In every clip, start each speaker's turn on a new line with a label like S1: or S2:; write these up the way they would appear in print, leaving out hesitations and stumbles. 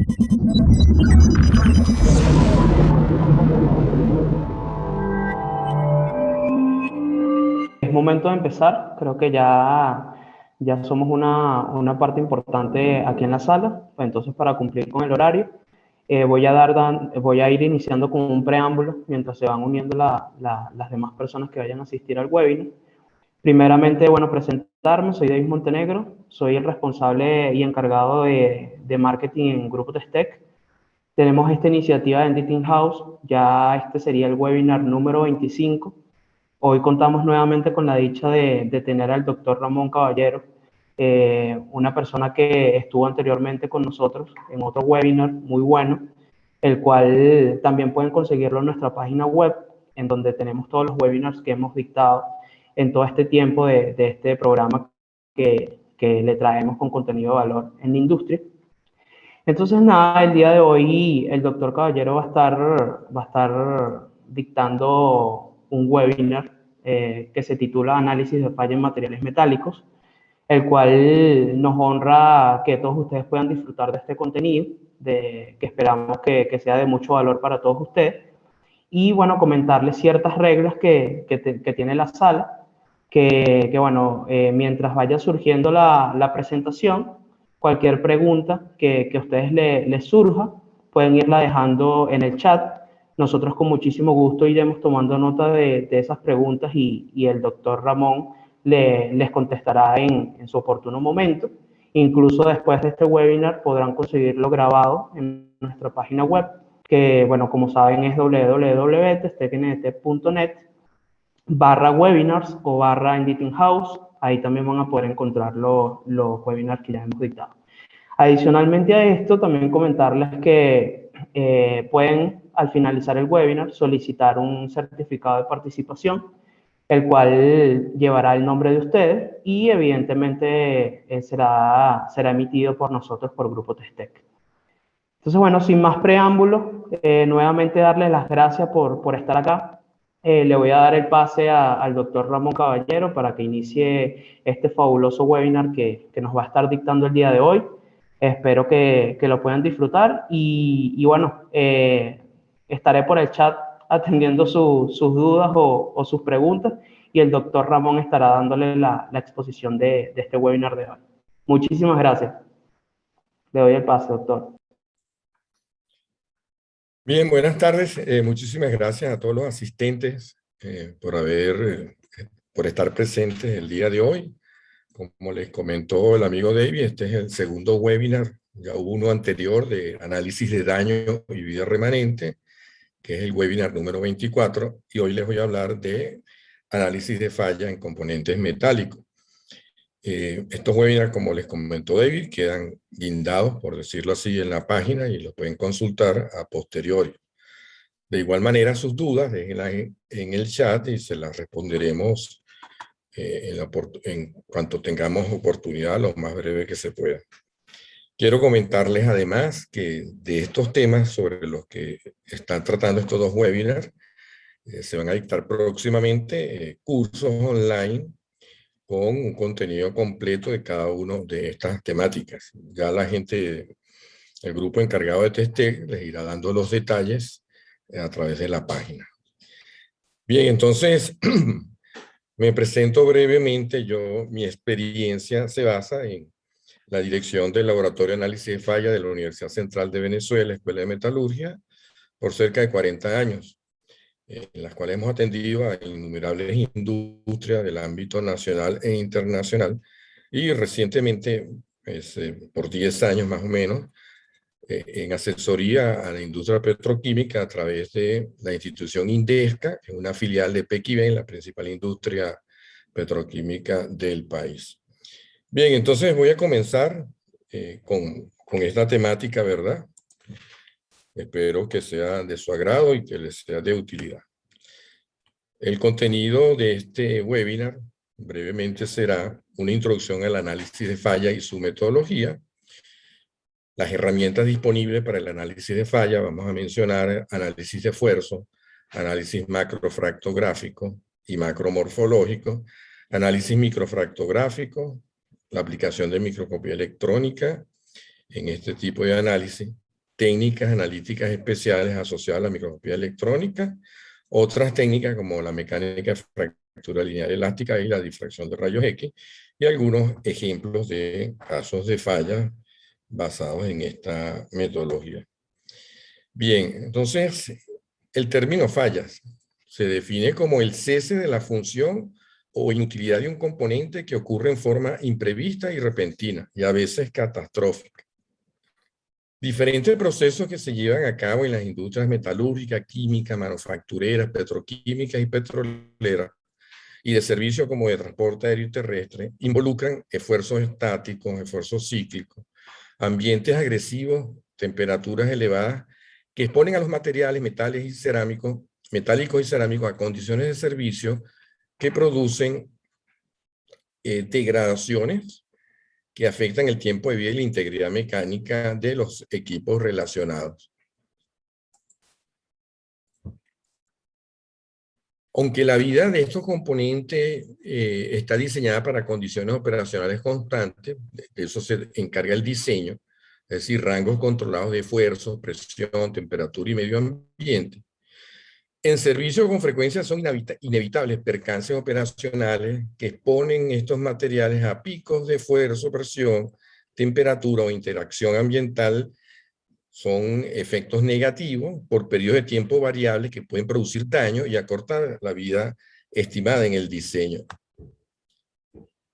S1: Es momento de empezar, creo que ya somos una parte importante aquí en la sala, entonces para cumplir con el horario, voy a ir iniciando con un preámbulo mientras se van uniendo las demás personas que vayan a asistir al webinar. Primeramente, bueno, presentarme, soy David Montenegro, soy el responsable y encargado de marketing en Grupo Testec. Tenemos esta iniciativa de Entity House, ya este sería el webinar número 25. Hoy contamos nuevamente con la dicha de tener al doctor Ramón Caballero, una persona que estuvo anteriormente con nosotros en otro webinar muy bueno, el cual también pueden conseguirlo en nuestra página web, en donde tenemos todos los webinars que hemos dictado en todo este tiempo de este programa que le traemos con contenido de valor en la industria. Entonces, nada, el día de hoy el doctor Caballero va a estar dictando un webinar que se titula Análisis de falla en materiales metálicos, el cual nos honra que todos ustedes puedan disfrutar de este contenido, que esperamos que sea de mucho valor para todos ustedes. Y bueno, comentarles ciertas reglas que tiene la sala, bueno, mientras vaya surgiendo la presentación, cualquier pregunta que a ustedes les surja, pueden irla dejando en el chat. Nosotros con muchísimo gusto iremos tomando nota de esas preguntas y el doctor Ramón les contestará en su oportuno momento. Incluso después de este webinar podrán conseguirlo grabado en nuestra página web, que bueno, como saben es www.testecnt.net/webinars o /Editing House. Ahí también van a poder encontrar los webinars que ya hemos dictado. Adicionalmente a esto, también comentarles que pueden, al finalizar el webinar, solicitar un certificado de participación, el cual llevará el nombre de ustedes y evidentemente será emitido por nosotros, por Grupo Testec. Entonces, bueno, sin más preámbulos, nuevamente darles las gracias por estar acá. Le voy a dar el pase al doctor Ramón Caballero para que inicie este fabuloso webinar que nos va a estar dictando el día de hoy. Espero que lo puedan disfrutar y bueno, estaré por el chat atendiendo sus dudas o sus preguntas y el doctor Ramón estará dándole la exposición de este webinar de hoy. Muchísimas gracias. Le doy el pase, doctor.
S2: Bien, buenas tardes. Muchísimas gracias a todos los asistentes por estar presentes el día de hoy. Como les comentó el amigo David, este es el segundo webinar. Ya hubo uno anterior de análisis de daño y vida remanente, que es el webinar número 24, y hoy les voy a hablar de análisis de falla en componentes metálicos. Estos webinars, como les comentó David, quedan guindados, por decirlo así, en la página y los pueden consultar a posteriori. De igual manera, sus dudas, déjenlas en el chat y se las responderemos en cuanto tengamos oportunidad, lo más breve que se pueda. Quiero comentarles además que de estos temas sobre los que están tratando estos dos webinars, se van a dictar próximamente cursos online con un contenido completo de cada una de estas temáticas. Ya la gente, el grupo encargado de Testec les irá dando los detalles a través de la página. Bien, entonces me presento brevemente. Mi experiencia se basa en la dirección del Laboratorio de Análisis de Falla de la Universidad Central de Venezuela, Escuela de Metalurgia, por cerca de 40 años, en las cuales hemos atendido a innumerables industrias del ámbito nacional e internacional, y recientemente, por 10 años más o menos, en asesoría a la industria petroquímica a través de la institución Indesca, que es una filial de PQV, la principal industria petroquímica del país. Bien, entonces voy a comenzar con esta temática, ¿verdad? Espero que sea de su agrado y que les sea de utilidad. El contenido de este webinar brevemente será una introducción al análisis de falla y su metodología, las herramientas disponibles para el análisis de falla. Vamos a mencionar análisis de esfuerzo, análisis macrofractográfico y macromorfológico, análisis microfractográfico, la aplicación de microscopía electrónica en este tipo de análisis, técnicas analíticas especiales asociadas a la microscopía electrónica, otras técnicas como la mecánica de fractura lineal elástica y la difracción de rayos X, y algunos ejemplos de casos de fallas basados en esta metodología. Bien, entonces, el término fallas se define como el cese de la función o inutilidad de un componente que ocurre en forma imprevista y repentina, y a veces catastrófica. Diferentes procesos que se llevan a cabo en las industrias metalúrgicas, químicas, manufactureras, petroquímicas y petroleras, y de servicios como de transporte aéreo y terrestre, involucran esfuerzos estáticos, esfuerzos cíclicos, ambientes agresivos, temperaturas elevadas, que exponen a los materiales metálicos y cerámicos a condiciones de servicio que producen degradaciones que afectan el tiempo de vida y la integridad mecánica de los equipos relacionados. Aunque la vida de estos componentes está diseñada para condiciones operacionales constantes, de eso se encarga el diseño, es decir, rangos controlados de esfuerzo, presión, temperatura y medio ambiente. En servicio con frecuencia son inevitables percances operacionales que exponen estos materiales a picos de esfuerzo, presión, temperatura o interacción ambiental. Son efectos negativos por periodos de tiempo variables que pueden producir daño y acortar la vida estimada en el diseño.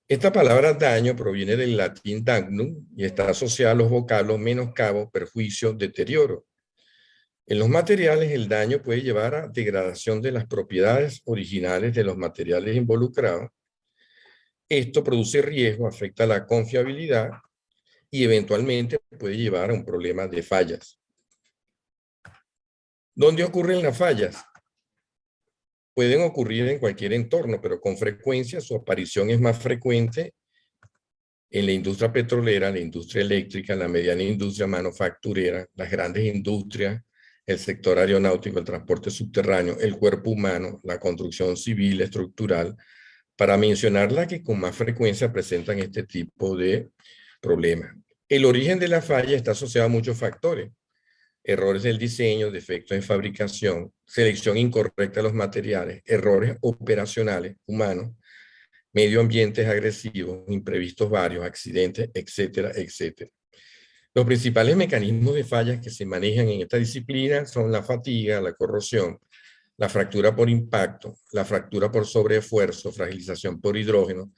S2: Esta palabra daño proviene del latín damnum y está asociada a los vocablos menoscabo, perjuicio, deterioro. En los materiales, el daño puede llevar a degradación de las propiedades originales de los materiales involucrados. Esto produce riesgo, afecta la confiabilidad y eventualmente puede llevar a un problema de fallas. ¿Dónde ocurren las fallas? Pueden ocurrir en cualquier entorno, pero con frecuencia su aparición es más frecuente en la industria petrolera, la industria eléctrica, la mediana industria manufacturera, las grandes industrias, el sector aeronáutico, el transporte subterráneo, el cuerpo humano, la construcción civil, estructural, para mencionar las que con más frecuencia presentan este tipo de problemas. El origen de la falla está asociado a muchos factores: errores del diseño, defectos en fabricación, selección incorrecta de los materiales, errores operacionales humanos, medio ambientes agresivos, imprevistos varios, accidentes, etcétera, etcétera. Los principales mecanismos de fallas que se manejan en esta disciplina son la fatiga, la corrosión, la fractura por impacto, la fractura por sobreesfuerzo, fragilización por hidrógeno,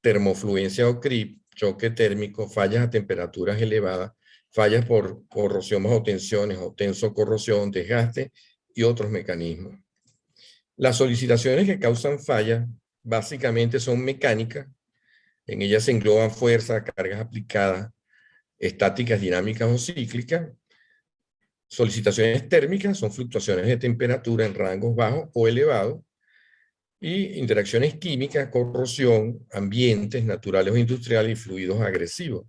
S2: termofluencia o CRIP, choque térmico, fallas a temperaturas elevadas, fallas por corrosión bajo tensiones o tensocorrosión, desgaste y otros mecanismos. Las solicitaciones que causan fallas básicamente son mecánicas. En ellas se engloban fuerzas, cargas aplicadas, estáticas, dinámicas o cíclicas. Solicitaciones térmicas son fluctuaciones de temperatura en rangos bajos o elevados. Y interacciones químicas, corrosión, ambientes naturales o industriales y fluidos agresivos.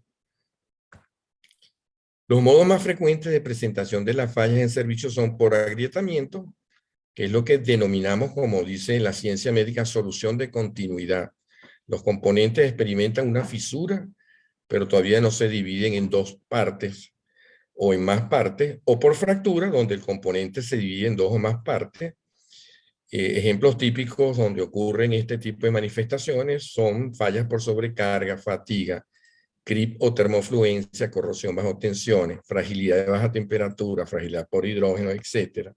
S2: Los modos más frecuentes de presentación de las fallas en servicio son por agrietamiento, que es lo que denominamos, como dice la ciencia médica, solución de continuidad. Los componentes experimentan una fisura, pero todavía no se dividen en dos partes o en más partes, o por fractura, donde el componente se divide en dos o más partes. Ejemplos típicos donde ocurren este tipo de manifestaciones son fallas por sobrecarga, fatiga, CRIP o termofluencia, corrosión bajo tensiones, fragilidad de baja temperatura, fragilidad por hidrógeno, etc.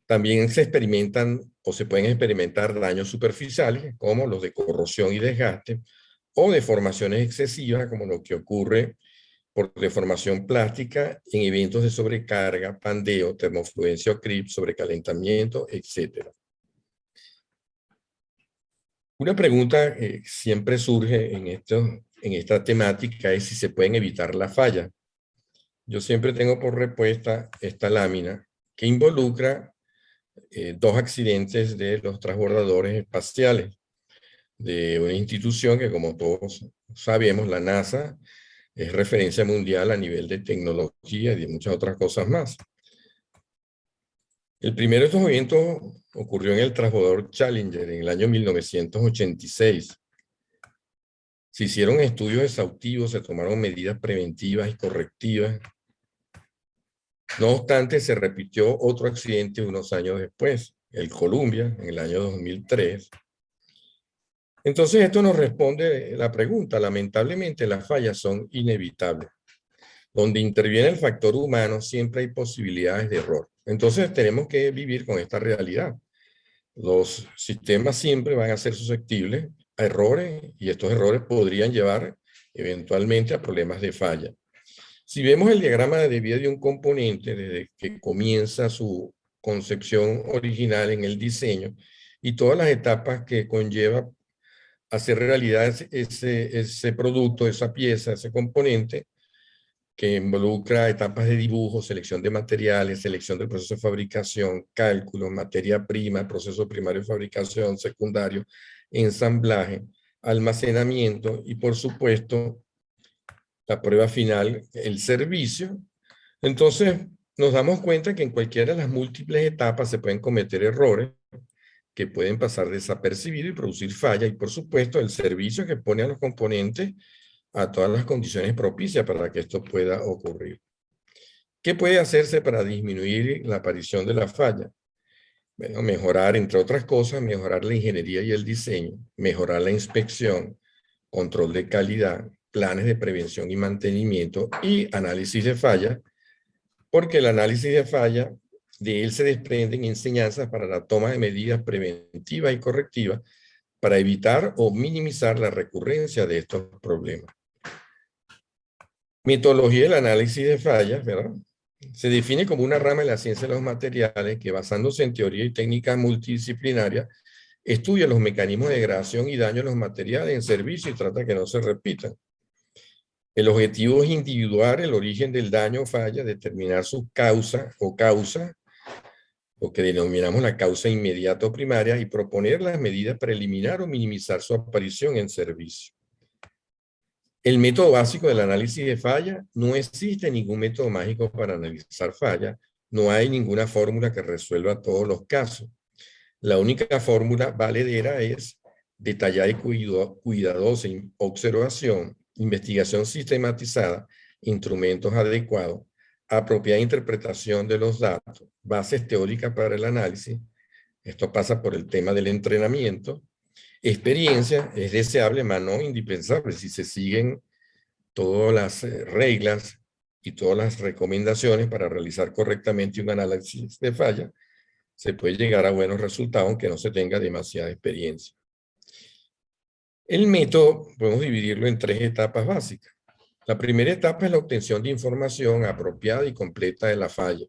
S2: También se experimentan o se pueden experimentar daños superficiales, como los de corrosión y desgaste, o deformaciones excesivas, como lo que ocurre por deformación plástica en eventos de sobrecarga, pandeo, termofluencia o CRIP, sobrecalentamiento, etc. Una pregunta que siempre surge en esta temática es si se pueden evitar las fallas. Yo siempre tengo por respuesta esta lámina que involucra dos accidentes de los transbordadores espaciales de una institución que, como todos sabemos, la NASA, es referencia mundial a nivel de tecnología y de muchas otras cosas más. El primero de estos eventos ocurrió en el transbordador Challenger en el año 1986. Se hicieron estudios exhaustivos, se tomaron medidas preventivas y correctivas No obstante, se repitió otro accidente unos años después, el Columbia, en el año 2003. Entonces, esto nos responde la pregunta. Lamentablemente, las fallas son inevitables. Donde interviene el factor humano, siempre hay posibilidades de error. Entonces, tenemos que vivir con esta realidad. Los sistemas siempre van a ser susceptibles a errores y estos errores podrían llevar eventualmente a problemas de falla. Si vemos el diagrama de vida de un componente desde que comienza su concepción original en el diseño y todas las etapas que conlleva hacer realidad ese producto, esa pieza, ese componente, que involucra etapas de dibujo, selección de materiales, selección del proceso de fabricación, cálculo, materia prima, proceso primario de fabricación, secundario, ensamblaje, almacenamiento y, por supuesto, la prueba final, el servicio. Entonces, nos damos cuenta que en cualquiera de las múltiples etapas se pueden cometer errores que pueden pasar desapercibidos y producir falla, y por supuesto el servicio que pone a los componentes a todas las condiciones propicias para que esto pueda ocurrir. ¿Qué puede hacerse para disminuir la aparición de la falla? Bueno, mejorar, entre otras cosas, mejorar la ingeniería y el diseño, mejorar la inspección, control de calidad, planes de prevención y mantenimiento y análisis de falla, porque el análisis de falla, de él se desprenden enseñanzas para la toma de medidas preventivas y correctivas para evitar o minimizar la recurrencia de estos problemas. Metodología del análisis de fallas, ¿verdad? Se define como una rama de la ciencia de los materiales que, basándose en teoría y técnicas multidisciplinarias, estudia los mecanismos de degradación y daño de los materiales en servicio y trata que no se repitan. El objetivo es individuar el origen del daño o falla, determinar su causa, lo que denominamos la causa inmediata o primaria, y proponer las medidas para eliminar o minimizar su aparición en servicio. El método básico del análisis de falla: no existe ningún método mágico para analizar falla, no hay ninguna fórmula que resuelva todos los casos. La única fórmula valedera es detallada y cuidadosa observación, investigación sistematizada, instrumentos adecuados, apropiada interpretación de los datos, bases teóricas para el análisis. Esto pasa por el tema del entrenamiento. Experiencia es deseable, mas no indispensable. Si se siguen todas las reglas y todas las recomendaciones para realizar correctamente un análisis de falla, se puede llegar a buenos resultados aunque no se tenga demasiada experiencia. El método podemos dividirlo en 3 etapas básicas. La primera etapa es la obtención de información apropiada y completa de la falla.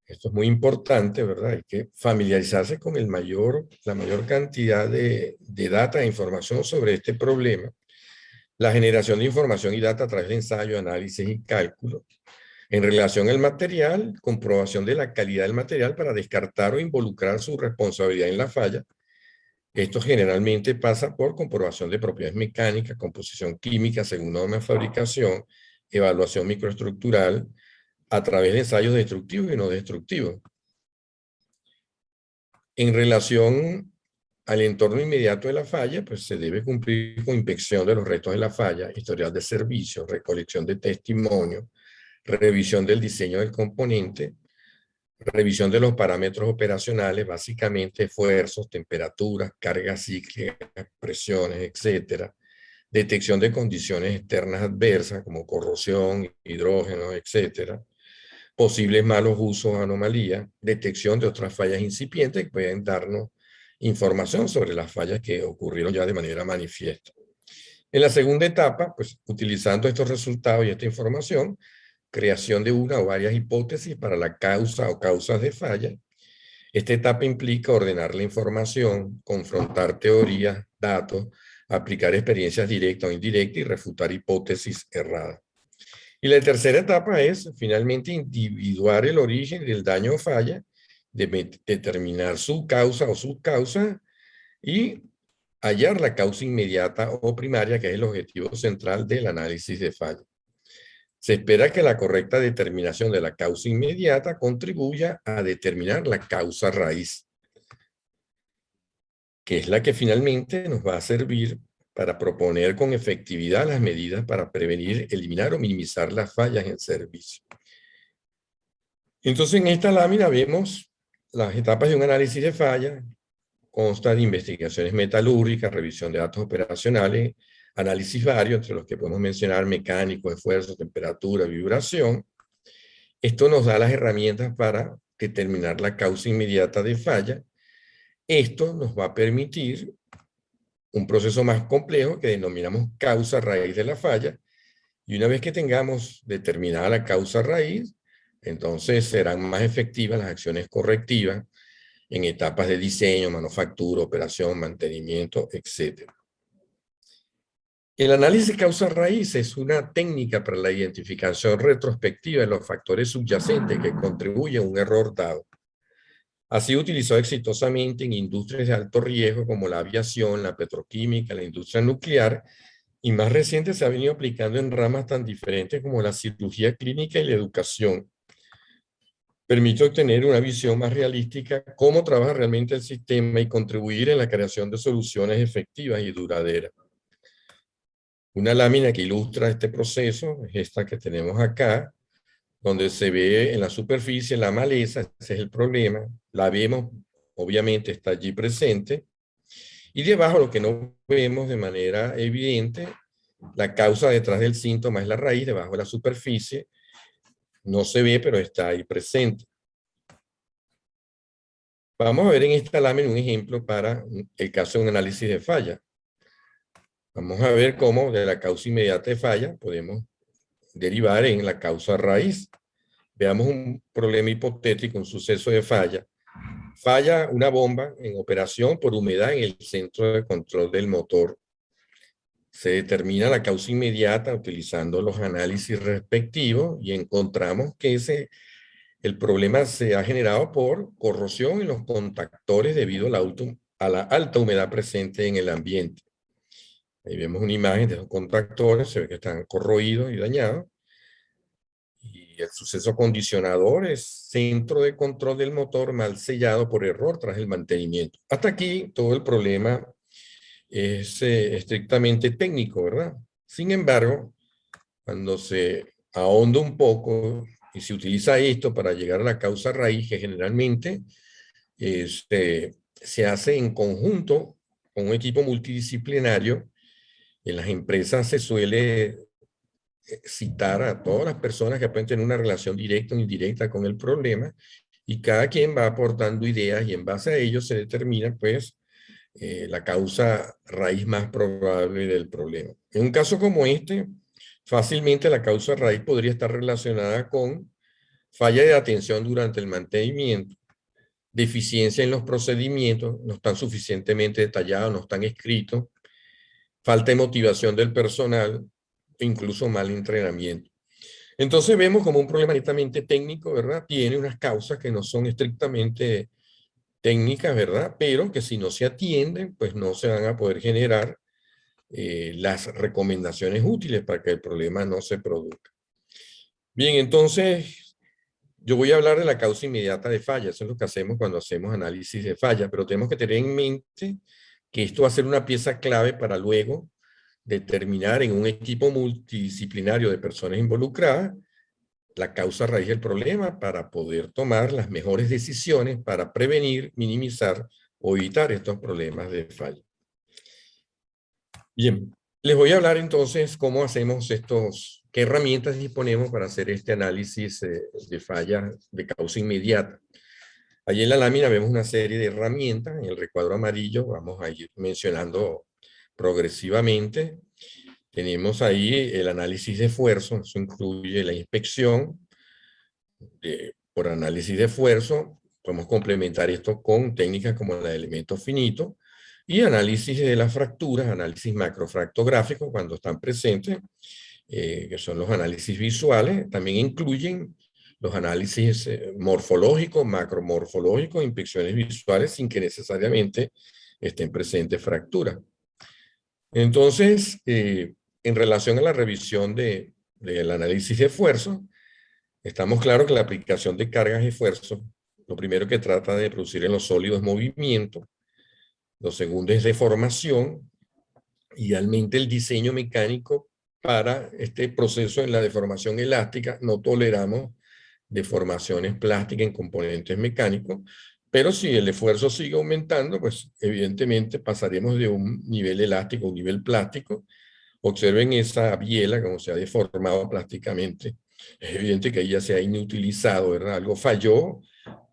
S2: Esto es muy importante, ¿verdad? Hay que familiarizarse con la mayor cantidad de data e información sobre este problema. La generación de información y data a través de ensayo, análisis y cálculo. En relación al material, comprobación de la calidad del material para descartar o involucrar su responsabilidad en la falla. Esto generalmente pasa por comprobación de propiedades mecánicas, composición química según normas de fabricación, evaluación microestructural, a través de ensayos destructivos y no destructivos. En relación al entorno inmediato de la falla, pues se debe cumplir con inspección de los restos de la falla, historial de servicio, recolección de testimonio, revisión del diseño del componente, revisión de los parámetros operacionales, básicamente esfuerzos, temperaturas, cargas cíclicas, presiones, etcétera. Detección de condiciones externas adversas como corrosión, hidrógeno, etcétera. Posibles malos usos o anomalías. Detección de otras fallas incipientes que pueden darnos información sobre las fallas que ocurrieron ya de manera manifiesta. En la segunda etapa, pues utilizando estos resultados y esta información, creación de una o varias hipótesis para la causa o causas de falla. Esta etapa implica ordenar la información, confrontar teorías, datos, aplicar experiencias directas o indirectas y refutar hipótesis erradas. Y la tercera etapa es, finalmente, individuar el origen del daño o falla, determinar su causa o subcausa y hallar la causa inmediata o primaria, que es el objetivo central del análisis de falla. Se espera que la correcta determinación de la causa inmediata contribuya a determinar la causa raíz, que es la que finalmente nos va a servir para proponer con efectividad las medidas para prevenir, eliminar o minimizar las fallas en servicio. Entonces, en esta lámina vemos las etapas de un análisis de falla. Consta de investigaciones metalúrgicas, revisión de datos operacionales, análisis varios, entre los que podemos mencionar mecánico, esfuerzo, temperatura, vibración. Esto nos da las herramientas para determinar la causa inmediata de falla. Esto nos va a permitir un proceso más complejo que denominamos causa raíz de la falla. Y una vez que tengamos determinada la causa raíz, entonces serán más efectivas las acciones correctivas en etapas de diseño, manufactura, operación, mantenimiento, etc. El análisis causa-raíz es una técnica para la identificación retrospectiva de los factores subyacentes que contribuyen a un error dado. Ha sido utilizado exitosamente en industrias de alto riesgo como la aviación, la petroquímica, la industria nuclear, y más reciente se ha venido aplicando en ramas tan diferentes como la cirugía clínica y la educación. Permite obtener una visión más realística de cómo trabaja realmente el sistema y contribuir en la creación de soluciones efectivas y duraderas. Una lámina que ilustra este proceso es esta que tenemos acá, donde se ve en la superficie la maleza, ese es el problema, la vemos, obviamente está allí presente, y debajo lo que no vemos de manera evidente, la causa detrás del síntoma es la raíz, debajo de la superficie, no se ve pero está ahí presente. Vamos a ver en esta lámina un ejemplo para el caso de un análisis de falla. Vamos a ver cómo de la causa inmediata de falla podemos derivar en la causa raíz. Veamos un problema hipotético, un suceso de falla. Falla una bomba en operación por humedad en el centro de control del motor. Se determina la causa inmediata utilizando los análisis respectivos y encontramos que el problema se ha generado por corrosión en los contactores debido a la alta humedad presente en el ambiente. Ahí vemos una imagen de los contactores, se ve que están corroídos y dañados. Y el suceso condicionador es centro de control del motor mal sellado por error tras el mantenimiento. Hasta aquí todo el problema es estrictamente técnico, ¿verdad? Sin embargo, cuando se ahonda un poco y se utiliza esto para llegar a la causa raíz, que generalmente se hace en conjunto con un equipo multidisciplinario. En las empresas se suele citar a todas las personas que pueden tener una relación directa o indirecta con el problema, y cada quien va aportando ideas y en base a ello se determina pues la causa raíz más probable del problema. En un caso como este, fácilmente la causa raíz podría estar relacionada con falla de atención durante el mantenimiento, deficiencia en los procedimientos, no están suficientemente detallados, no están escritos, falta de motivación del personal, e incluso mal entrenamiento. Entonces vemos como un problema netamente técnico, ¿verdad? Tiene unas causas que no son estrictamente técnicas, ¿verdad? Pero que si no se atienden, pues no se van a poder generar las recomendaciones útiles para que el problema no se produzca. Bien, entonces yo voy a hablar de la causa inmediata de falla. Eso es lo que hacemos cuando hacemos análisis de falla, pero tenemos que tener en mente que esto va a ser una pieza clave para luego determinar en un equipo multidisciplinario de personas involucradas la causa raíz del problema para poder tomar las mejores decisiones para prevenir, minimizar o evitar estos problemas de falla. Bien, les voy a hablar entonces cómo hacemos qué herramientas disponemos para hacer este análisis de falla de causa inmediata. Allí en la lámina vemos una serie de herramientas. En el recuadro amarillo vamos a ir mencionando progresivamente. Tenemos ahí el análisis de esfuerzo, eso incluye la inspección por análisis de esfuerzo. Podemos complementar esto con técnicas como la de elementos finitos y análisis de las fracturas, análisis macrofractográfico cuando están presentes, que son los análisis visuales. También incluyen los análisis morfológicos, macromorfológicos, inspecciones visuales sin que necesariamente estén presentes fracturas. Entonces, en relación a la revisión del análisis de esfuerzo, estamos claros que la aplicación de cargas y esfuerzos, lo primero que trata de producir en los sólidos es movimiento, lo segundo es deformación, idealmente el diseño mecánico para este proceso en la deformación elástica no toleramos deformaciones plásticas en componentes mecánicos, pero si el esfuerzo sigue aumentando, pues evidentemente pasaremos de un nivel elástico a un nivel plástico. Observen esa biela como se ha deformado plásticamente. Es evidente que ahí ya se ha inutilizado, ¿verdad? Algo falló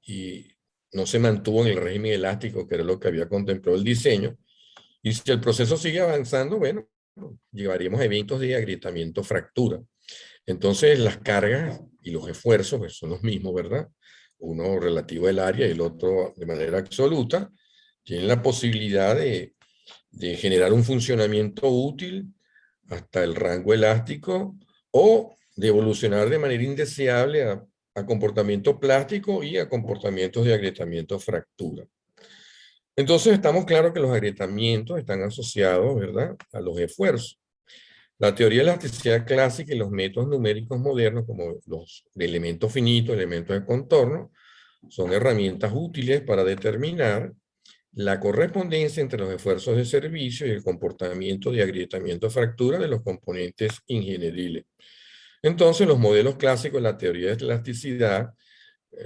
S2: y no se mantuvo en el régimen elástico, que era lo que había contemplado el diseño. Y si el proceso sigue avanzando, bueno, llevaríamos a eventos de agrietamiento-fractura. Entonces, las cargas y los esfuerzos pues, son los mismos, ¿verdad? Uno relativo al área y el otro de manera absoluta. Tienen la posibilidad de generar un funcionamiento útil hasta el rango elástico o de evolucionar de manera indeseable a comportamiento plástico y a comportamientos de agrietamiento-fractura. Entonces, estamos claros que los agrietamientos están asociados, ¿verdad?, a los esfuerzos. La teoría de la elasticidad clásica y los métodos numéricos modernos, como los de elementos finitos, elementos de contorno, son herramientas útiles para determinar la correspondencia entre los esfuerzos de servicio y el comportamiento de agrietamiento-fractura de los componentes ingenieriles. Entonces, los modelos clásicos de la teoría de elasticidad,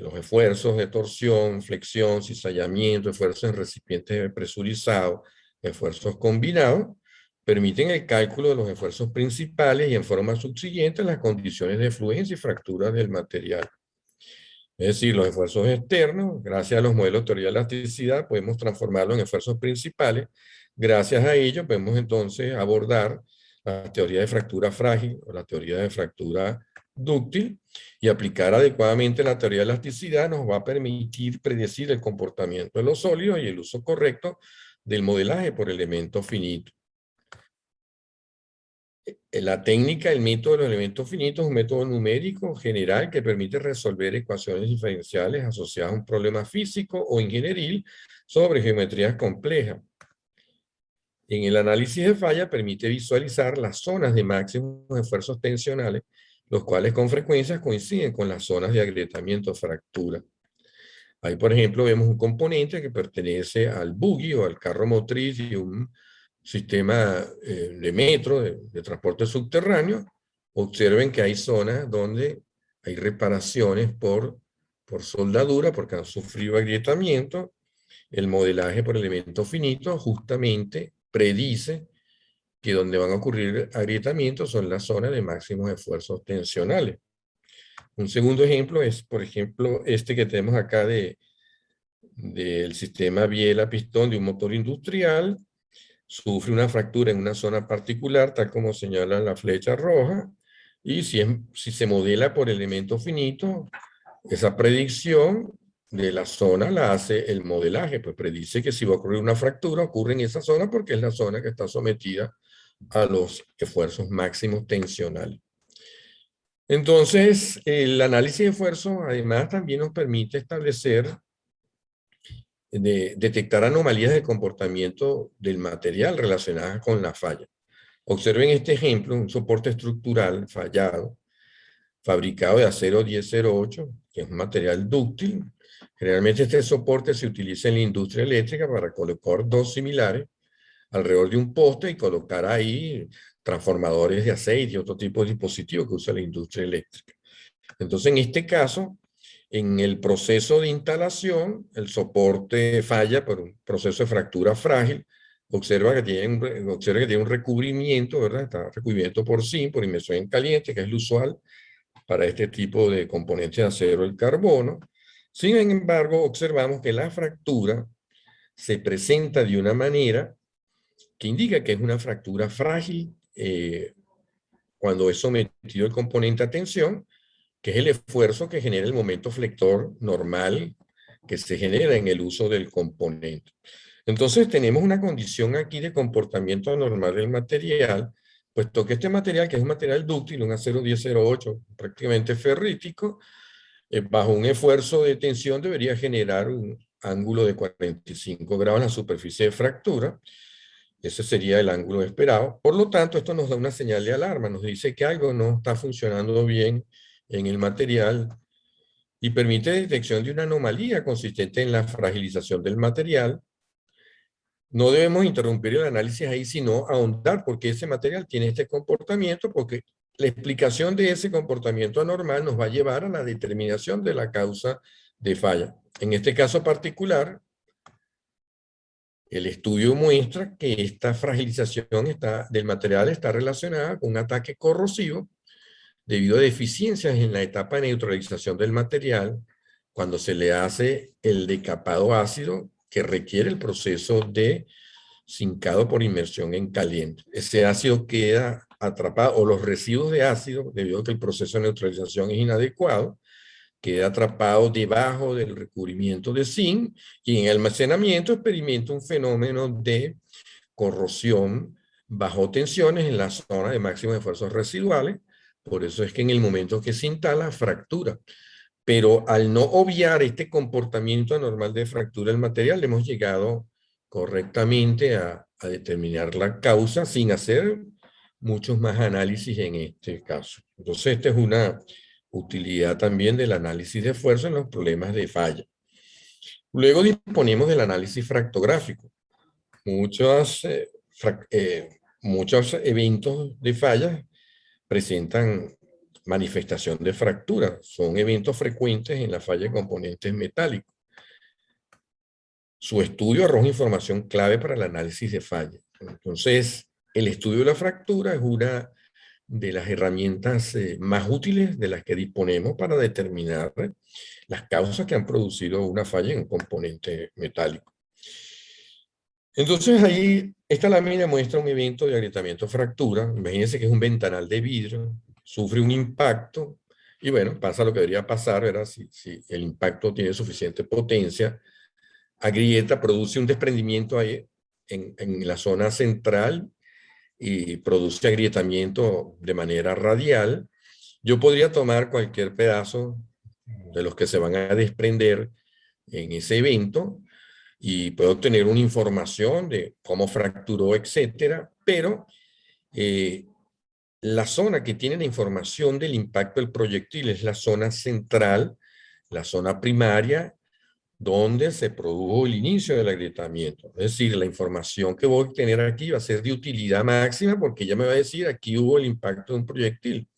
S2: los esfuerzos de torsión, flexión, cizallamiento, esfuerzos en recipientes presurizados, esfuerzos combinados, permiten el cálculo de los esfuerzos principales y en forma subsiguiente las condiciones de fluencia y fractura del material. Es decir, los esfuerzos externos, gracias a los modelos de teoría de elasticidad, podemos transformarlos en esfuerzos principales. Gracias a ello podemos entonces abordar la teoría de fractura frágil o la teoría de fractura dúctil y aplicar adecuadamente la teoría de elasticidad nos va a permitir predecir el comportamiento de los sólidos y el uso correcto del modelaje por elementos finitos. La técnica, el método de los elementos finitos es un método numérico general que permite resolver ecuaciones diferenciales asociadas a un problema físico o ingenieril sobre geometrías complejas. En el análisis de falla permite visualizar las zonas de máximos esfuerzos tensionales, los cuales con frecuencia coinciden con las zonas de agrietamiento o fractura. Ahí, por ejemplo, vemos un componente que pertenece al buggy o al carro motriz de un sistema de metro, de transporte subterráneo. Observen que hay zonas donde hay reparaciones por soldadura, porque han sufrido agrietamiento. El modelaje por elemento finito justamente predice que donde van a ocurrir agrietamientos son las zonas de máximos esfuerzos tensionales. Un segundo ejemplo es, por ejemplo, este que tenemos acá del sistema biela-pistón de un motor industrial. Sufre una fractura en una zona particular, tal como señala la flecha roja, y si se modela por elementos finitos, esa predicción de la zona la hace el modelaje, pues predice que si va a ocurrir una fractura, ocurre en esa zona porque es la zona que está sometida a los esfuerzos máximos tensionales. Entonces, el análisis de esfuerzo además también nos permite establecer, detectar anomalías de comportamiento del material relacionadas con la falla. Observen este ejemplo, un soporte estructural fallado, fabricado de acero 1008, que es un material dúctil. Generalmente este soporte se utiliza en la industria eléctrica para colocar dos similares alrededor de un poste y colocar ahí transformadores de aceite y otro tipo de dispositivos que usa la industria eléctrica. Entonces, en este caso, en el proceso de instalación, el soporte falla por un proceso de fractura frágil. Observa que tiene un recubrimiento, ¿verdad? Está recubrimiento por zinc, por inmersión en caliente, que es lo usual para este tipo de componentes de acero y carbono. Sin embargo, observamos que la fractura se presenta de una manera que indica que es una fractura frágil cuando es sometido el componente a tensión, que es el esfuerzo que genera el momento flector normal que se genera en el uso del componente. Entonces tenemos una condición aquí de comportamiento anormal del material, puesto que este material, que es un material dúctil, un acero 1008, prácticamente ferrítico, bajo un esfuerzo de tensión debería generar un ángulo de 45 grados en la superficie de fractura. Ese sería el ángulo esperado. Por lo tanto, esto nos da una señal de alarma, nos dice que algo no está funcionando bien en el material y permite detección de una anomalía consistente en la fragilización del material. No debemos interrumpir el análisis ahí, sino ahondar porque ese material tiene este comportamiento, porque la explicación de ese comportamiento anormal nos va a llevar a la determinación de la causa de falla. En este caso particular, el estudio muestra que esta fragilización del material está relacionada con un ataque corrosivo debido a deficiencias en la etapa de neutralización del material cuando se le hace el decapado ácido que requiere el proceso de zincado por inmersión en caliente. Ese ácido queda atrapado, o los residuos de ácido, debido a que el proceso de neutralización es inadecuado, queda atrapado debajo del recubrimiento de zinc y en el almacenamiento experimenta un fenómeno de corrosión bajo tensiones en la zona de máximos esfuerzos residuales. Por eso es que en el momento que se instala, fractura. Pero al no obviar este comportamiento anormal de fractura del material, hemos llegado correctamente a determinar la causa sin hacer muchos más análisis en este caso. Entonces, esta es una utilidad también del análisis de fuerza en los problemas de falla. Luego disponemos del análisis fractográfico. Muchos eventos de falla presentan manifestación de fractura. Son eventos frecuentes en la falla de componentes metálicos. Su estudio arroja información clave para el análisis de falla. Entonces, el estudio de la fractura es una de las herramientas más útiles de las que disponemos para determinar las causas que han producido una falla en un componente metálico. Entonces ahí, esta lámina muestra un evento de agrietamiento-fractura. Imagínense que es un ventanal de vidrio, sufre un impacto, y bueno, pasa lo que debería pasar, ¿verdad? Si el impacto tiene suficiente potencia, agrieta, produce un desprendimiento ahí en la zona central, y produce agrietamiento de manera radial. Yo podría tomar cualquier pedazo de los que se van a desprender en ese evento y puedo obtener una información de cómo fracturó, etcétera, pero la zona que tiene la información del impacto del proyectil es la zona central, la zona primaria, donde se produjo el inicio del agrietamiento. Es decir, la información que voy a tener aquí va a ser de utilidad máxima porque ya me va a decir aquí hubo el impacto de un proyectil.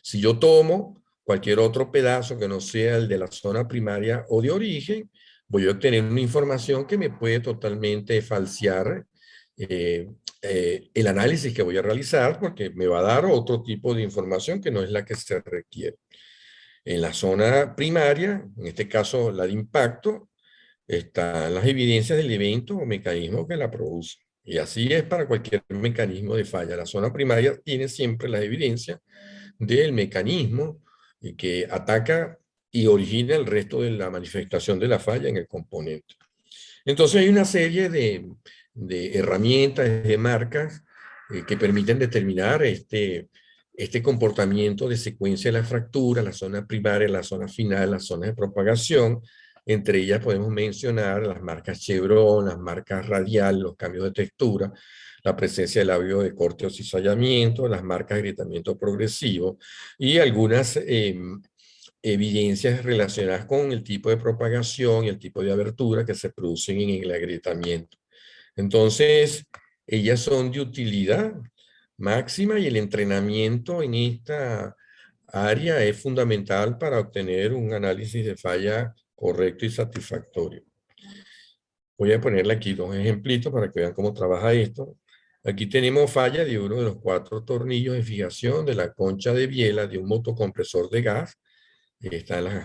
S2: Si yo tomo cualquier otro pedazo que no sea el de la zona primaria o de origen, voy a obtener una información que me puede totalmente falsear el análisis que voy a realizar porque me va a dar otro tipo de información que no es la que se requiere. En la zona primaria, en este caso la de impacto, están las evidencias del evento o mecanismo que la produce. Y así es para cualquier mecanismo de falla. La zona primaria tiene siempre la evidencia del mecanismo que ataca y origina el resto de la manifestación de la falla en el componente. Entonces hay una serie de herramientas, de marcas que permiten determinar este comportamiento de secuencia de la fractura, la zona primaria, la zona final, las zonas de propagación. Entre ellas podemos mencionar las marcas Chevron, las marcas Radial, los cambios de textura, la presencia de labio de corte o cizallamiento, las marcas de agrietamiento progresivo y algunas evidencias relacionadas con el tipo de propagación y el tipo de abertura que se producen en el agrietamiento. Entonces, ellas son de utilidad máxima y el entrenamiento en esta área es fundamental para obtener un análisis de falla correcto y satisfactorio. Voy a ponerle aquí dos ejemplitos para que vean cómo trabaja esto. Aquí tenemos falla de uno de los 4 tornillos de fijación de la concha de biela de un motocompresor de gas. Están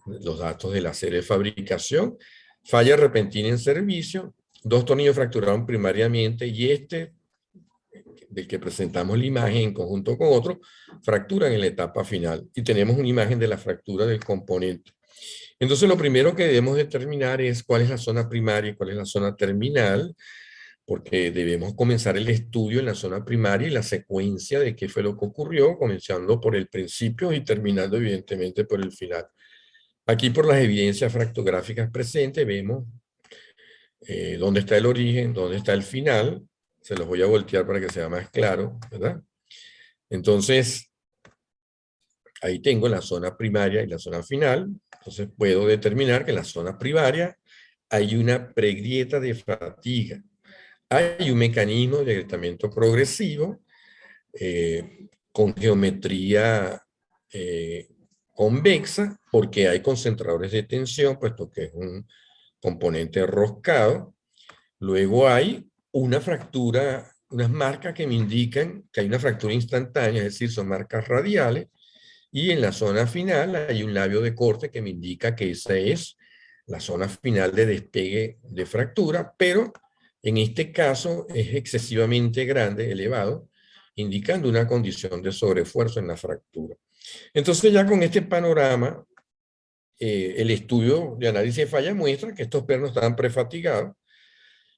S2: los datos de la serie de fabricación. Falla repentina en servicio. 2 tornillos fracturaron primariamente y este, del que presentamos la imagen en conjunto con otro, fracturan en la etapa final. Y tenemos una imagen de la fractura del componente. Entonces, lo primero que debemos determinar es cuál es la zona primaria y cuál es la zona terminal, porque debemos comenzar el estudio en la zona primaria y la secuencia de qué fue lo que ocurrió, comenzando por el principio y terminando evidentemente por el final. Aquí por las evidencias fractográficas presentes vemos dónde está el origen, dónde está el final. Se los voy a voltear para que sea más claro, ¿verdad? Entonces, ahí tengo la zona primaria y la zona final. Entonces puedo determinar que en la zona primaria hay una pregrieta de fatiga. Hay un mecanismo de agrietamiento progresivo con geometría convexa, porque hay concentradores de tensión, puesto que es un componente roscado. Luego hay una fractura, unas marcas que me indican que hay una fractura instantánea, es decir, son marcas radiales, y en la zona final hay un labio de corte que me indica que esa es la zona final de despegue de fractura, pero en este caso es excesivamente grande, elevado, indicando una condición de sobreesfuerzo en la fractura. Entonces ya con este panorama, el estudio de análisis de falla muestra que estos pernos estaban prefatigados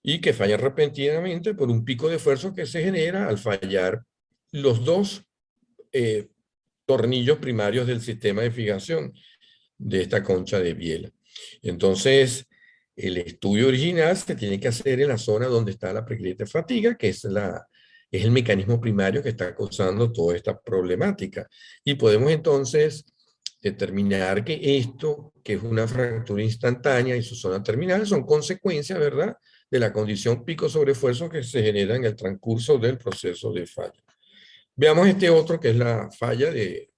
S2: y que fallan repentinamente por un pico de esfuerzo que se genera al fallar los dos tornillos primarios del sistema de fijación de esta concha de biela. Entonces, el estudio original se tiene que hacer en la zona donde está la pregrieta de fatiga, que es el mecanismo primario que está causando toda esta problemática. Y podemos entonces determinar que esto, que es una fractura instantánea y su zona terminal, son consecuencias, ¿verdad?, de la condición pico sobre esfuerzo que se genera en el transcurso del proceso de falla. Veamos este otro, que es la falla de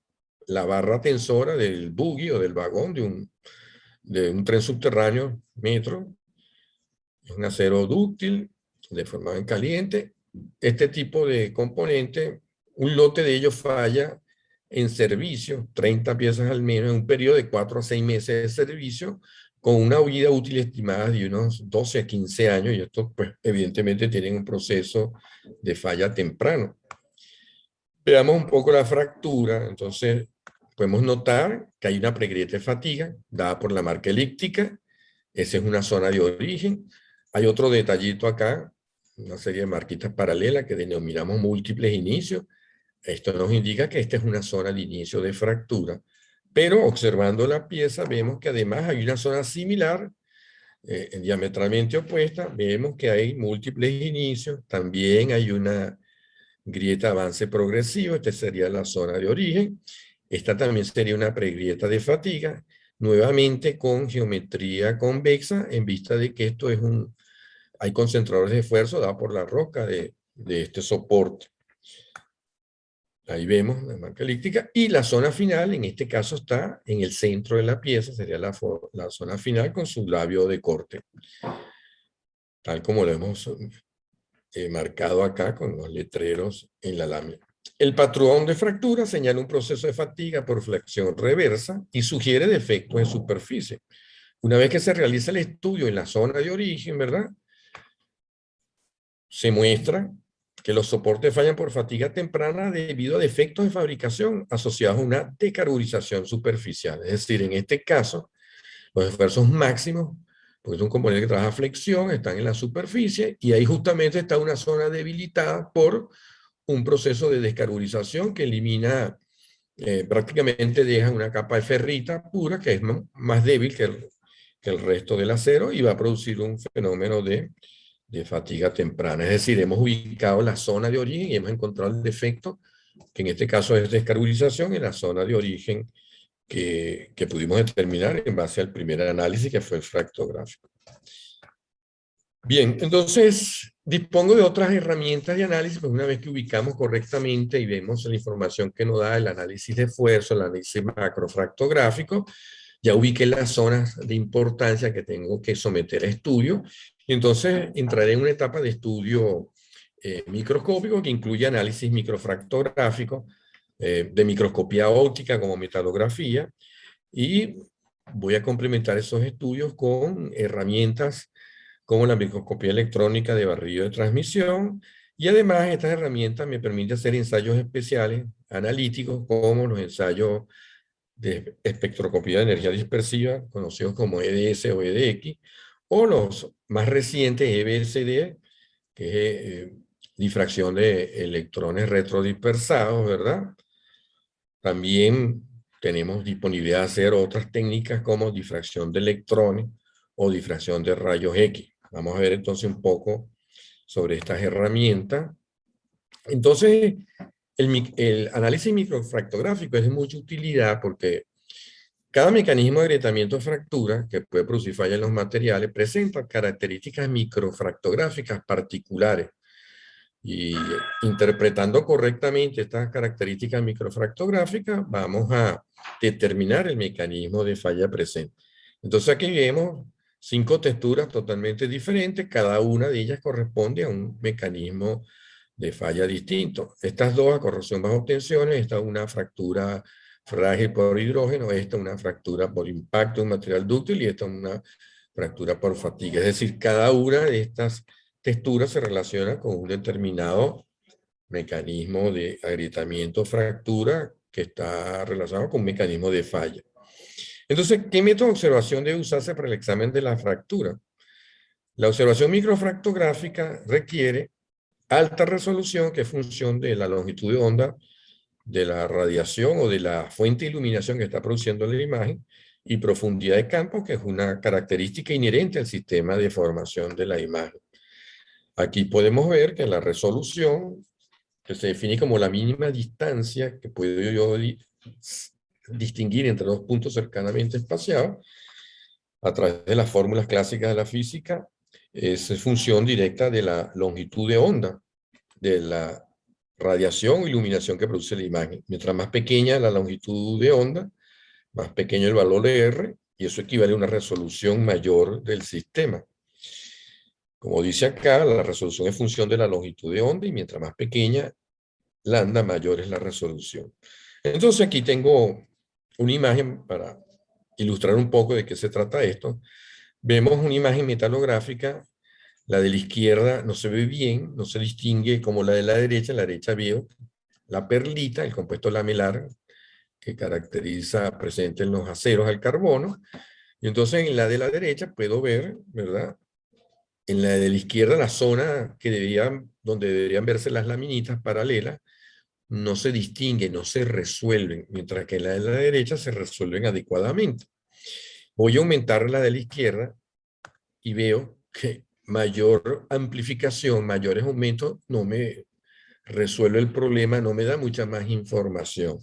S2: la barra tensora del buggy o del vagón de un tren subterráneo metro. Es un acero dúctil, deformado en caliente. Este tipo de componente, un lote de ellos falla en servicio, 30 piezas al menos, en un periodo de 4 a 6 meses de servicio, con una vida útil estimada de unos 12 a 15 años, y estos pues evidentemente tienen un proceso de falla temprano. Veamos un poco la fractura. Entonces podemos notar que hay una pregrieta de fatiga dada por la marca elíptica. Esa es una zona de origen. Hay otro detallito acá, una serie de marquitas paralelas que denominamos múltiples inicios. Esto nos indica que esta es una zona de inicio de fractura. Pero observando la pieza vemos que además hay una zona similar, diametralmente opuesta. Vemos que hay múltiples inicios. También hay una grieta avance progresivo. Esta sería la zona de origen. Esta también sería una pregrieta de fatiga, nuevamente con geometría convexa, en vista de que esto es hay concentradores de esfuerzo dados por la roca de este soporte. Ahí vemos la marca elíptica, y la zona final, en este caso, está en el centro de la pieza, sería la zona final con su labio de corte, tal como lo hemos marcado acá con los letreros en la lámina. El patrón de fractura señala un proceso de fatiga por flexión reversa y sugiere defectos en superficie. Una vez que se realiza el estudio en la zona de origen, ¿verdad?, se muestra que los soportes fallan por fatiga temprana debido a defectos de fabricación asociados a una decarburización superficial. Es decir, en este caso, los esfuerzos máximos, porque es un componente que trabaja flexión, están en la superficie, y ahí justamente está una zona debilitada por un proceso de descarburización que elimina, prácticamente deja una capa de ferrita pura que es más débil que el resto del acero, y va a producir un fenómeno de fatiga temprana. Es decir, hemos ubicado la zona de origen y hemos encontrado el defecto, que en este caso es descarburización, en la zona de origen que pudimos determinar en base al primer análisis, que fue el fractográfico. Bien, entonces dispongo de otras herramientas de análisis, pues una vez que ubicamos correctamente y vemos la información que nos da el análisis de esfuerzo, el análisis macrofractográfico, ya ubiqué las zonas de importancia que tengo que someter a estudio, y entonces entraré en una etapa de estudio microscópico que incluye análisis microfractográfico, de microscopía óptica como metalografía, y voy a complementar esos estudios con herramientas como la microscopía electrónica de barrido de transmisión, y además estas herramientas me permiten hacer ensayos especiales analíticos como los ensayos de espectroscopía de energía dispersiva, conocidos como EDS o EDX, o los más recientes EBSD, que es difracción de electrones retrodispersados, ¿verdad? También tenemos disponibilidad de hacer otras técnicas como difracción de electrones o difracción de rayos X. Vamos a ver entonces un poco sobre estas herramientas. Entonces, el análisis microfractográfico es de mucha utilidad porque cada mecanismo de agrietamiento de fractura que puede producir fallas en los materiales presenta características microfractográficas particulares, Y interpretando correctamente estas características microfractográficas, vamos a determinar el mecanismo de falla presente. Entonces aquí vemos 5 texturas totalmente diferentes, cada una de ellas corresponde a un mecanismo de falla distinto. Estas dos a corrosión bajo tensiones, esta es una fractura frágil por hidrógeno, esta una fractura por impacto en material dúctil y esta una fractura por fatiga. Es decir, cada una de estas texturas se relaciona con un determinado mecanismo de agrietamiento fractura que está relacionado con un mecanismo de falla. Entonces, ¿qué método de observación debe usarse para el examen de la fractura? La observación microfractográfica requiere alta resolución, que es función de la longitud de onda de la radiación o de la fuente de iluminación que está produciendo la imagen, y profundidad de campo, que es una característica inherente al sistema de formación de la imagen. Aquí podemos ver que la resolución, que se define como la mínima distancia que puedo yo distinguir entre dos puntos cercanamente espaciados, a través de las fórmulas clásicas de la física, es función directa de la longitud de onda de la radiación o iluminación que produce la imagen. Mientras más pequeña la longitud de onda, más pequeño el valor de R, y eso equivale a una resolución mayor del sistema. Como dice acá, la resolución es función de la longitud de onda, y mientras más pequeña lambda, mayor es la resolución. Entonces aquí tengo una imagen para ilustrar un poco de qué se trata esto. Vemos una imagen metalográfica. La de la izquierda no se ve bien, no se distingue como la de la derecha. En la derecha veo la perlita, el compuesto lamelar que caracteriza presente en los aceros al carbono. Y entonces en la de la derecha puedo ver, ¿verdad? En la de la izquierda, la zona donde deberían verse las laminitas paralelas, no se distinguen, no se resuelven, mientras que en la de la derecha se resuelven adecuadamente. Voy a aumentar la de la izquierda y veo que mayor amplificación, mayores aumentos, no me resuelve el problema, no me da mucha más información.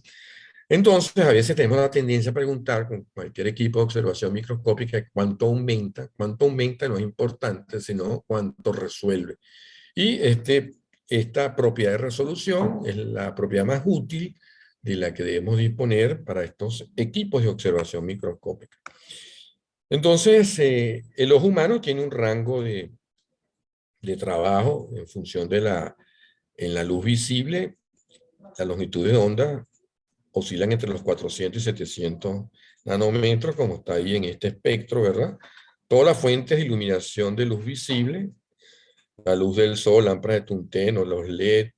S2: Entonces, a veces tenemos la tendencia a preguntar con cualquier equipo de observación microscópica cuánto aumenta. Cuánto aumenta no es importante, sino cuánto resuelve. Y esta propiedad de resolución es la propiedad más útil de la que debemos disponer para estos equipos de observación microscópica. Entonces, el ojo humano tiene un rango de trabajo en función de en la luz visible. La longitud de onda oscilan entre los 400 y 700 nanómetros, como está ahí en este espectro, ¿verdad? Todas las fuentes de iluminación de luz visible, la luz del sol, lámparas de tungsteno, los LED,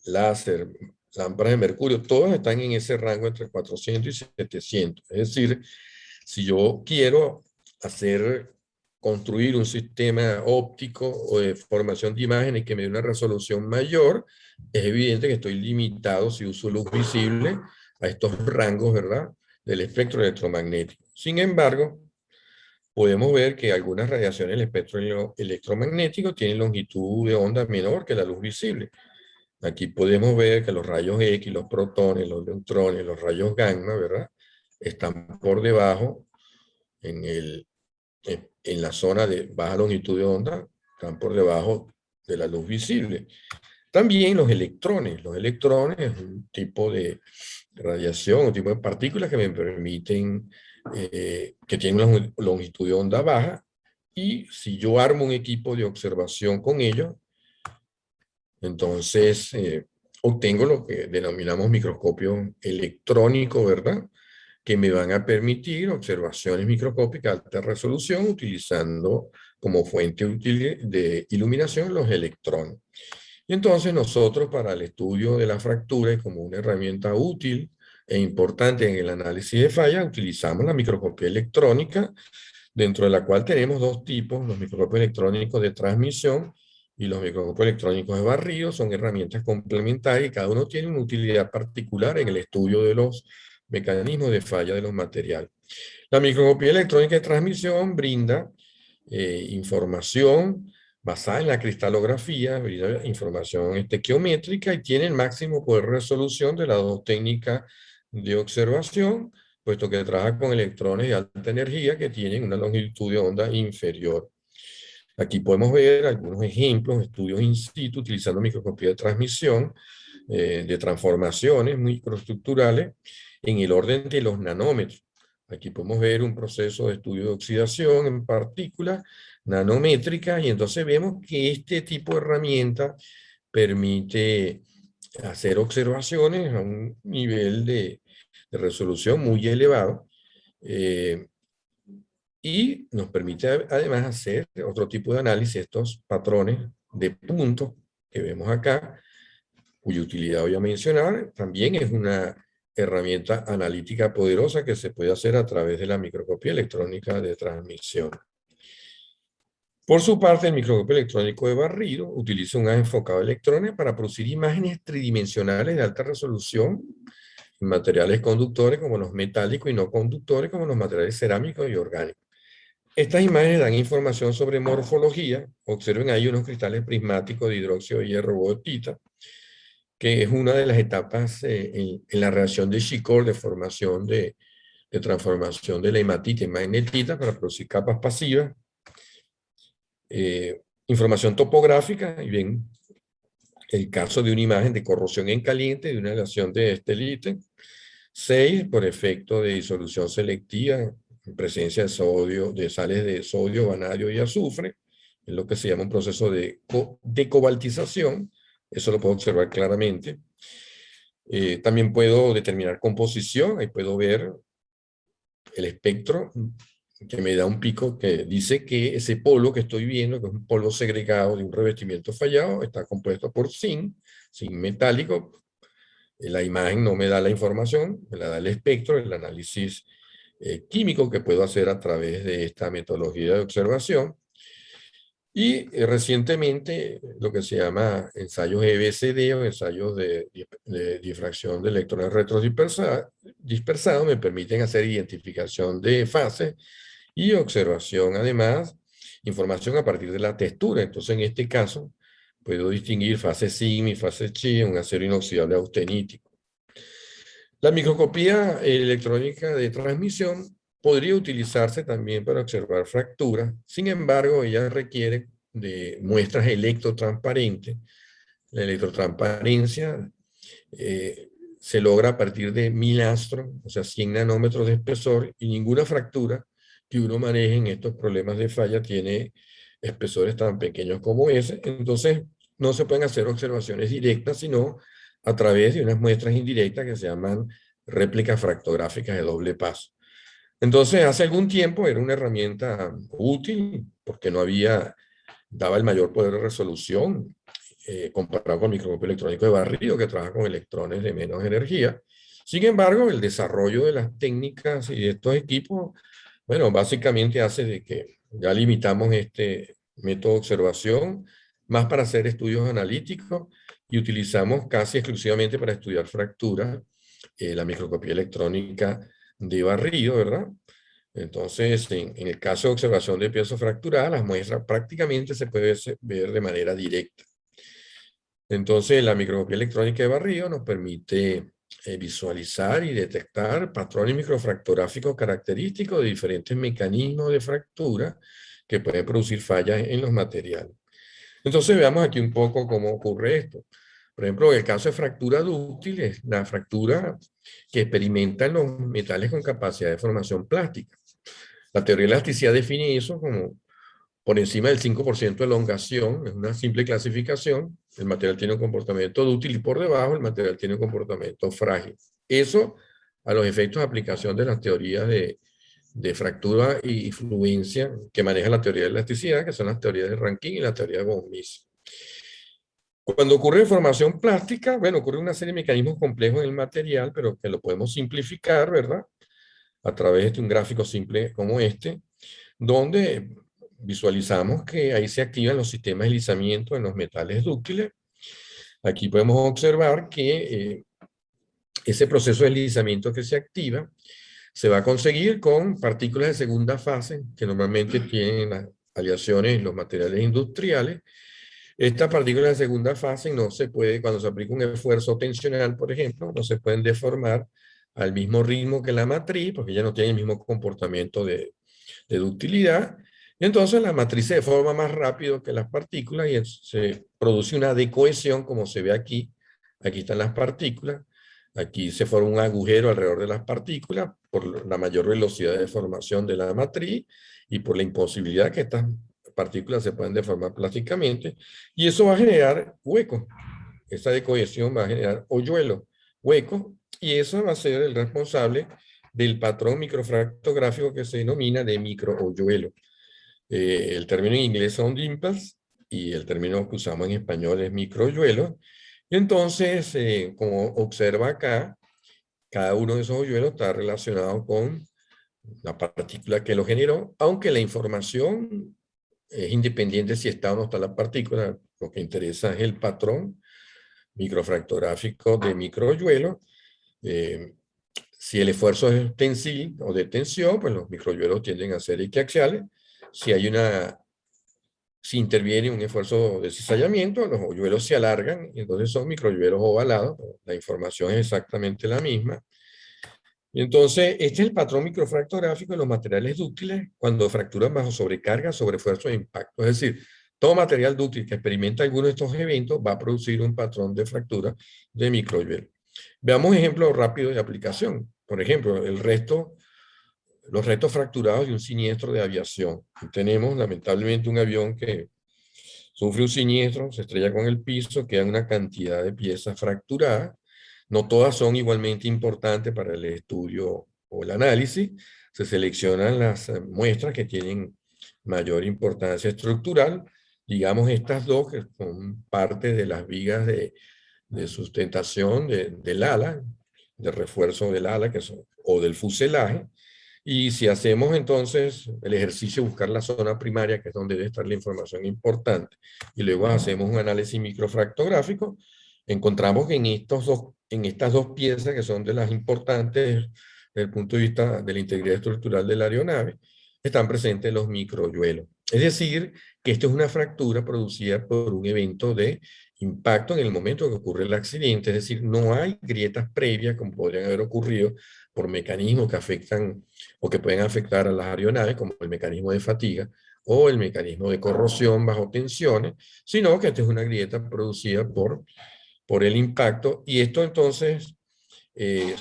S2: láser, lámparas de mercurio, todas están en ese rango entre 400 y 700. Es decir, si yo quiero construir un sistema óptico o de formación de imágenes que me dé una resolución mayor, es evidente que estoy limitado si uso luz visible a estos rangos, ¿verdad?, del espectro electromagnético. Sin embargo, podemos ver que algunas radiaciones del espectro electromagnético tienen longitud de onda menor que la luz visible. Aquí podemos ver que los rayos X, los protones, los neutrones, los rayos gamma, ¿verdad?, están por debajo en la zona de baja longitud de onda, están por debajo de la luz visible. También los electrones. Los electrones es un tipo de radiación, un tipo de partículas que me permiten, que tienen una longitud de onda baja, y si yo armo un equipo de observación con ellos, entonces obtengo lo que denominamos microscopio electrónico, ¿verdad?, que me van a permitir observaciones microscópicas de alta resolución utilizando como fuente útil de iluminación los electrones. Y entonces nosotros, para el estudio de la fractura y como una herramienta útil e importante en el análisis de falla, utilizamos la microscopía electrónica, dentro de la cual tenemos dos tipos: los microscopios electrónicos de transmisión y los microscopios electrónicos de barrido. Son herramientas complementarias y cada uno tiene una utilidad particular en el estudio de los mecanismos de falla de los materiales. La microscopía electrónica de transmisión brinda información basada en la cristalografía, brinda información estequiométrica y tiene el máximo poder de resolución de las dos técnicas de observación, puesto que trabaja con electrones de alta energía que tienen una longitud de onda inferior. Aquí podemos ver algunos ejemplos, estudios in situ utilizando microscopía de transmisión, de transformaciones microestructurales en el orden de los nanómetros. Aquí podemos ver un proceso de estudio de oxidación en partículas nanométricas y entonces vemos que este tipo de herramienta permite hacer observaciones a un nivel de resolución muy elevado y nos permite además hacer otro tipo de análisis, estos patrones de puntos que vemos acá, cuya utilidad voy a mencionar. También es una herramienta analítica poderosa que se puede hacer a través de la microscopía electrónica de transmisión. Por su parte, el microscopio electrónico de barrido utiliza un gas enfocado de electrones para producir imágenes tridimensionales de alta resolución en materiales conductores como los metálicos y no conductores como los materiales cerámicos y orgánicos. Estas imágenes dan información sobre morfología. Observen ahí unos cristales prismáticos de hidróxido de hierro bauxita, que es una de las etapas en la reacción de Chicorr de formación de transformación de la hematita en magnetita para producir capas pasivas. Información topográfica, y bien, el caso de una imagen de corrosión en caliente de una aleación de este ítem. 6, por efecto de disolución selectiva en presencia de sodio, de sales de sodio, vanadio y azufre, es lo que se llama un proceso de decobaltización. Eso lo puedo observar claramente. También puedo determinar composición, ahí puedo ver el espectro que me da un pico que dice que ese polvo que estoy viendo, que es un polvo segregado de un revestimiento fallado, está compuesto por zinc metálico. La imagen no me da la información, me la da el espectro, el análisis químico que puedo hacer a través de esta metodología de observación. Y recientemente lo que se llama ensayos EBCD o ensayos de difracción de electrones retrodispersados me permiten hacer identificación de fases y observación, además, información a partir de la textura. Entonces, en este caso, puedo distinguir fase SIM y fase Chi en un acero inoxidable austenítico. La microscopía electrónica de transmisión podría utilizarse también para observar fracturas. Sin embargo, ella requiere de muestras electrotransparentes. La electrotransparencia se logra a partir de 1000 astros, o sea, 100 nanómetros de espesor, y ninguna fractura que uno maneje en estos problemas de falla tiene espesores tan pequeños como ese. Entonces, no se pueden hacer observaciones directas, sino a través de unas muestras indirectas que se llaman réplicas fractográficas de doble paso. Entonces, hace algún tiempo era una herramienta útil porque daba el mayor poder de resolución comparado con el microscopio electrónico de barrido que trabaja con electrones de menos energía. Sin embargo, el desarrollo de las técnicas y de estos equipos, bueno, básicamente hace de que ya limitamos este método de observación más para hacer estudios analíticos y utilizamos casi exclusivamente para estudiar fracturas la microscopía electrónica de barrido, ¿verdad? Entonces, en el caso de observación de piezas fracturadas, las muestras prácticamente se puede ver de manera directa. Entonces, la microscopía electrónica de barrido nos permite visualizar y detectar patrones microfractográficos característicos de diferentes mecanismos de fractura que pueden producir fallas en los materiales. Entonces, veamos aquí un poco cómo ocurre esto. Por ejemplo, en el caso de fractura dúctil, es la fractura que experimentan los metales con capacidad de formación plástica. La teoría de elasticidad define eso como por encima del 5% de elongación, es una simple clasificación, el material tiene un comportamiento dúctil y por debajo el material tiene un comportamiento frágil. Eso a los efectos de aplicación de las teorías de fractura y fluencia que maneja la teoría de elasticidad, que son las teorías de Rankine y la teoría de von-Mises. Cuando ocurre formación plástica, bueno, ocurre una serie de mecanismos complejos en el material, pero que lo podemos simplificar, ¿verdad? A través de un gráfico simple como este, donde visualizamos que ahí se activan los sistemas de deslizamiento en los metales dúctiles. Aquí podemos observar que ese proceso de deslizamiento que se activa se va a conseguir con partículas de segunda fase, que normalmente tienen las aleaciones en los materiales industriales. Estas partículas de segunda fase no se puede, cuando se aplica un esfuerzo tensional, por ejemplo, no se pueden deformar al mismo ritmo que la matriz, porque ya no tienen el mismo comportamiento de ductilidad, Y entonces la matriz se deforma más rápido que las partículas y se produce una decohesión, como se ve aquí. Aquí están las partículas. Aquí se forma un agujero alrededor de las partículas por la mayor velocidad de formación de la matriz y por la imposibilidad que estas partículas se puedan deformar plásticamente. Y eso va a generar huecos. Esta decohesión va a generar hoyuelos, huecos, y eso va a ser el responsable del patrón microfractográfico que se denomina de microhoyuelo. El término en inglés son dimples y el término que usamos en español es microhoyuelo. Y entonces, como observa acá, cada uno de esos hoyuelos está relacionado con la partícula que lo generó, aunque la información es independiente si está o no está la partícula. Lo que interesa es el patrón microfractográfico de microhoyuelo. Eh, si el esfuerzo es tensil o de tensión, pues los microhoyuelos tienden a ser equiaxiales. Si hay si interviene un esfuerzo de cizallamiento, los hoyuelos se alargan, y entonces son microhoyuelos ovalados. La información es exactamente la misma. Y entonces, este es el patrón microfractográfico de los materiales dúctiles cuando fracturan bajo sobrecarga, sobreesfuerzo e impacto. Es decir, todo material dúctil que experimenta alguno de estos eventos va a producir un patrón de fractura de microhoyuelos. Veamos ejemplos rápidos de aplicación. Por ejemplo, los restos fracturados de un siniestro de aviación. Tenemos lamentablemente un avión que sufre un siniestro, se estrella con el piso, queda una cantidad de piezas fracturadas. No todas son igualmente importantes para el estudio o el análisis. Se seleccionan las muestras que tienen mayor importancia estructural. Digamos estas dos que son parte de las vigas de sustentación del ala, de refuerzo del ala o del fuselaje. Y si hacemos entonces el ejercicio de buscar la zona primaria, que es donde debe estar la información importante, y luego hacemos un análisis microfractográfico, encontramos que en estas dos piezas, que son de las importantes desde el punto de vista de la integridad estructural de la aeronave, están presentes los microhoyuelos. Es decir, que esto es una fractura producida por un evento de impacto en el momento que ocurre el accidente, es decir, no hay grietas previas como podrían haber ocurrido por mecanismos que afectan o que pueden afectar a las aeronaves, como el mecanismo de fatiga o el mecanismo de corrosión bajo tensiones, sino que esta es una grieta producida por el impacto, y esto entonces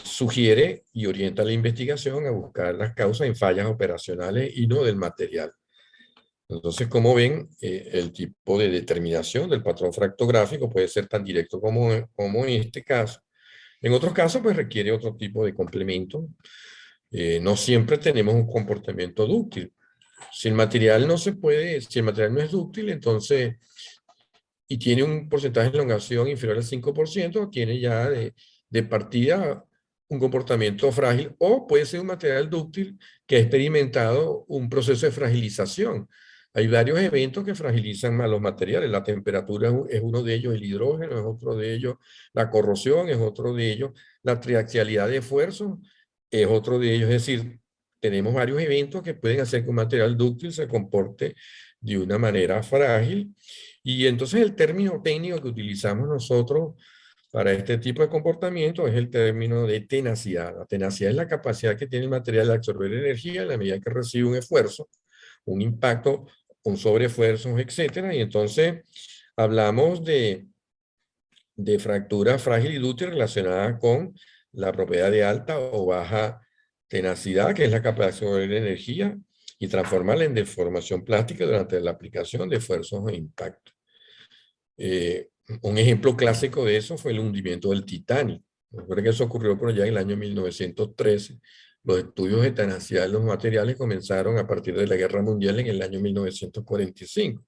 S2: sugiere y orienta la investigación a buscar las causas en fallas operacionales y no del material. Entonces, como ven, el tipo de determinación del patrón fractográfico puede ser tan directo como en este caso. En otros casos, pues requiere otro tipo de complemento. No siempre tenemos un comportamiento dúctil. Si el material no se puede, si el material no es dúctil, entonces, y tiene un porcentaje de elongación inferior al 5%, tiene ya de partida un comportamiento frágil, o puede ser un material dúctil que ha experimentado un proceso de fragilización. Hay varios eventos que fragilizan a los materiales. La temperatura es uno de ellos, el hidrógeno es otro de ellos, la corrosión es otro de ellos, la triaxialidad de esfuerzo es otro de ellos. Es decir, tenemos varios eventos que pueden hacer que un material dúctil se comporte de una manera frágil. Y entonces el término técnico que utilizamos nosotros para este tipo de comportamiento es el término de tenacidad. La tenacidad es la capacidad que tiene el material de absorber energía en la medida que recibe un esfuerzo, un impacto, un sobreesfuerzo, etcétera. Y entonces hablamos de fractura frágil y dúctil relacionada con la propiedad de alta o baja tenacidad, que es la capacidad de absorber energía y transformarla en deformación plástica durante la aplicación de esfuerzos o impactos. Un ejemplo clásico de eso fue el hundimiento del Titanic. Recuerden que eso ocurrió por allá en el año 1913. Los estudios de tenacidad de los materiales comenzaron a partir de la Guerra Mundial en el año 1945.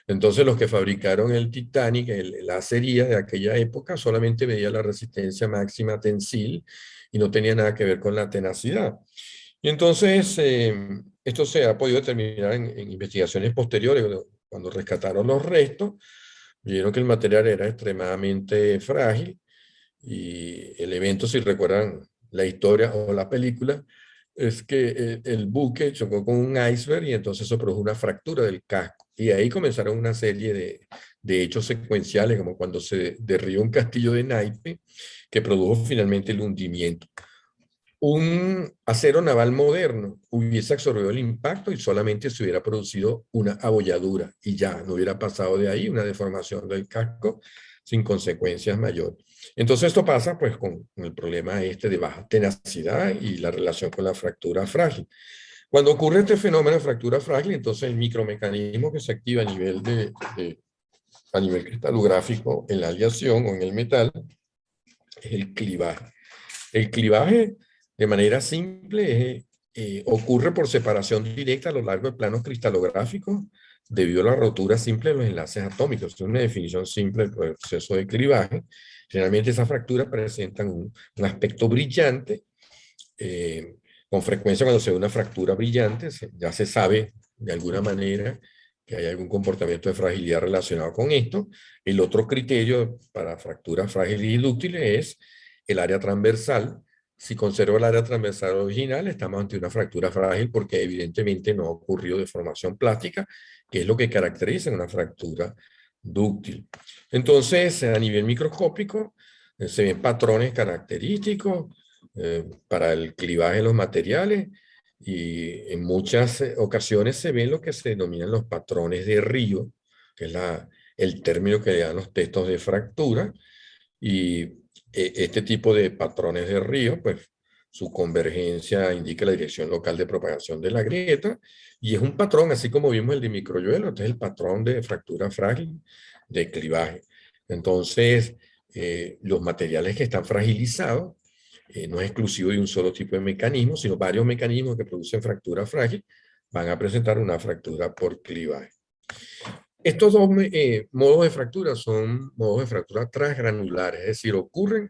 S2: Entonces los que fabricaron el Titanic, la acería de aquella época, solamente medía la resistencia máxima tensil y no tenía nada que ver con la tenacidad. Y entonces esto se ha podido determinar en investigaciones posteriores, cuando rescataron los restos, vieron que el material era extremadamente frágil, y el evento, si recuerdan la historia o la película, es que el buque chocó con un iceberg y entonces eso produjo una fractura del casco. Y ahí comenzaron una serie de hechos secuenciales, como cuando se derribó un castillo de naipe, que produjo finalmente el hundimiento. un acero naval moderno hubiese absorbido el impacto y solamente se hubiera producido una abolladura y ya, no hubiera pasado de ahí una deformación del casco sin consecuencias mayores. Entonces esto pasa pues con el problema este de baja tenacidad y la relación con la fractura frágil. Cuando ocurre este fenómeno de fractura frágil, entonces el micromecanismo que se activa a nivel cristalográfico en la aleación o en el metal es el clivaje. El clivaje, de manera simple, ocurre por separación directa a lo largo de planos cristalográficos debido a la rotura simple de los enlaces atómicos. Es una definición simple del proceso de clivaje. Generalmente esas fracturas presentan un aspecto brillante. Con frecuencia cuando se ve una fractura brillante, ya se sabe de alguna manera que hay algún comportamiento de fragilidad relacionado con esto. El otro criterio para fracturas frágiles y dúctiles es el área transversal. Si conserva el área transversal original, estamos ante una fractura frágil porque evidentemente no ha ocurrido deformación plástica, que es lo que caracteriza una fractura dúctil. Entonces, a nivel microscópico, se ven patrones característicos para el clivaje de los materiales y en muchas ocasiones se ven lo que se denominan los patrones de Río, que es el término que le dan los textos de fractura, y este tipo de patrones de Río, pues su convergencia indica la dirección local de propagación de la grieta, y es un patrón, así como vimos el de microhielo, este es el patrón de fractura frágil de clivaje. Entonces, los materiales que están fragilizados no es exclusivo de un solo tipo de mecanismo, sino varios mecanismos que producen fractura frágil van a presentar una fractura por clivaje. Estos dos modos de fractura son modos de fractura transgranulares, es decir, ocurren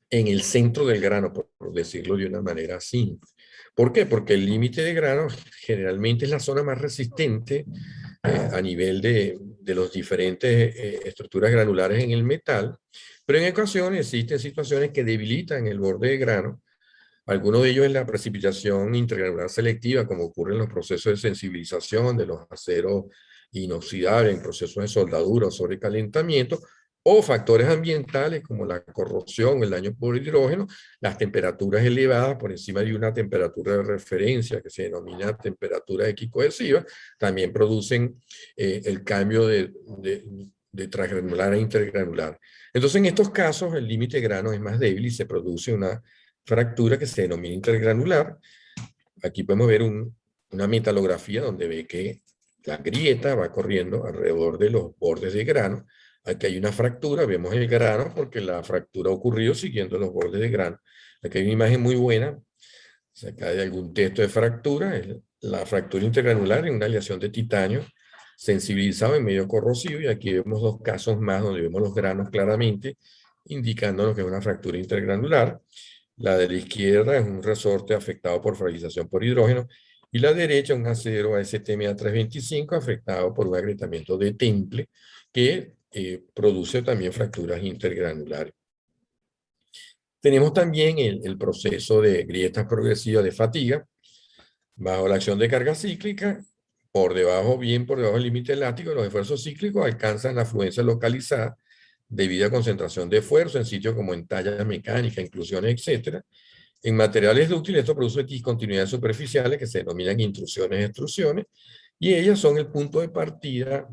S2: en el centro del grano, por decirlo de una manera simple. ¿Por qué? Porque el límite de grano generalmente es la zona más resistente a nivel de los diferentes estructuras granulares en el metal, pero en ocasiones existen situaciones que debilitan el borde de grano. Algunos de ellos es la precipitación intergranular selectiva, como ocurre en los procesos de sensibilización de los aceros inoxidables, en procesos de soldadura o sobrecalentamiento, o factores ambientales como la corrosión, el daño por hidrógeno, las temperaturas elevadas por encima de una temperatura de referencia que se denomina temperatura equicohesiva, también producen el cambio de transgranular a intergranular. Entonces, en estos casos, el límite de grano es más débil y se produce una fractura que se denomina intergranular. Aquí podemos ver una metalografía donde ve que la grieta va corriendo alrededor de los bordes de grano. Aquí hay una fractura, vemos el grano porque la fractura ha ocurrido siguiendo los bordes de grano. Aquí hay una imagen muy buena, acá hay algún texto de fractura, es la fractura intergranular en una aleación de titanio sensibilizado en medio corrosivo, y aquí vemos dos casos más donde vemos los granos claramente, indicándonos que es una fractura intergranular. La de la izquierda es un resorte afectado por fragilización por hidrógeno, y la derecha un acero ASTM-A325 afectado por un agrietamiento de temple que produce también fracturas intergranulares. Tenemos también el proceso de grietas progresivas de fatiga bajo la acción de carga cíclica. Bien por debajo del límite elástico, los esfuerzos cíclicos alcanzan la afluencia localizada debido a concentración de esfuerzo en sitios como en tallas mecánicas, inclusiones, etc. En materiales dúctiles esto produce discontinuidades superficiales que se denominan intrusiones y extrusiones, y ellas son el punto de partida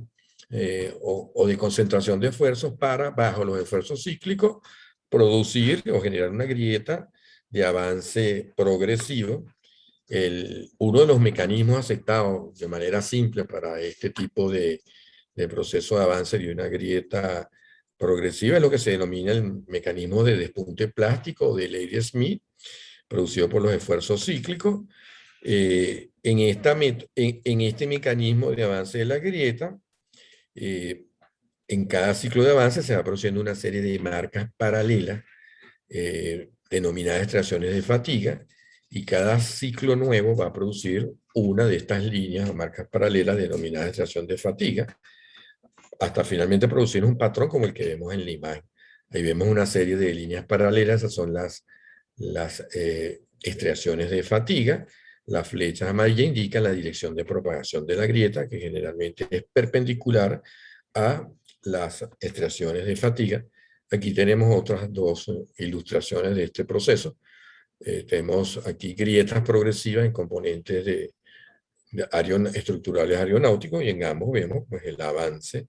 S2: o de concentración de esfuerzos para, bajo los esfuerzos cíclicos, producir o generar una grieta de avance progresivo. Uno de los mecanismos aceptados de manera simple para este tipo de proceso de avance de una grieta progresiva es lo que se denomina el mecanismo de despunte plástico de Leigh-Smith, producido por los esfuerzos cíclicos. En este mecanismo de avance de la grieta, en cada ciclo de avance se va produciendo una serie de marcas paralelas denominadas extracciones de fatiga, y cada ciclo nuevo va a producir una de estas líneas o marcas paralelas denominadas extracción de fatiga, hasta finalmente producir un patrón como el que vemos en la imagen. Ahí vemos una serie de líneas paralelas, esas son las estriaciones de fatiga. Las flechas amarillas indican la dirección de propagación de la grieta, que generalmente es perpendicular a las estriaciones de fatiga. Aquí tenemos otras dos ilustraciones de este proceso. Tenemos aquí grietas progresivas en componentes de estructurales aeronáuticos y en ambos vemos pues, el avance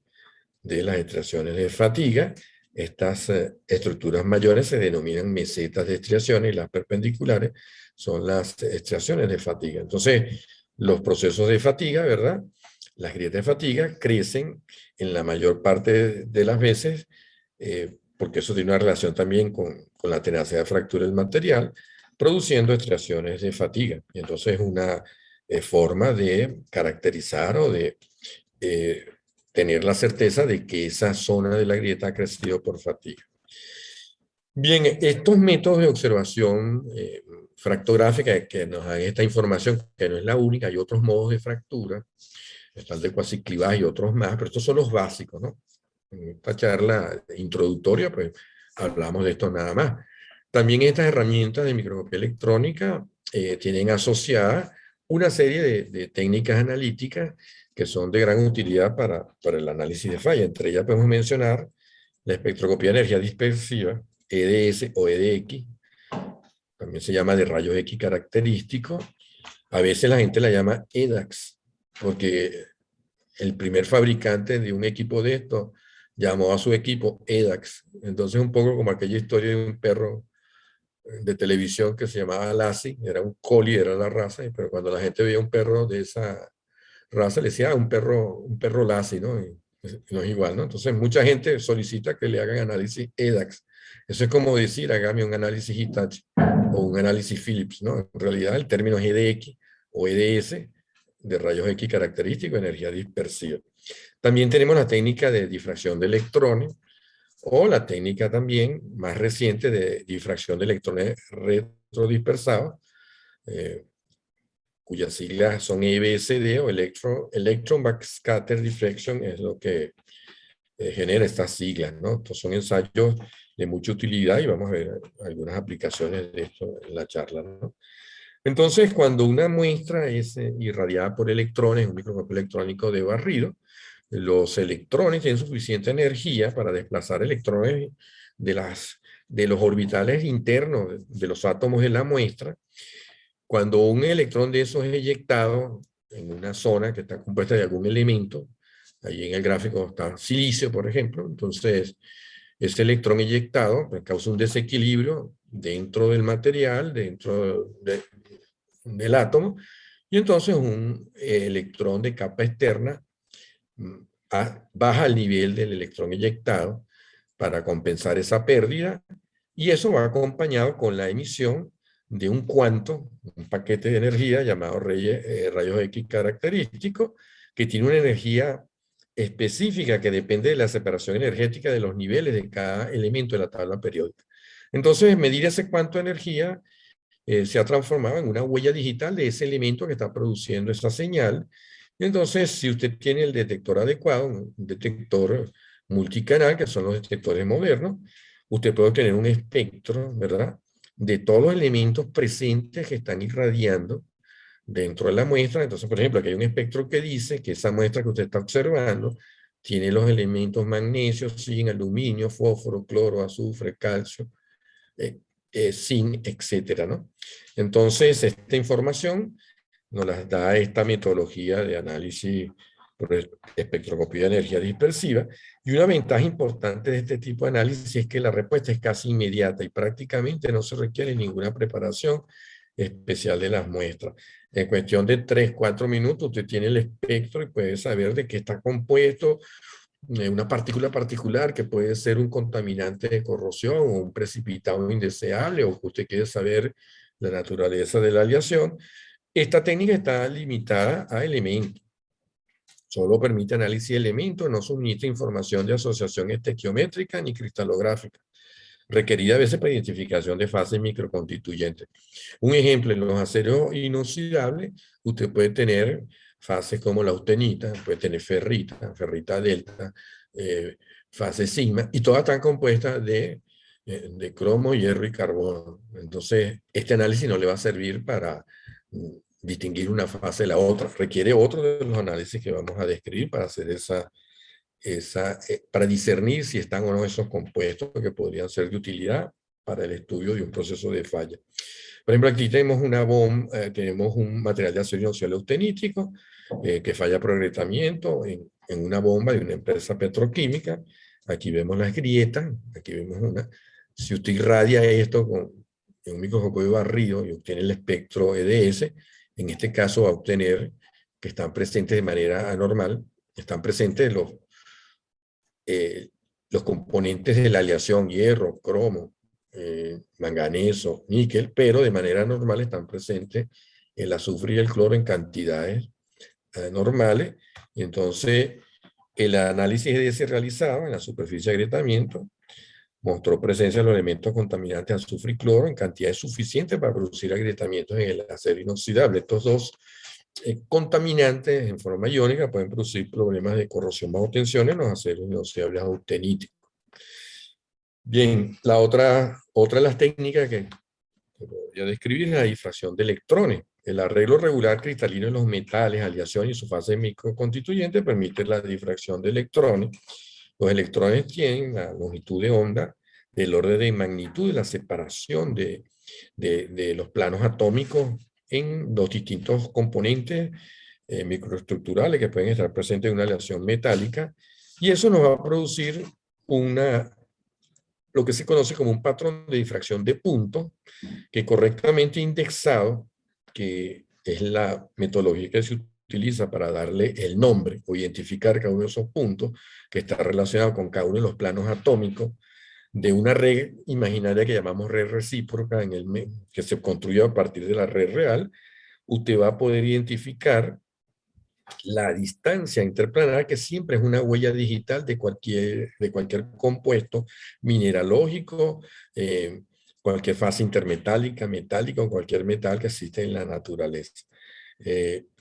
S2: de las estriaciones de fatiga. Estas estructuras mayores se denominan mesetas de estriaciones y las perpendiculares son las estriaciones de fatiga. Entonces, los procesos de fatiga, ¿verdad? Las grietas de fatiga crecen en la mayor parte de las veces, porque eso tiene una relación también con la tenacidad de fractura del material, produciendo estriaciones de fatiga. Y entonces es una forma de caracterizar o de tener la certeza de que esa zona de la grieta ha crecido por fatiga. Bien, estos métodos de observación fractográfica que nos dan esta información, que no es la única, hay otros modos de fractura, está el de cuasiclivaje y otros más, pero estos son los básicos, ¿no? En esta charla introductoria, pues, hablamos de esto nada más. También estas herramientas de microscopía electrónica tienen asociada una serie de técnicas analíticas que son de gran utilidad para el análisis de falla. Entre ellas podemos mencionar la espectroscopía de energía dispersiva, EDS o EDX, también se llama de rayos X característico. A veces la gente la llama EDAX, porque el primer fabricante de un equipo de esto llamó a su equipo EDAX. Entonces un poco como aquella historia de un perro de televisión que se llamaba Lassie, era un collie, era la raza, pero cuando la gente veía un perro de esa raza le decía, un perro Lassie, ¿no? Y no es igual, ¿no? Entonces mucha gente solicita que le hagan análisis EDAX. Eso es como decir, hágame un análisis Hitachi o un análisis Philips, ¿no? En realidad el término es EDX o EDS, de rayos X característicos, energía dispersiva. También tenemos la técnica de difracción de electrones, o la técnica también más reciente de difracción de electrones retrodispersados, cuyas siglas son EBSD o Electron Backscatter Diffraction, es lo que genera estas siglas, ¿no? Estos son ensayos de mucha utilidad y vamos a ver algunas aplicaciones de esto en la charla, ¿no? Entonces, cuando una muestra es irradiada por electrones, un microscopio electrónico de barrido, los electrones tienen suficiente energía para desplazar electrones de los orbitales internos de los átomos de la muestra. Cuando un electrón de esos es eyectado en una zona que está compuesta de algún elemento, ahí en el gráfico está silicio, por ejemplo, entonces ese electrón eyectado pues, causa un desequilibrio dentro del material, del átomo, y entonces un electrón de capa externa baja al nivel del electrón eyectado para compensar esa pérdida, y eso va acompañado con la emisión de un cuanto, un paquete de energía llamado rayos X característico, que tiene una energía específica que depende de la separación energética de los niveles de cada elemento de la tabla periódica. Entonces, medir ese cuanto de energía se ha transformado en una huella digital de ese elemento que está produciendo esa señal. Y entonces, si usted tiene el detector adecuado, un detector multicanal, que son los detectores modernos, usted puede obtener un espectro, ¿verdad?, de todos los elementos presentes que están irradiando dentro de la muestra. Entonces, por ejemplo, aquí hay un espectro que dice que esa muestra que usted está observando tiene los elementos magnesio, zinc, aluminio, fósforo, cloro, azufre, calcio, zinc, etcétera, ¿no? Entonces, esta información nos la da esta metodología de análisis por espectroscopía de energía dispersiva, y una ventaja importante de este tipo de análisis es que la respuesta es casi inmediata y prácticamente no se requiere ninguna preparación especial de las muestras. En cuestión de 3, 4 minutos usted tiene el espectro y puede saber de qué está compuesto, una partícula particular que puede ser un contaminante de corrosión o un precipitado indeseable, o que usted quiere saber la naturaleza de la aleación. Esta técnica está limitada a elementos. Solo permite análisis de elementos, no suministra información de asociación estequiométrica ni cristalográfica, requerida a veces para identificación de fases microconstituyentes. Un ejemplo, en los aceros inoxidables, usted puede tener fases como la austenita, puede tener ferrita, ferrita delta, fase sigma, y todas están compuestas de cromo, hierro y carbono. Entonces, este análisis no le va a servir para distinguir una fase de la otra. Requiere otro de los análisis que vamos a describir para hacer para discernir si están o no esos compuestos que podrían ser de utilidad para el estudio de un proceso de falla. Por ejemplo, aquí tenemos una bomba, tenemos un material de acero inoxidable austenítico que falla por agrietamiento en una bomba de una empresa petroquímica. Aquí vemos las grietas, aquí vemos una. Si usted irradia esto en un microscopio de barrido y obtiene el espectro EDS, en este caso va a obtener que están presentes de manera anormal, están presentes los componentes de la aleación, hierro, cromo, manganeso, níquel, pero de manera normal están presentes el azufre y el cloro en cantidades normales. Y entonces el análisis de ese realizado en la superficie de agrietamiento mostró presencia de los elementos contaminantes azufre y cloro en cantidades suficientes para producir agrietamientos en el acero inoxidable. Estos dos contaminantes en forma iónica pueden producir problemas de corrosión bajo tensión en los aceros inoxidables austeníticos. Bien, otra de las técnicas que voy a describir es la difracción de electrones. El arreglo regular cristalino de los metales, aleación y su fase microconstituyente permite la difracción de electrones. Los electrones tienen la longitud de onda del orden de magnitud de la separación de los planos atómicos en los distintos componentes microestructurales que pueden estar presentes en una aleación metálica, y eso nos va a producir lo que se conoce como un patrón de difracción de punto, que correctamente indexado, que es la metodología que se utiliza para darle el nombre o identificar cada uno de esos puntos, que está relacionado con cada uno de los planos atómicos, de una red imaginaria que llamamos red recíproca, que se construye a partir de la red real. Usted va a poder identificar la distancia interplanar, que siempre es una huella digital de cualquier compuesto mineralógico, cualquier fase intermetálica, metálica o cualquier metal que existe en la naturaleza.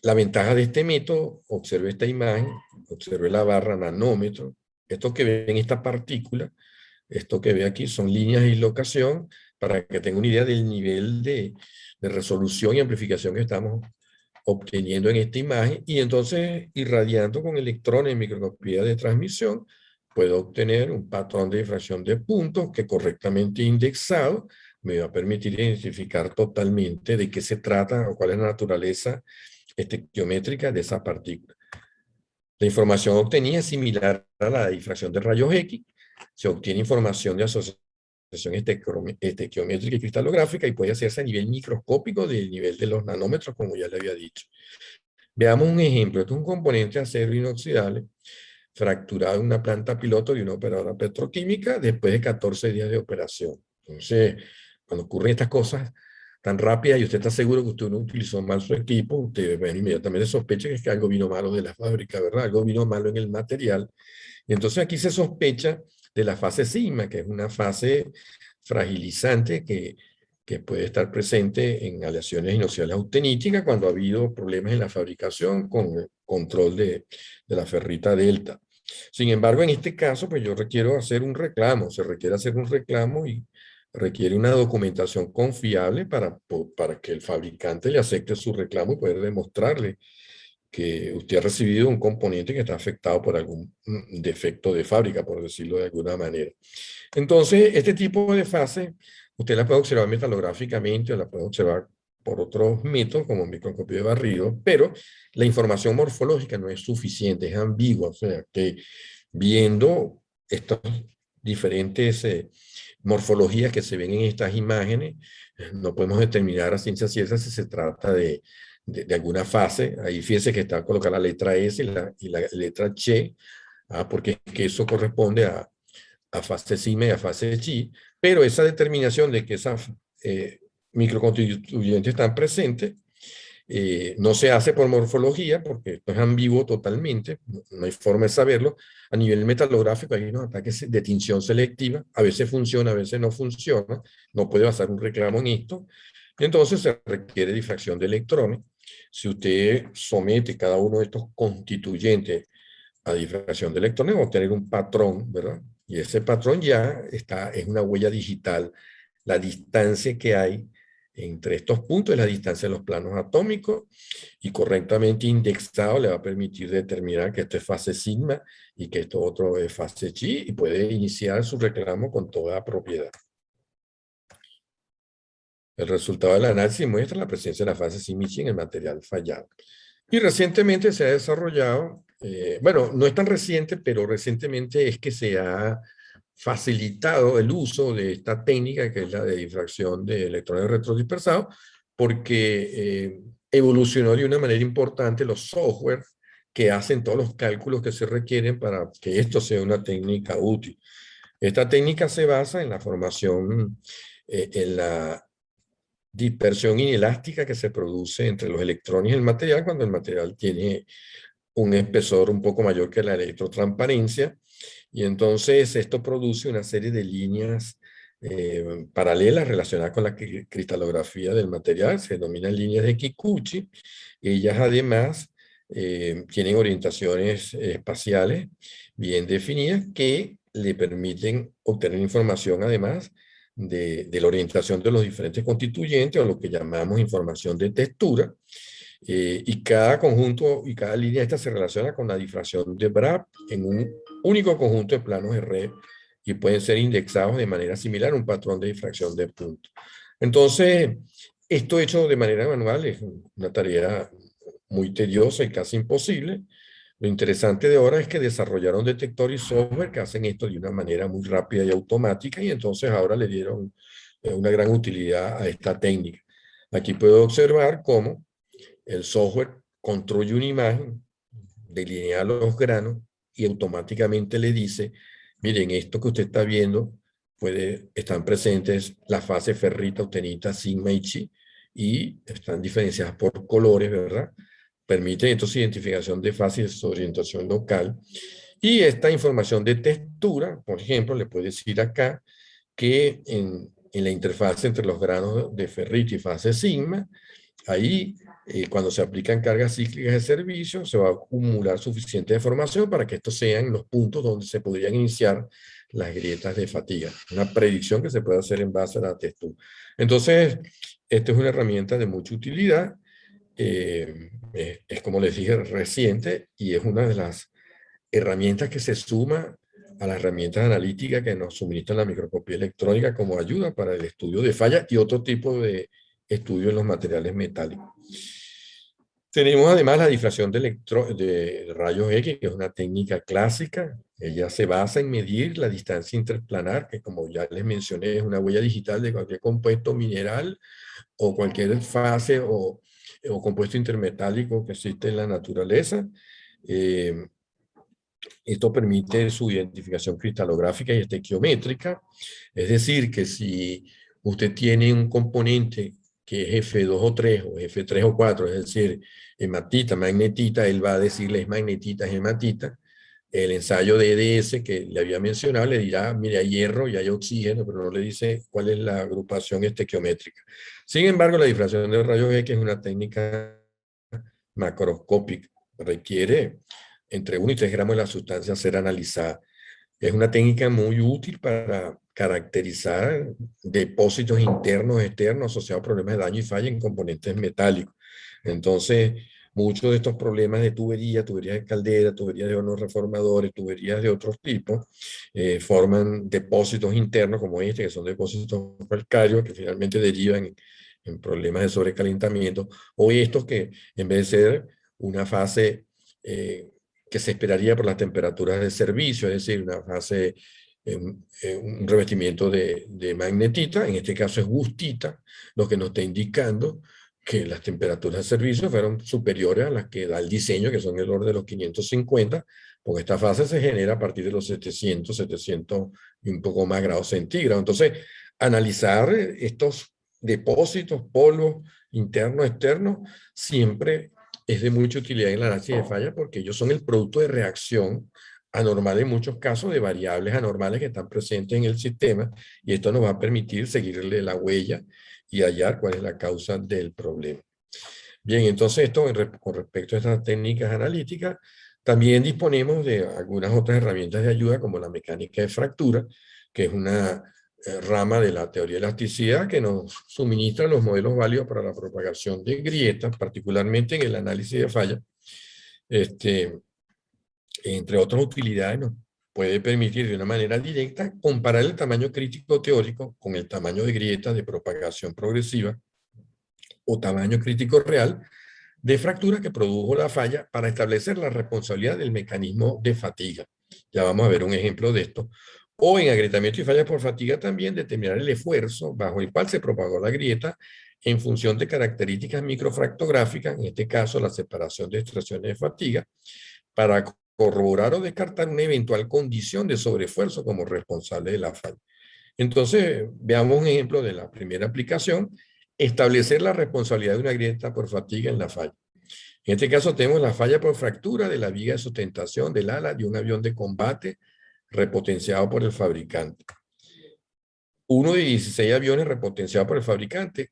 S2: La ventaja de este método, observe esta imagen, observe la barra nanómetro. Esto que ven, esta partícula, esto que ve aquí son líneas de dislocación, para que tenga una idea del nivel de resolución y amplificación que estamos obteniendo en esta imagen, y entonces irradiando con electrones en microscopía de transmisión, puedo obtener un patrón de difracción de puntos que correctamente indexado me va a permitir identificar totalmente de qué se trata o cuál es la naturaleza estequiométrica de esa partícula. La información obtenida es similar a la difracción de rayos X. Se obtiene información de asociación estequiométrica y cristalográfica, y puede hacerse a nivel microscópico del nivel de los nanómetros, como ya le había dicho. Veamos un ejemplo. Esto es un componente de acero inoxidable fracturado en una planta piloto de una operadora petroquímica después de 14 días de operación. Entonces, cuando ocurren estas cosas tan rápidas y usted está seguro que usted no utilizó mal su equipo, usted inmediatamente sospecha que es que algo vino malo de la fábrica, ¿verdad? Algo vino malo en el material. Y entonces aquí se sospecha de la fase sigma, que es una fase fragilizante que puede estar presente en aleaciones inoxidables austeníticas cuando ha habido problemas en la fabricación con el control de la ferrita delta. Sin embargo, en este caso, pues yo requiero hacer un reclamo, se requiere hacer un reclamo y requiere una documentación confiable para que el fabricante le acepte su reclamo y poder demostrarle que usted ha recibido un componente que está afectado por algún defecto de fábrica, por decirlo de alguna manera. Entonces, este tipo de fases, usted la puede observar metalográficamente o la puede observar por otros métodos, como microscopio de barrido, pero la información morfológica no es suficiente, es ambigua. O sea, que viendo estas diferentes morfologías que se ven en estas imágenes, no podemos determinar a ciencia cierta si se trata de alguna fase. Ahí fíjense que está colocada la letra S y la letra Ch, porque que eso corresponde a fase sigma y a fase chi, pero esa determinación de que esas microconstituyentes están presentes no se hace por morfología, porque esto es ambiguo totalmente, no hay forma de saberlo. A nivel metalográfico hay unos ataques de tinción selectiva, a veces funciona, a veces no funciona, no puede basar un reclamo en esto, entonces se requiere difracción de electrones. Si usted somete cada uno de estos constituyentes a difracción de electrones, va a obtener un patrón, ¿verdad? Y ese patrón ya es una huella digital. La distancia que hay entre estos puntos es la distancia de los planos atómicos, y correctamente indexado le va a permitir determinar que esto es fase sigma y que esto otro es fase chi, y puede iniciar su reclamo con toda propiedad. El resultado del análisis muestra la presencia de la fase Simichi en el material fallado. Y recientemente se ha desarrollado, bueno, no es tan reciente, pero recientemente es que se ha facilitado el uso de esta técnica, que es la de difracción de electrones retrodispersados, porque evolucionó de una manera importante los software que hacen todos los cálculos que se requieren para que esto sea una técnica útil. Esta técnica se basa en la formación, en la dispersión inelástica que se produce entre los electrones y el material cuando el material tiene un espesor un poco mayor que la electrotransparencia, y entonces esto produce una serie de líneas paralelas relacionadas con la cristalografía del material, se denominan líneas de Kikuchi. Ellas además tienen orientaciones espaciales bien definidas que le permiten obtener información además de la orientación de los diferentes constituyentes, o lo que llamamos información de textura, y cada conjunto y cada línea esta se relaciona con la difracción de Bragg en un único conjunto de planos de red, y pueden ser indexados de manera similar a un patrón de difracción de puntos. Entonces, esto hecho de manera manual es una tarea muy tediosa y casi imposible. Lo interesante de ahora es que desarrollaron detectores y software que hacen esto de una manera muy rápida y automática, y entonces ahora le dieron una gran utilidad a esta técnica. Aquí puedo observar cómo el software construye una imagen, delinea los granos y automáticamente le dice, miren, esto que usted está viendo, están presentes las fases ferrita, austenita, sigma y chi, y están diferenciadas por colores, ¿verdad? Permite entonces identificación de fases de orientación local. Y esta información de textura, por ejemplo, le puede decir acá que en la interfaz entre los granos de ferrita y fase sigma, ahí, cuando se aplican cargas cíclicas de servicio, se va a acumular suficiente información para que estos sean los puntos donde se podrían iniciar las grietas de fatiga. Una predicción que se puede hacer en base a la textura. Entonces, esta es una herramienta de mucha utilidad. Es como les dije, reciente, y es una de las herramientas que se suma a las herramientas analíticas que nos suministra la microscopía electrónica como ayuda para el estudio de fallas y otro tipo de estudio en los materiales metálicos. Tenemos además la difracción de rayos X, que es una técnica clásica. Ella se basa en medir la distancia interplanar, que como ya les mencioné, es una huella digital de cualquier compuesto mineral o cualquier fase o compuesto intermetálico que existe en la naturaleza. Esto permite su identificación cristalográfica y estequiométrica. Es decir, que si usted tiene un componente que es F2 o 3 o F3 o 4, es decir, hematita, magnetita, él va a decirle es magnetita, es hematita. El ensayo de EDS que le había mencionado le dirá, mire, hay hierro y hay oxígeno, pero no le dice cuál es la agrupación estequiométrica. Sin embargo, la difracción de rayos X es una técnica macroscópica, requiere entre 1 y 3 gramos de la sustancia a ser analizada. Es una técnica muy útil para caracterizar depósitos internos, externos, asociados a problemas de daño y falla en componentes metálicos. Entonces, muchos de estos problemas de tuberías de caldera, tuberías de hornos reformadores, tuberías de otros tipos, forman depósitos internos como este, que son depósitos calcáreos que finalmente derivan en problemas de sobrecalentamiento, o estos que en vez de ser una fase que se esperaría por las temperaturas de servicio, es decir, una fase, un revestimiento de magnetita, en este caso es gustita, lo que nos está indicando que las temperaturas de servicio fueron superiores a las que da el diseño, que son el orden de los 550, porque esta fase se genera a partir de los 700, 700 y un poco más grados centígrados. Entonces, analizar estos depósitos, polvos internos, externos, siempre es de mucha utilidad en el análisis de falla, porque ellos son el producto de reacción anormal en muchos casos de variables anormales que están presentes en el sistema, y esto nos va a permitir seguirle la huella y hallar cuál es la causa del problema. Bien, entonces esto con respecto a estas técnicas analíticas, también disponemos de algunas otras herramientas de ayuda como la mecánica de fractura, que es una rama de la teoría de elasticidad que nos suministra los modelos válidos para la propagación de grietas, particularmente en el análisis de falla. Entre otras utilidades, nos puede permitir de una manera directa comparar el tamaño crítico teórico con el tamaño de grieta de propagación progresiva o tamaño crítico real de fractura que produjo la falla para establecer la responsabilidad del mecanismo de fatiga. Ya vamos a ver un ejemplo de esto. O en agrietamiento y fallas por fatiga también determinar el esfuerzo bajo el cual se propagó la grieta en función de características microfractográficas, en este caso la separación de extracciones de fatiga, para corroborar o descartar una eventual condición de sobreesfuerzo como responsable de la falla. Entonces, veamos un ejemplo de la primera aplicación: establecer la responsabilidad de una grieta por fatiga en la falla. En este caso tenemos la falla por fractura de la viga de sustentación del ala de un avión de combate repotenciado por el fabricante. Uno de 16 aviones repotenciado por el fabricante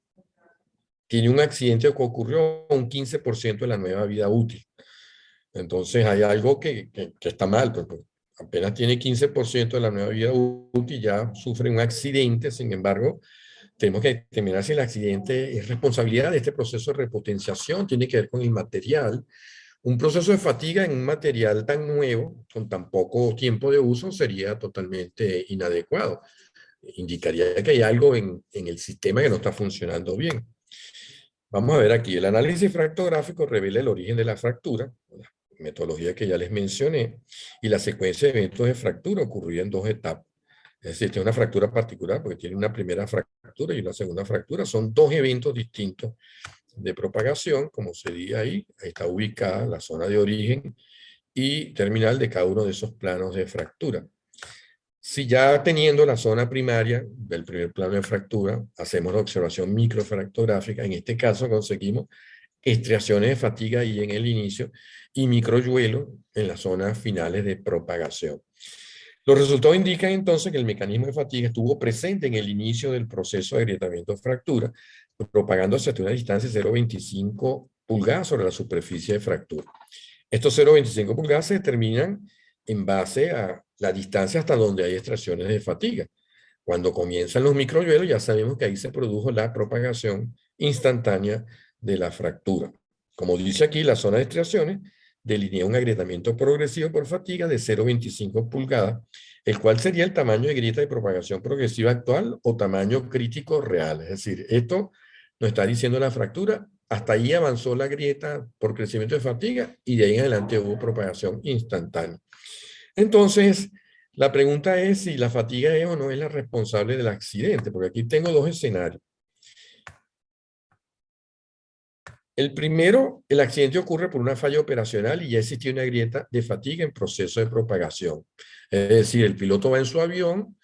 S2: tiene un accidente que ocurrió un 15% de la nueva vida útil. Entonces hay algo que está mal, porque apenas tiene 15% de la nueva vida útil, ya sufre un accidente. Sin embargo, tenemos que determinar si el accidente es responsabilidad de este proceso de repotenciación, tiene que ver con el material. Un proceso de fatiga en un material tan nuevo, con tan poco tiempo de uso, sería totalmente inadecuado. Indicaría que hay algo en el sistema que no está funcionando bien. Vamos a ver aquí, el análisis fractográfico revela el origen de la fractura, la metodología que ya les mencioné, y la secuencia de eventos de fractura ocurrida en dos etapas. Es decir, tiene una fractura particular porque tiene una primera fractura y una segunda fractura. Son dos eventos distintos de propagación, como se dice ahí. Ahí está ubicada la zona de origen y terminal de cada uno de esos planos de fractura. Si ya teniendo la zona primaria del primer plano de fractura, hacemos la observación microfractográfica, en este caso conseguimos estriaciones de fatiga ahí en el inicio y microyuelos en las zonas finales de propagación. Los resultados indican entonces que el mecanismo de fatiga estuvo presente en el inicio del proceso de agrietamiento de fractura, propagándose hasta una distancia de 0,25 pulgadas sobre la superficie de fractura. Estos 0,25 pulgadas se determinan en base a la distancia hasta donde hay extracciones de fatiga. Cuando comienzan los microyuelos, ya sabemos que ahí se produjo la propagación instantánea de la fractura. Como dice aquí, la zona de extracciones delinea un agrietamiento progresivo por fatiga de 0,25 pulgadas, el cual sería el tamaño de grieta de propagación progresiva actual o tamaño crítico real. Es decir, esto nos está diciendo la fractura, hasta ahí avanzó la grieta por crecimiento de fatiga y de ahí en adelante hubo propagación instantánea. Entonces, la pregunta es si la fatiga es o no es la responsable del accidente, porque aquí tengo dos escenarios. El primero, el accidente ocurre por una falla operacional y ya existía una grieta de fatiga en proceso de propagación. Es decir, el piloto va en su avión,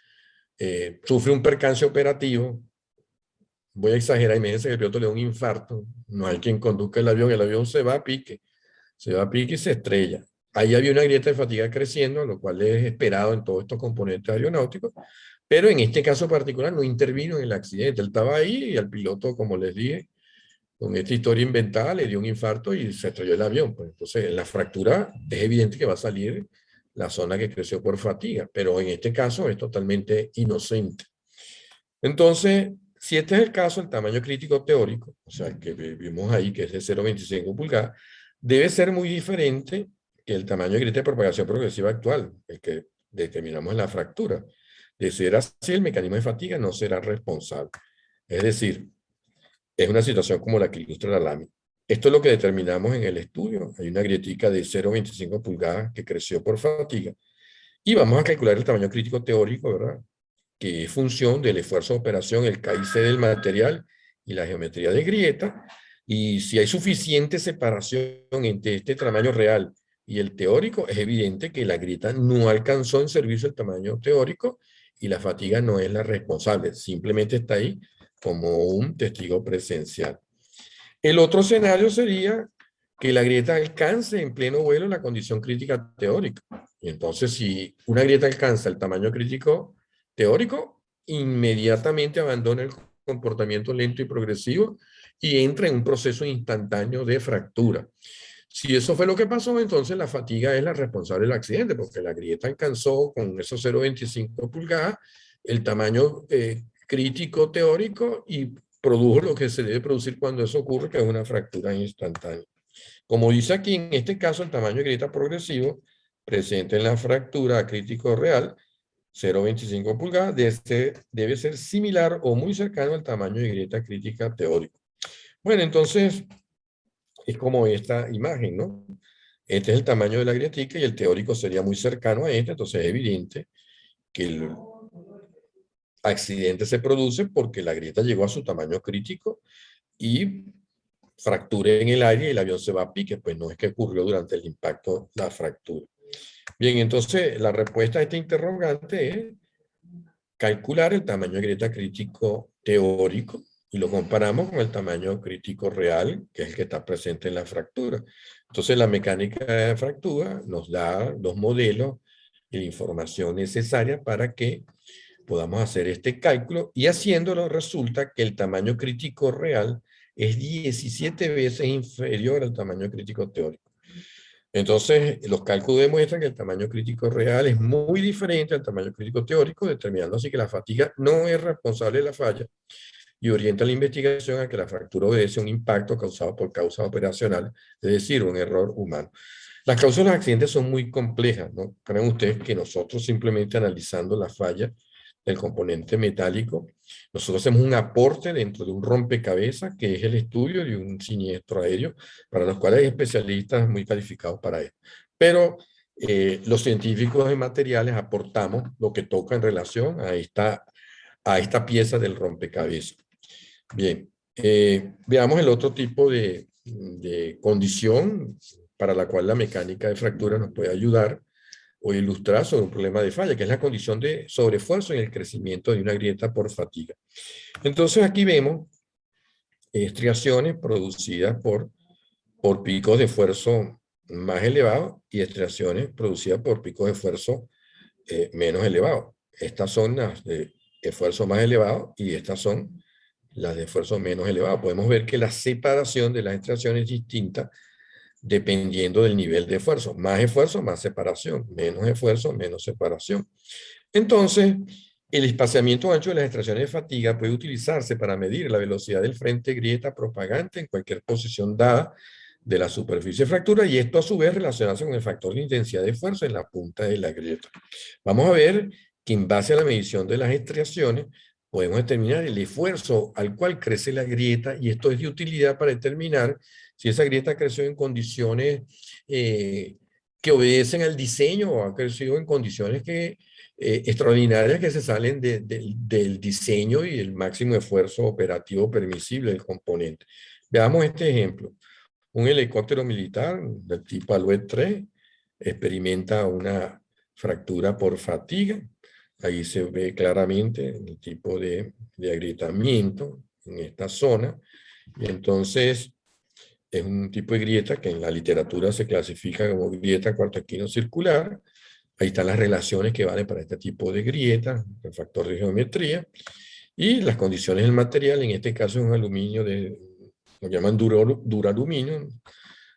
S2: sufre un percance operativo. Voy a exagerar, imagínense que el piloto le da un infarto, no hay quien conduzca el avión se va a pique, y se estrella. Ahí había una grieta de fatiga creciendo, lo cual es esperado en todos estos componentes aeronáuticos, pero en este caso particular no intervino en el accidente. Él estaba ahí y al piloto, como les dije, con esta historia inventada, le dio un infarto y se estrelló el avión. Pues entonces, en la fractura es evidente que va a salir la zona que creció por fatiga, pero en este caso es totalmente inocente. Entonces, si este es el caso, el tamaño crítico teórico, o sea, el que vimos ahí, que es de 0,25 pulgadas, debe ser muy diferente que el tamaño de grieta de propagación progresiva actual, el que determinamos en la fractura. De ser así, el mecanismo de fatiga no será responsable. Es decir, es una situación como la que ilustra la lámina. Esto es lo que determinamos en el estudio. Hay una grietica de 0,25 pulgadas que creció por fatiga. Y vamos a calcular el tamaño crítico teórico, ¿verdad? Que es función del esfuerzo de operación, el KIC del material y la geometría de grieta. Y si hay suficiente separación entre este tamaño real y el teórico, es evidente que la grieta no alcanzó en servicio el tamaño teórico y la fatiga no es la responsable, simplemente está ahí como un testigo presencial. El otro escenario sería que la grieta alcance en pleno vuelo la condición crítica teórica. Y entonces, si una grieta alcanza el tamaño crítico teórico, inmediatamente abandona el comportamiento lento y progresivo y entra en un proceso instantáneo de fractura. Si eso fue lo que pasó, entonces la fatiga es la responsable del accidente, porque la grieta alcanzó con esos 0,25 pulgadas el tamaño crítico teórico y produjo lo que se debe producir cuando eso ocurre, que es una fractura instantánea. Como dice aquí, en este caso el tamaño de grieta progresivo presente en la fractura crítico real, 0,25 pulgadas, debe ser similar o muy cercano al tamaño de grieta crítica teórico. Bueno, entonces es como esta imagen, ¿no? Este es el tamaño de la grietica y el teórico sería muy cercano a este, entonces es evidente que el accidente se produce porque la grieta llegó a su tamaño crítico y fracture en el aire y el avión se va a pique, pues no es que ocurrió durante el impacto la fractura. Bien, entonces la respuesta a este interrogante es calcular el tamaño de grieta crítico teórico y lo comparamos con el tamaño crítico real, que es el que está presente en la fractura. Entonces la mecánica de fractura nos da los modelos y la información necesaria para que podamos hacer este cálculo y haciéndolo resulta que el tamaño crítico real es 17 veces inferior al tamaño crítico teórico. Entonces, los cálculos demuestran que el tamaño crítico real es muy diferente al tamaño crítico teórico, determinando así que la fatiga no es responsable de la falla y orienta la investigación a que la fractura obedece a un impacto causado por causas operacionales, es decir, un error humano. Las causas de los accidentes son muy complejas, ¿no? Crean ustedes que nosotros simplemente analizando la falla del componente metálico, nosotros hacemos un aporte dentro de un rompecabezas, que es el estudio de un siniestro aéreo, para los cuales hay especialistas muy calificados para eso. Pero los científicos de materiales aportamos lo que toca en relación a esta pieza del rompecabezas. Bien, veamos el otro tipo de condición para la cual la mecánica de fractura nos puede ayudar o ilustrar sobre un problema de falla, que es la condición de sobreesfuerzo en el crecimiento de una grieta por fatiga. Entonces aquí vemos estriaciones producidas por picos de esfuerzo más elevados y estriaciones producidas por picos de esfuerzo menos elevados. Estas son las de esfuerzo más elevado y estas son las de esfuerzo menos elevado. Podemos ver que la separación de las estriaciones es distinta dependiendo del nivel de esfuerzo. Más esfuerzo, más separación. Menos esfuerzo, menos separación. Entonces, el espaciamiento ancho de las extracciones de fatiga puede utilizarse para medir la velocidad del frente grieta propagante en cualquier posición dada de la superficie de fractura y esto a su vez relacionarse con el factor de intensidad de esfuerzo en la punta de la grieta. Vamos a ver que en base a la medición de las estriaciones podemos determinar el esfuerzo al cual crece la grieta y esto es de utilidad para determinar si esa grieta creció en condiciones que obedecen al diseño o ha crecido en condiciones extraordinarias que se salen del diseño y el máximo esfuerzo operativo permisible del componente. Veamos este ejemplo. Un helicóptero militar del tipo Alouette 3 experimenta una fractura por fatiga. Ahí se ve claramente el tipo de agrietamiento en esta zona. Y entonces es un tipo de grieta que en la literatura se clasifica como grieta cuartoesquina circular. Ahí están las relaciones que valen para este tipo de grieta, el factor de geometría, y las condiciones del material, en este caso es un aluminio lo llaman duraluminio,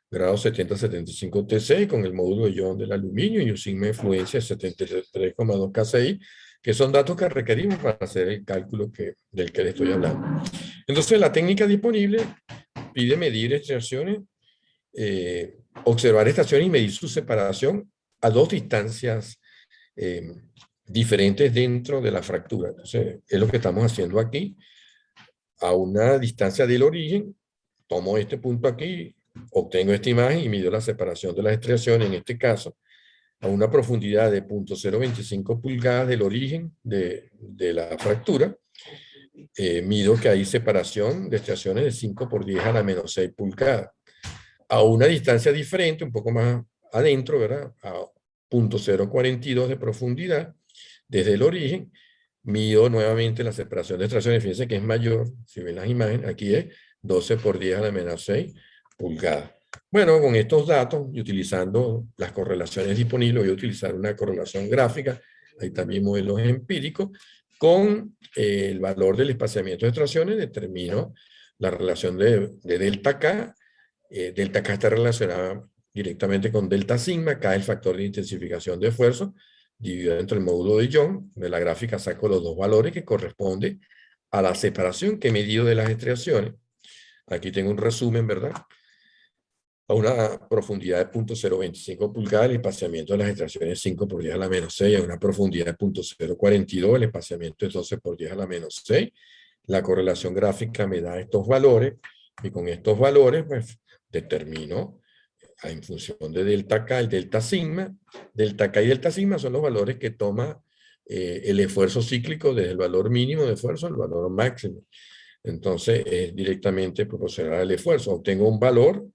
S2: grado 70-75 T6, con el módulo de ion del aluminio y un sigma de fluencia de 73,2 KCI, que son datos que requerimos para hacer el cálculo del que le estoy hablando. Entonces, la técnica disponible pide medir extracciones, observar estaciones y medir su separación a dos distancias diferentes dentro de la fractura. Entonces, es lo que estamos haciendo aquí. A una distancia del origen, tomo este punto aquí, obtengo esta imagen y mido la separación de las estriaciones, en este caso, a una profundidad de 0.025 pulgadas del origen de la fractura. Mido que hay separación de estriaciones de 5 por 10 a la menos 6 pulgadas. A una distancia diferente, un poco más adentro, ¿verdad? A 0.042 de profundidad, desde el origen, mido nuevamente la separación de extracciones. Fíjense que es mayor, si ven las imágenes, aquí es 12 por 10 a la menos 6 pulgadas. Bueno, con estos datos y utilizando las correlaciones disponibles, voy a utilizar una correlación gráfica, hay también modelos empíricos, con el valor del espaciamiento de extracciones, determino la relación de delta K. Delta K está relacionada directamente con delta sigma, K es el factor de intensificación de esfuerzo, dividido entre el módulo de Young. De la gráfica saco los dos valores que corresponden a la separación que he medido de las estriaciones. Aquí tengo un resumen, ¿verdad? a una profundidad de 0.025 pulgadas, el espaciamiento de las extracciones 5 por 10 a la menos 6, a una profundidad de 0.042, el espaciamiento es 12 por 10 a la menos 6. La correlación gráfica me da estos valores, y con estos valores, pues, determino en función de delta K y delta sigma. Delta K y delta sigma son los valores que toma el esfuerzo cíclico desde el valor mínimo de esfuerzo al valor máximo. Entonces, es directamente proporcional al esfuerzo. Obtengo un valor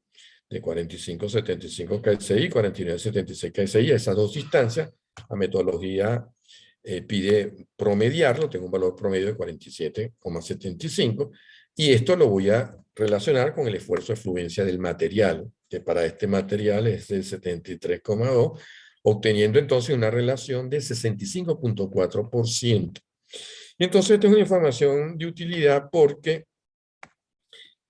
S2: de 45,75 KSI y 49,76 KSI. A esas dos distancias, la metodología pide promediarlo. Tengo un valor promedio de 47,75. Y esto lo voy a relacionar con el esfuerzo de fluencia del material, que para este material es del 73,2, obteniendo entonces una relación de 65,4%. Y entonces esta es una información de utilidad porque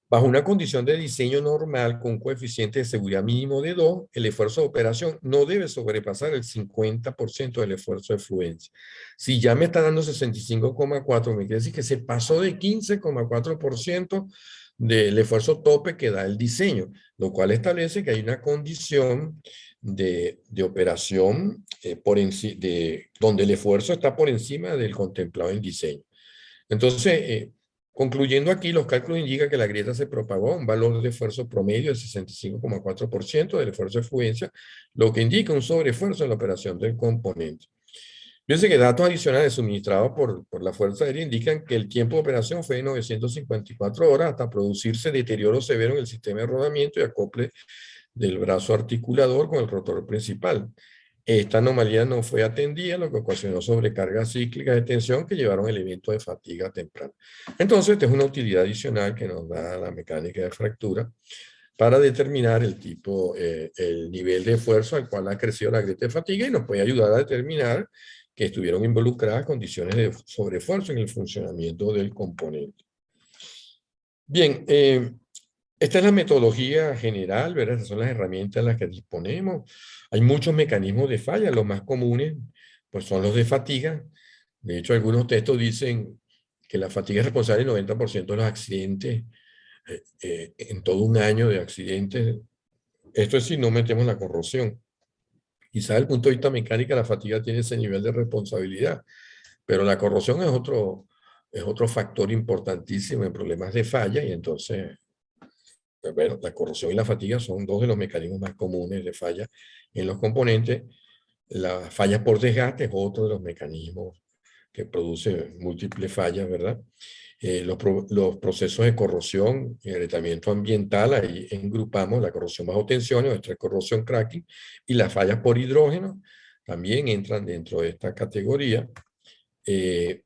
S2: bajo una condición de diseño normal con un coeficiente de seguridad mínimo de 2, el esfuerzo de operación no debe sobrepasar el 50% del esfuerzo de fluencia. Si ya me está dando 65,4, me quiere decir que se pasó de 15,4% del esfuerzo tope que da el diseño, lo cual establece que hay una condición de operación donde el esfuerzo está por encima del contemplado en diseño. Entonces, concluyendo aquí, los cálculos indican que la grieta se propagó a un valor de esfuerzo promedio de 65,4% del esfuerzo de fluencia, lo que indica un sobreesfuerzo en la operación del componente. Fíjense que datos adicionales suministrados por la Fuerza Aérea indican que el tiempo de operación fue de 954 horas hasta producirse deterioro severo en el sistema de rodamiento y acople del brazo articulador con el rotor principal. Esta anomalía no fue atendida, lo que ocasionó sobrecargas cíclicas de tensión que llevaron al evento de fatiga temprana. Entonces, esta es una utilidad adicional que nos da la mecánica de fractura para determinar el nivel de esfuerzo al cual ha crecido la grieta de fatiga y nos puede ayudar a determinar que estuvieron involucradas condiciones de sobreesfuerzo en el funcionamiento del componente. Bien, esta es la metodología general, ¿verdad? Estas son las herramientas en las que disponemos. Hay muchos mecanismos de falla, los más comunes pues son los de fatiga. De hecho, algunos textos dicen que la fatiga es responsable del 90% de los accidentes en todo un año de accidentes. Esto es si no metemos la corrosión. Quizás desde el punto de vista mecánico la fatiga tiene ese nivel de responsabilidad, pero la corrosión es otro factor importantísimo en problemas de falla y entonces bueno, la corrosión y la fatiga son dos de los mecanismos más comunes de falla en los componentes. La falla por desgaste es otro de los mecanismos que produce múltiples fallas, ¿verdad? Los procesos de corrosión y agrietamiento ambiental, ahí engrupamos la corrosión bajo tensión, nuestra corrosión cracking, y las fallas por hidrógeno también entran dentro de esta categoría. Eh,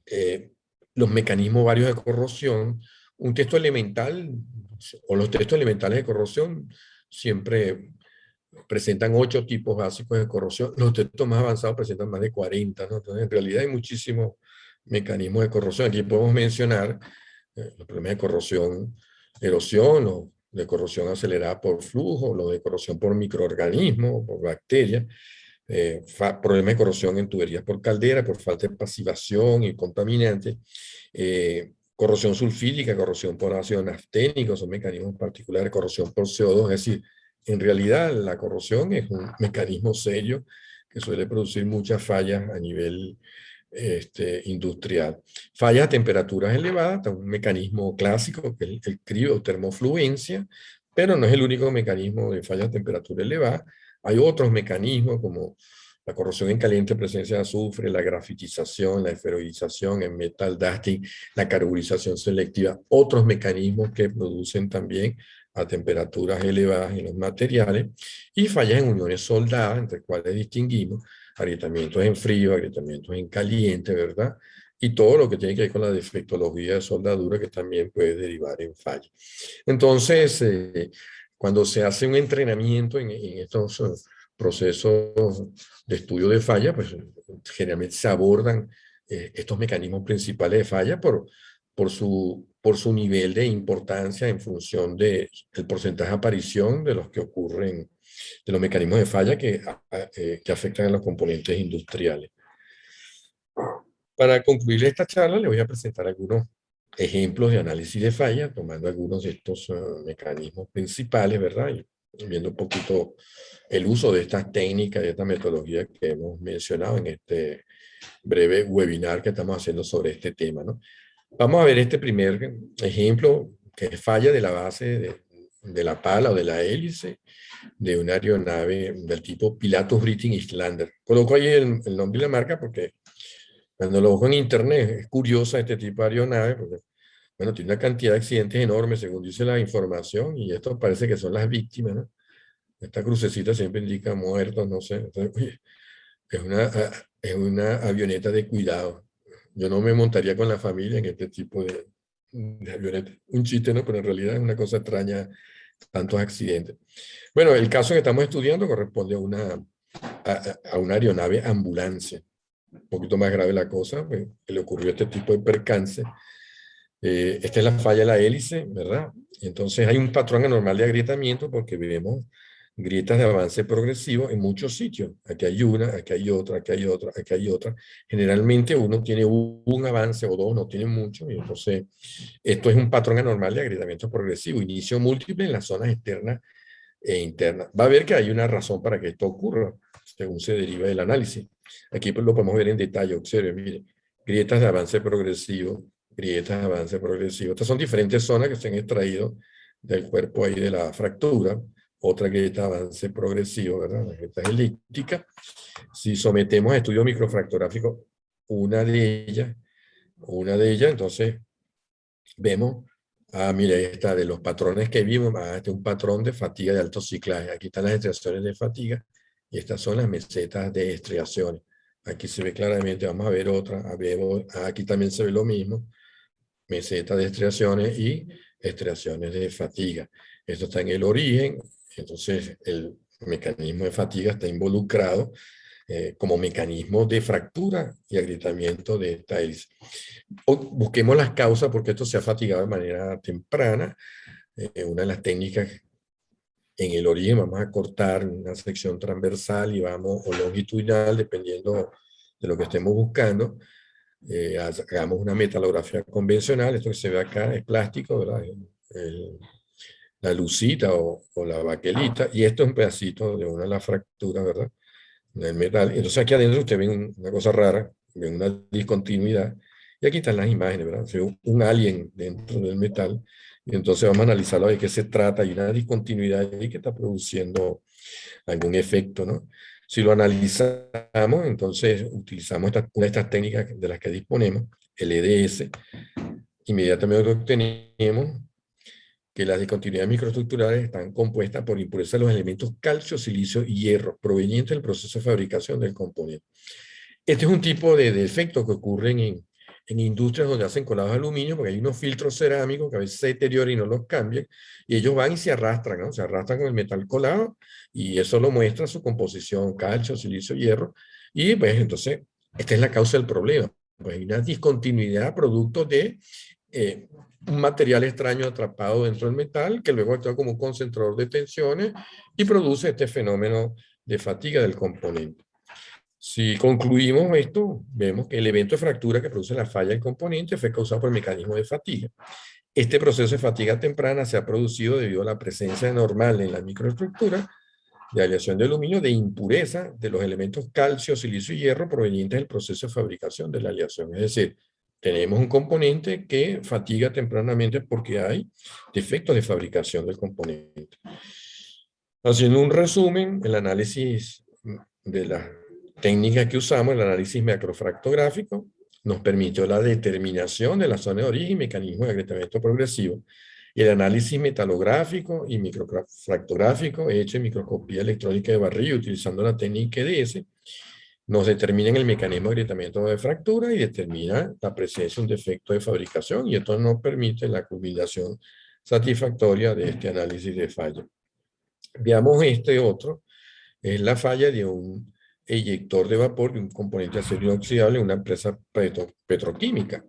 S2: eh, los mecanismos varios de corrosión, un texto elemental o los textos elementales de corrosión siempre presentan 8 tipos básicos de corrosión. Los textos más avanzados presentan más de 40, ¿no? Entonces, en realidad hay muchísimos mecanismos de corrosión. Aquí podemos mencionar los problemas de corrosión, erosión, los de corrosión acelerada por flujo, los de corrosión por microorganismos, por bacterias, problemas de corrosión en tuberías por caldera, por falta de pasivación y contaminantes, corrosión sulfídica, corrosión por ácido nafténico, son mecanismos particulares, corrosión por CO2, es decir, en realidad la corrosión es un mecanismo serio que suele producir muchas fallas a nivel industrial. Fallas a temperaturas elevadas, un mecanismo clásico que es el criotermofluencia, pero no es el único mecanismo de fallas a temperatura elevada. Hay otros mecanismos como la corrosión en caliente, presencia de azufre, la grafitización, la esferoidización, el metal dusting, la carburización selectiva, otros mecanismos que producen también a temperaturas elevadas en los materiales, y fallas en uniones soldadas, entre cuales distinguimos agrietamientos en frío, agrietamientos en caliente, ¿verdad? Y todo lo que tiene que ver con la defectología de soldadura que también puede derivar en fallas. Entonces, cuando se hace un entrenamiento en estos procesos de estudio de falla, pues generalmente se abordan estos mecanismos principales de falla por su nivel de importancia en función del porcentaje de aparición de los que ocurren, de los mecanismos de falla que afectan a los componentes industriales. Para concluir esta charla, le voy a presentar algunos ejemplos de análisis de falla, tomando algunos de estos mecanismos principales, ¿verdad? Y viendo un poquito el uso de estas técnicas y estas metodologías que hemos mencionado en este breve webinar que estamos haciendo sobre este tema, ¿no? Vamos a ver este primer ejemplo, que es falla de la base de la pala o de la hélice de una aeronave del tipo Pilatus British Islander. Coloco ahí el nombre y la marca porque cuando lo busco en internet es curiosa este tipo de aeronave porque, bueno, tiene una cantidad de accidentes enormes según dice la información y esto parece que son las víctimas, ¿no? Esta crucecita siempre indica muertos, no sé. Entonces, oye, es una avioneta de cuidado. Yo no me montaría con la familia en este tipo de avioneta. Un chiste, ¿no? Pero en realidad es una cosa extraña, tantos accidentes. Bueno, el caso que estamos estudiando corresponde a una aeronave ambulancia. Un poquito más grave la cosa, pues, que le ocurrió este tipo de percance. Esta es la falla de la hélice, ¿verdad? Entonces hay un patrón anormal de agrietamiento porque vemos grietas de avance progresivo en muchos sitios. Aquí hay una, aquí hay otra, aquí hay otra, aquí hay otra. Generalmente uno tiene un avance o dos, no tiene mucho, y entonces esto es un patrón anormal de agrietamiento progresivo, inicio múltiple en las zonas externas e internas. Va a ver que hay una razón para que esto ocurra, según se deriva del análisis. Aquí pues, lo podemos ver en detalle, observe, mire, grietas de avance progresivo, grietas de avance progresivo. Estas son diferentes zonas que se han extraído del cuerpo ahí de la fractura. Otra grieta de avance progresivo, ¿verdad? La grieta elíptica. Si sometemos a estudio microfractográfico una de ellas, entonces vemos, mire, esta de los patrones que vimos, este es un patrón de fatiga de alto ciclaje. Aquí están las estriaciones de fatiga y estas son las mesetas de estriaciones. Aquí se ve claramente, vamos a ver otra, aquí también se ve lo mismo, meseta de estriaciones y estriaciones de fatiga. Esto está en el origen, entonces el mecanismo de fatiga está involucrado como mecanismo de fractura y agrietamiento de esta hélice. Busquemos las causas porque esto se ha fatigado de manera temprana. Una de las técnicas en el origen, vamos a cortar una sección transversal y vamos, o longitudinal, dependiendo de lo que estemos buscando. Hagamos una metalografía convencional. Esto que se ve acá es plástico, ¿verdad? La lucita o la baquelita, y esto es un pedacito de una de las fracturas, ¿verdad? Del metal. Entonces aquí adentro usted ve una cosa rara, ve una discontinuidad, y aquí están las imágenes, ¿verdad? Un alien dentro del metal, y entonces vamos a analizarlo de qué se trata. Hay una discontinuidad ahí que está produciendo algún efecto, ¿no? Si lo analizamos, entonces utilizamos una de estas técnicas de las que disponemos, el EDS, inmediatamente obtenemos que las discontinuidades microestructurales están compuestas por impurezas de los elementos calcio, silicio y hierro, provenientes del proceso de fabricación del componente. Este es un tipo de defecto que ocurren en industrias donde hacen colados de aluminio, porque hay unos filtros cerámicos que a veces se deterioran y no los cambian, y ellos van y se arrastran, ¿no? Se arrastran con el metal colado, y eso lo muestra su composición, calcio, silicio, hierro, y pues entonces, esta es la causa del problema. Pues hay una discontinuidad producto de un material extraño atrapado dentro del metal, que luego actúa como un concentrador de tensiones y produce este fenómeno de fatiga del componente. Si concluimos esto, vemos que el evento de fractura que produce la falla del componente fue causado por el mecanismo de fatiga. Este proceso de fatiga temprana se ha producido debido a la presencia normal en la microestructura de aleación de aluminio de impureza de los elementos calcio, silicio y hierro provenientes del proceso de fabricación de la aleación. Es decir, tenemos un componente que fatiga tempranamente porque hay defectos de fabricación del componente. Haciendo un resumen, el análisis de las técnicas que usamos, el análisis macrofractográfico, nos permitió la determinación de la zona de origen y mecanismo de agrietamiento progresivo. El análisis metalográfico y microfractográfico hecho en microscopía electrónica de barrillo utilizando la técnica EDS nos determinan el mecanismo de agrietamiento de fractura y determina la presencia de un defecto de fabricación, y esto nos permite la culminación satisfactoria de este análisis de falla. Veamos este otro, es la falla de un eyector de vapor de un componente de acero inoxidable en una empresa petroquímica.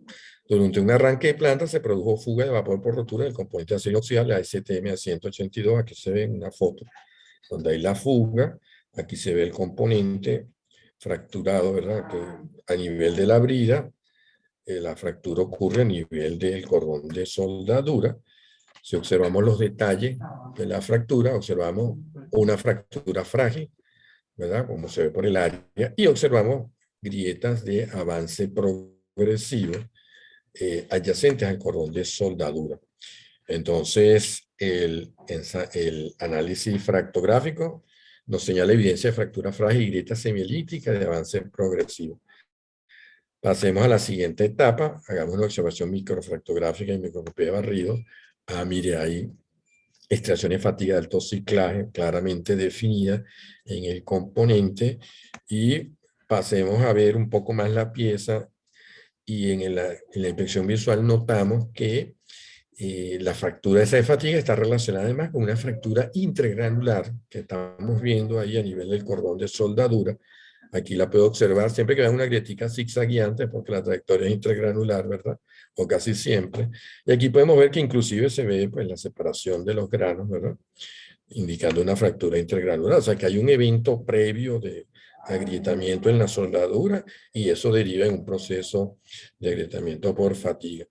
S2: Durante un arranque de planta se produjo fuga de vapor por rotura del componente de acero inoxidable ASTM A182. Aquí se ve una foto donde hay la fuga. Aquí se ve el componente fracturado, ¿verdad? Que a nivel de la brida, la fractura ocurre a nivel del cordón de soldadura. Si observamos los detalles de la fractura, observamos una fractura frágil, ¿verdad? Como se ve por el área, y observamos grietas de avance progresivo adyacentes al cordón de soldadura. Entonces, el análisis fractográfico nos señala evidencia de fractura frágil y grieta semielíptica de avance progresivo. Pasemos a la siguiente etapa, hagamos una observación microfractográfica y microscopía de barrido. Mire ahí, extracción y fatiga de alto ciclaje claramente definida en el componente, y pasemos a ver un poco más la pieza, y en la inspección visual notamos que la fractura esa de fatiga está relacionada además con una fractura intragranular que estamos viendo ahí a nivel del cordón de soldadura. Aquí la puedo observar siempre que vea una grietica zigzagueante porque la trayectoria es intragranular, ¿verdad? O casi siempre. Y aquí podemos ver que inclusive se ve pues la separación de los granos, ¿verdad? Indicando una fractura intragranular. O sea que hay un evento previo de agrietamiento en la soldadura y eso deriva en un proceso de agrietamiento por fatiga.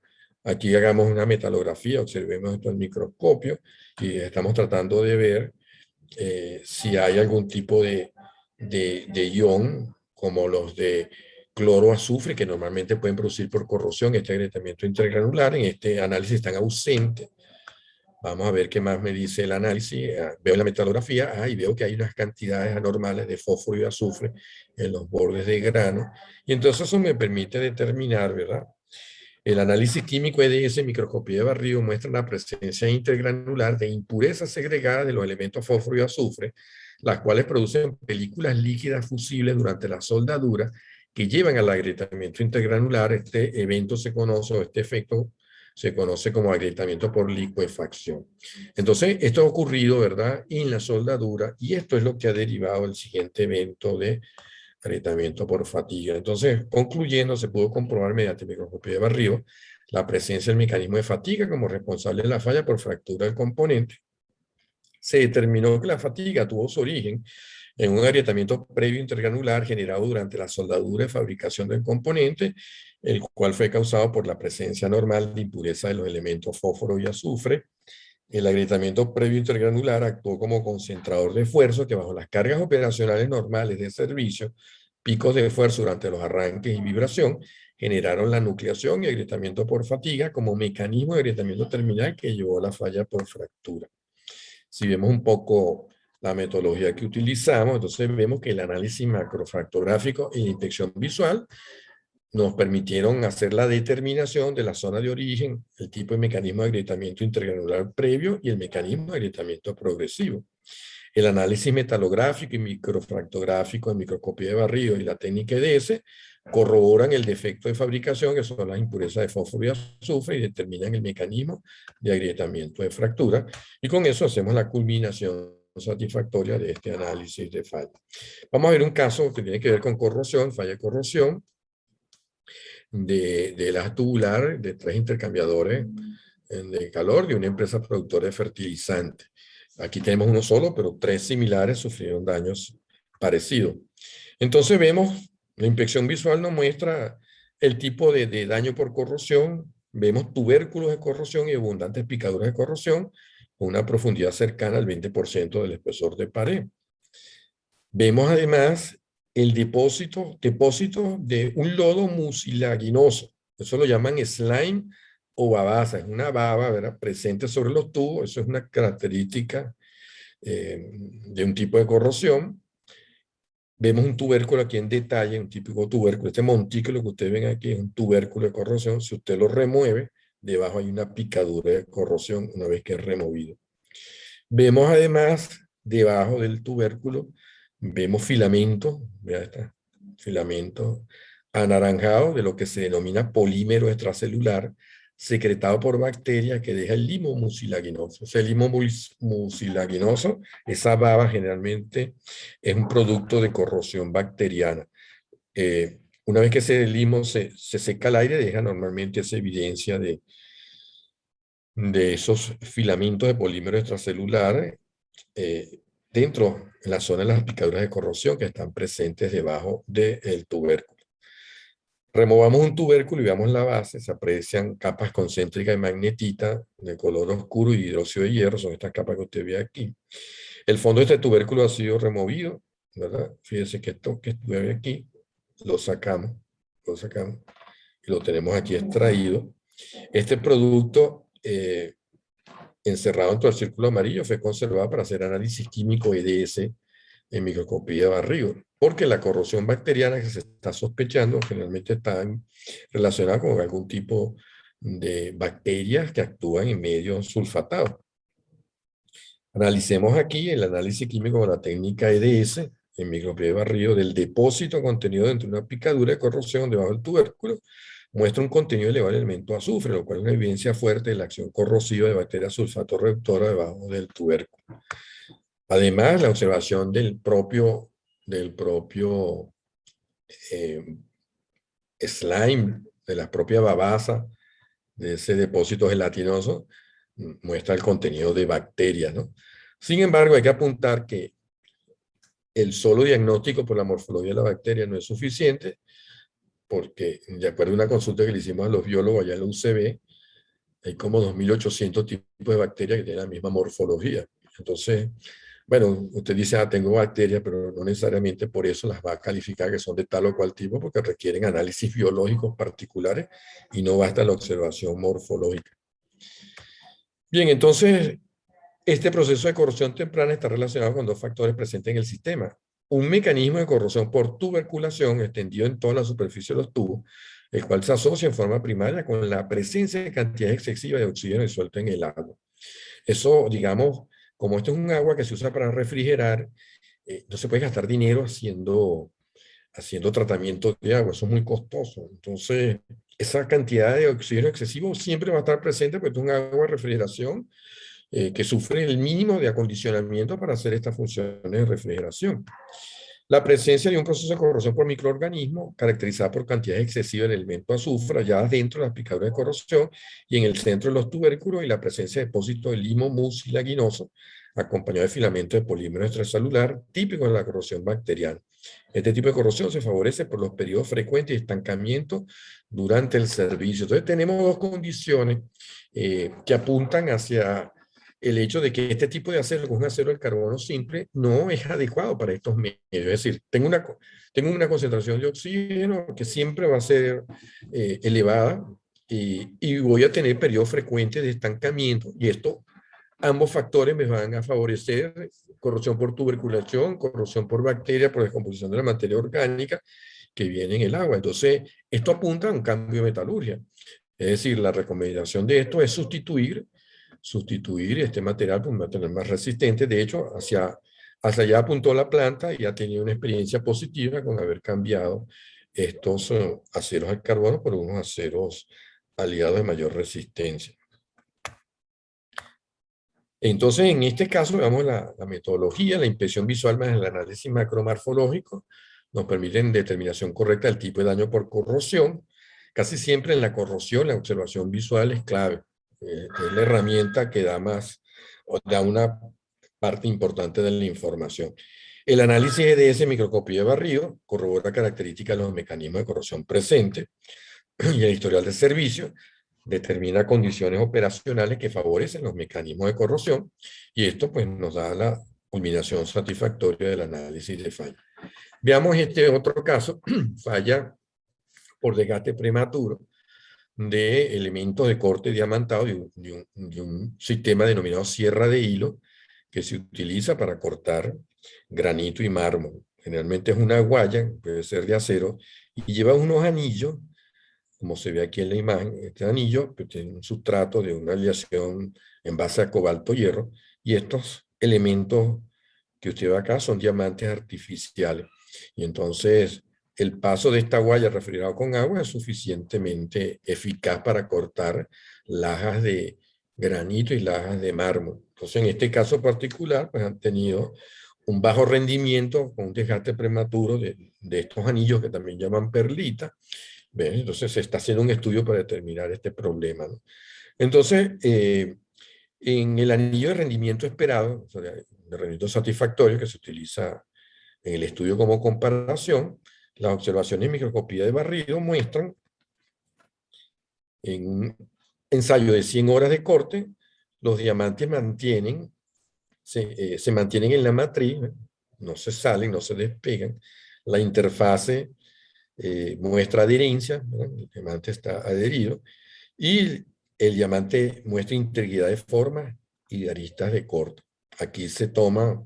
S2: Aquí hagamos una metalografía, observemos esto al microscopio y estamos tratando de ver si hay algún tipo de ion, como los de cloro azufre, que normalmente pueden producir por corrosión este agrietamiento intragranular. En este análisis están ausentes. Vamos a ver qué más me dice el análisis. Veo la metalografía y veo que hay unas cantidades anormales de fósforo y azufre en los bordes de grano. Y entonces eso me permite determinar, ¿verdad? El análisis químico EDS, microscopía de barrido, muestra la presencia intergranular de impurezas segregadas de los elementos fósforo y azufre, las cuales producen películas líquidas fusibles durante la soldadura que llevan al agrietamiento intergranular. Este evento se conoce, o este efecto se conoce como agrietamiento por licuefacción. Entonces, esto ha ocurrido, ¿verdad?, en la soldadura, y esto es lo que ha derivado el siguiente evento de agrietamiento por fatiga. Entonces, concluyendo, se pudo comprobar mediante microscopía de barrido la presencia del mecanismo de fatiga como responsable de la falla por fractura del componente. Se determinó que la fatiga tuvo su origen en un agrietamiento previo intergranular generado durante la soldadura de fabricación del componente, el cual fue causado por la presencia normal de impureza de los elementos fósforo y azufre. El agrietamiento previo intergranular actuó como concentrador de esfuerzo que, bajo las cargas operacionales normales de servicio, picos de esfuerzo durante los arranques y vibración, generaron la nucleación y agrietamiento por fatiga como mecanismo de agrietamiento terminal que llevó a la falla por fractura. Si vemos un poco la metodología que utilizamos, entonces vemos que el análisis macrofractográfico y la inspección visual nos permitieron hacer la determinación de la zona de origen, el tipo de mecanismo de agrietamiento intergranular previo y el mecanismo de agrietamiento progresivo. El análisis metalográfico y microfractográfico en microscopía de barrido y la técnica EDS corroboran el defecto de fabricación, que son las impurezas de fósforo y azufre, y determinan el mecanismo de agrietamiento de fractura. Y con eso hacemos la culminación satisfactoria de este análisis de falla. Vamos a ver un caso que tiene que ver con corrosión, falla de corrosión, de la tubular de 3 intercambiadores de calor de una empresa productora de fertilizantes. Aquí tenemos uno solo, pero 3 similares sufrieron daños parecidos. Entonces vemos, la inspección visual nos muestra el tipo de daño por corrosión. Vemos tubérculos de corrosión y abundantes picaduras de corrosión con una profundidad cercana al 20% del espesor de pared. Vemos además el depósito de un lodo mucilaginoso. Eso lo llaman slime o babasa. Es una baba, ¿verdad?, presente sobre los tubos. Eso es una característica de un tipo de corrosión. Vemos un tubérculo aquí en detalle, un típico tubérculo. Este montículo que ustedes ven aquí es un tubérculo de corrosión. Si usted lo remueve, debajo hay una picadura de corrosión una vez que es removido. Vemos además, debajo del tubérculo, vemos filamentos, vea esta, filamento anaranjado de lo que se denomina polímero extracelular, secretado por bacterias, que deja el limo mucilaginoso. Ese limo mucilaginoso, esa baba, generalmente es un producto de corrosión bacteriana. Una vez que ese limo se seca al aire, deja normalmente esa evidencia de esos filamentos de polímero extracelular dentro, en la zona de las picaduras de corrosión que están presentes debajo del tubérculo. Removamos un tubérculo y veamos la base, se aprecian capas concéntricas de magnetita de color oscuro y hidróxido de hierro, son estas capas que usted ve aquí. El fondo de este tubérculo ha sido removido, ¿verdad? Fíjese que esto que ve aquí, lo sacamos, lo sacamos, y lo tenemos aquí extraído. Este producto encerrado dentro del círculo amarillo fue conservado para hacer análisis químico EDS en microscopía de barrido, porque la corrosión bacteriana que se está sospechando generalmente está relacionada con algún tipo de bacterias que actúan en medios sulfatados. Analicemos aquí el análisis químico con la técnica EDS en microscopía de barrido del depósito contenido dentro de una picadura de corrosión debajo del tubérculo. Muestra un contenido elevado del elemento azufre, lo cual es una evidencia fuerte de la acción corrosiva de bacterias sulfato-reductoras debajo del tubérculo. Además, la observación del propio slime, de la propia babasa, de ese depósito gelatinoso, muestra el contenido de bacterias, ¿no? Sin embargo, hay que apuntar que el solo diagnóstico por la morfología de la bacteria no es suficiente, porque de acuerdo a una consulta que le hicimos a los biólogos allá en la UCB, hay como 2.800 tipos de bacterias que tienen la misma morfología. Entonces, bueno, usted dice, tengo bacterias, pero no necesariamente por eso las va a calificar que son de tal o cual tipo, porque requieren análisis biológicos particulares y no basta la observación morfológica. Bien, entonces, este proceso de corrosión temprana está relacionado con dos factores presentes en el sistema. Un mecanismo de corrosión por tuberculación extendido en toda la superficie de los tubos, el cual se asocia en forma primaria con la presencia de cantidades excesivas de oxígeno disuelto en el agua. Eso, digamos, como esto es un agua que se usa para refrigerar, no se puede gastar dinero haciendo tratamiento de agua, eso es muy costoso. Entonces, esa cantidad de oxígeno excesivo siempre va a estar presente porque es un agua de refrigeración que sufre el mínimo de acondicionamiento para hacer estas funciones de refrigeración. La presencia de un proceso de corrosión por microorganismos, caracterizada por cantidades excesivas del elemento azufre, halladas dentro de las picaduras de corrosión y en el centro de los tubérculos, y la presencia de depósitos de limo mucilaginoso, acompañado de filamentos de polímero extracelular, típico de la corrosión bacteriana. Este tipo de corrosión se favorece por los periodos frecuentes de estancamiento durante el servicio. Entonces tenemos dos condiciones que apuntan hacia el hecho de que este tipo de acero, que es un acero del carbono simple, no es adecuado para estos medios. Es decir, tengo una concentración de oxígeno que siempre va a ser elevada y voy a tener periodos frecuentes de estancamiento. Y esto, ambos factores me van a favorecer corrosión por tuberculación, corrosión por bacteria, por descomposición de la materia orgánica que viene en el agua. Entonces, esto apunta a un cambio de metalurgia. Es decir, la recomendación de esto es sustituir este material pues, va a tener más resistente. De hecho, hacia allá apuntó la planta y ha tenido una experiencia positiva con haber cambiado estos aceros al carbono por unos aceros aliados de mayor resistencia. Entonces, en este caso, veamos la metodología, la inspección visual más el análisis macromorfológico, nos permiten determinación correcta del tipo de daño por corrosión. Casi siempre en la corrosión, la observación visual es clave. Es la herramienta que da una parte importante de la información. El análisis EDS microscopía de barrido corrobora características de los mecanismos de corrosión presentes y el historial de servicio determina condiciones operacionales que favorecen los mecanismos de corrosión y esto pues nos da la culminación satisfactoria del análisis de falla. Veamos este otro caso, falla por desgaste prematuro de elementos de corte diamantado de un sistema denominado sierra de hilo que se utiliza para cortar granito y mármol. Generalmente es una guaya, puede ser de acero, y lleva unos anillos, como se ve aquí en la imagen. Este anillo pues, tiene un sustrato de una aleación en base a cobalto-hierro, y estos elementos que usted ve acá son diamantes artificiales. Y entonces el paso de esta guaya refrigerado con agua es suficientemente eficaz para cortar lajas de granito y lajas de mármol. Entonces, en este caso particular, pues han tenido un bajo rendimiento con un desgaste prematuro de estos anillos que también llaman perlita. ¿Ven? Entonces, se está haciendo un estudio para determinar este problema, ¿no? Entonces, en el anillo de rendimiento esperado, o sea, de rendimiento satisfactorio que se utiliza en el estudio como comparación, Las observaciones de microscopía de barrido muestran en un ensayo de 100 horas de corte, los diamantes se mantienen en la matriz, no se salen, no se despegan. La interfase muestra adherencia, ¿verdad? El diamante está adherido, y el diamante muestra integridad de forma y de aristas de corte. Aquí se toma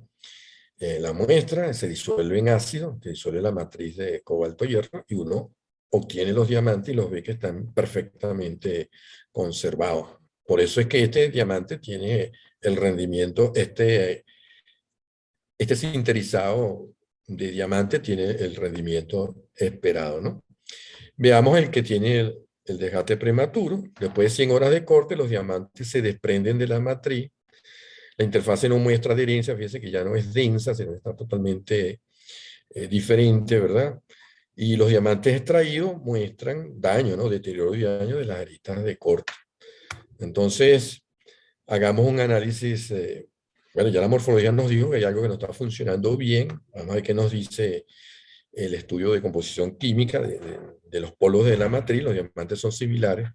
S2: la muestra, se disuelve en ácido, se disuelve la matriz de cobalto hierro, y uno obtiene los diamantes y los ve que están perfectamente conservados. Por eso es que este diamante tiene el rendimiento, este sinterizado de diamante tiene el rendimiento esperado, ¿no? Veamos el que tiene el desgaste prematuro. Después de 100 horas de corte, los diamantes se desprenden de la matriz. La interfase no muestra adherencia, fíjense que ya no es densa, sino está totalmente diferente, ¿verdad? Y los diamantes extraídos muestran daño, ¿no? Deterioro y daño de las aristas de corte. Entonces, hagamos un análisis. Bueno, ya la morfología nos dijo que hay algo que no está funcionando bien. Vamos a ver qué nos dice el estudio de composición química de los polos de la matriz. Los diamantes son similares.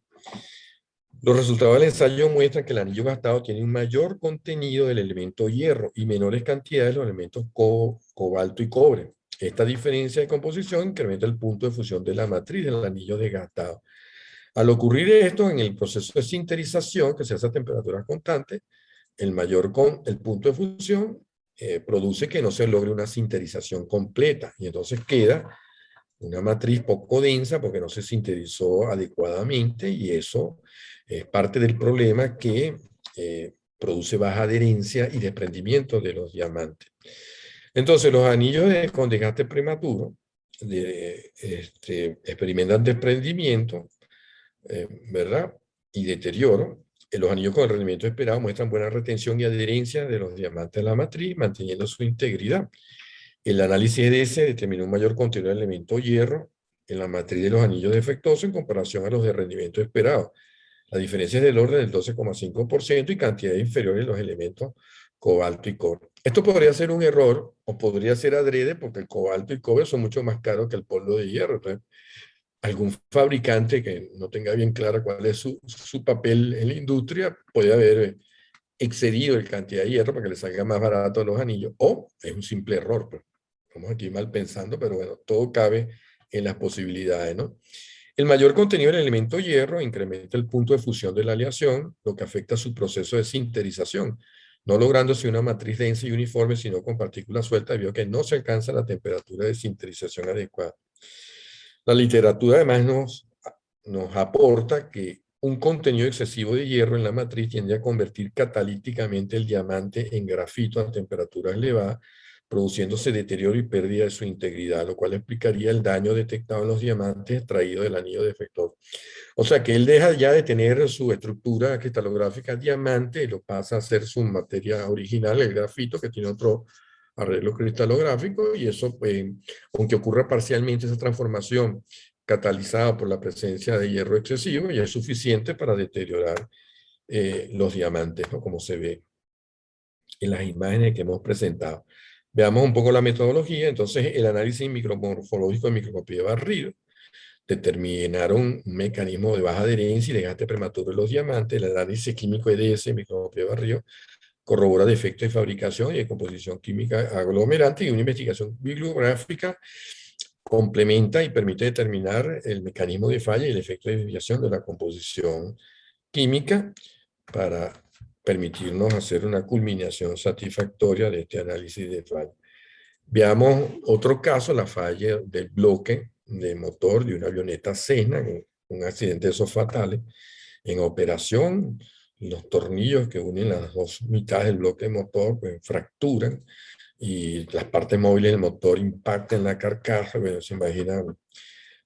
S2: Los resultados del ensayo muestran que el anillo gastado tiene un mayor contenido del elemento hierro y menores cantidades de los elementos cobalto y cobre. Esta diferencia de composición incrementa el punto de fusión de la matriz del anillo desgastado. Al ocurrir esto en el proceso de sinterización, que se hace a temperaturas constantes, el punto de fusión produce que no se logre una sinterización completa, y entonces queda una matriz poco densa porque no se sintetizó adecuadamente, y eso es parte del problema que produce baja adherencia y desprendimiento de los diamantes. Entonces, los anillos con desgaste prematuro experimentan desprendimiento, ¿verdad? Y deterioro. Los anillos con el rendimiento esperado muestran buena retención y adherencia de los diamantes a la matriz, manteniendo su integridad. El análisis EDS determinó un mayor contenido de elemento hierro en la matriz de los anillos defectuosos en comparación a los de rendimiento esperado. La diferencia es del orden del 12,5% y cantidades inferiores de los elementos cobalto y cobre. Esto podría ser un error o podría ser adrede porque el cobalto y cobre son mucho más caros que el polvo de hierro. Entonces, algún fabricante que no tenga bien clara cuál es su papel en la industria puede haber excedido en cantidad de hierro para que le salga más barato los anillos, o es un simple error. Pues. Estamos aquí mal pensando, pero bueno, todo cabe en las posibilidades, ¿no? El mayor contenido del elemento hierro incrementa el punto de fusión de la aleación, lo que afecta su proceso de sinterización, no lográndose una matriz densa y uniforme, sino con partículas sueltas, debido a que no se alcanza la temperatura de sinterización adecuada. La literatura además nos aporta que un contenido excesivo de hierro en la matriz tiende a convertir catalíticamente el diamante en grafito a temperaturas elevadas, produciéndose deterioro y pérdida de su integridad, lo cual explicaría el daño detectado en los diamantes extraídos del anillo defectuoso. O sea que él deja ya de tener su estructura cristalográfica diamante y lo pasa a ser su materia original, el grafito, que tiene otro arreglo cristalográfico, y eso, aunque ocurra parcialmente esa transformación catalizada por la presencia de hierro excesivo, ya es suficiente para deteriorar los diamantes, ¿no? Como se ve en las imágenes que hemos presentado. Veamos un poco la metodología. Entonces, el análisis micromorfológico de microscopía de barrido determinaron un mecanismo de baja adherencia y desgaste prematuro de los diamantes. El análisis químico EDS, microscopía de barrido, corrobora defectos de fabricación y de composición química aglomerante, y una investigación bibliográfica complementa y permite determinar el mecanismo de falla y el efecto de desviación de la composición química para permitirnos hacer una culminación satisfactoria de este análisis de falla. Veamos otro caso, la falla del bloque de motor de una avioneta Cessna, un accidente de esos fatales. En operación, los tornillos que unen las dos mitades del bloque de motor pues, fracturan, y las partes móviles del motor impactan la carcasa. Bueno, se imagina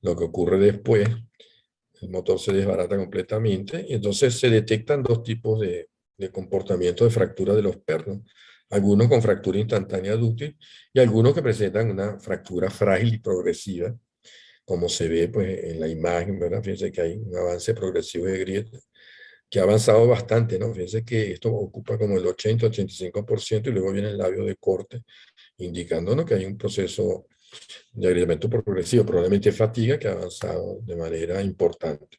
S2: lo que ocurre después. El motor se desbarata completamente, y entonces se detectan dos tipos de comportamiento de fractura de los pernos. Algunos con fractura instantánea dúctil y algunos que presentan una fractura frágil y progresiva, como se ve pues, en la imagen, ¿verdad? Fíjense que hay un avance progresivo de grieta que ha avanzado bastante, ¿no? Fíjense que esto ocupa como el 80-85% y luego viene el labio de corte indicándonos que hay un proceso de agrietamiento progresivo, probablemente fatiga, que ha avanzado de manera importante.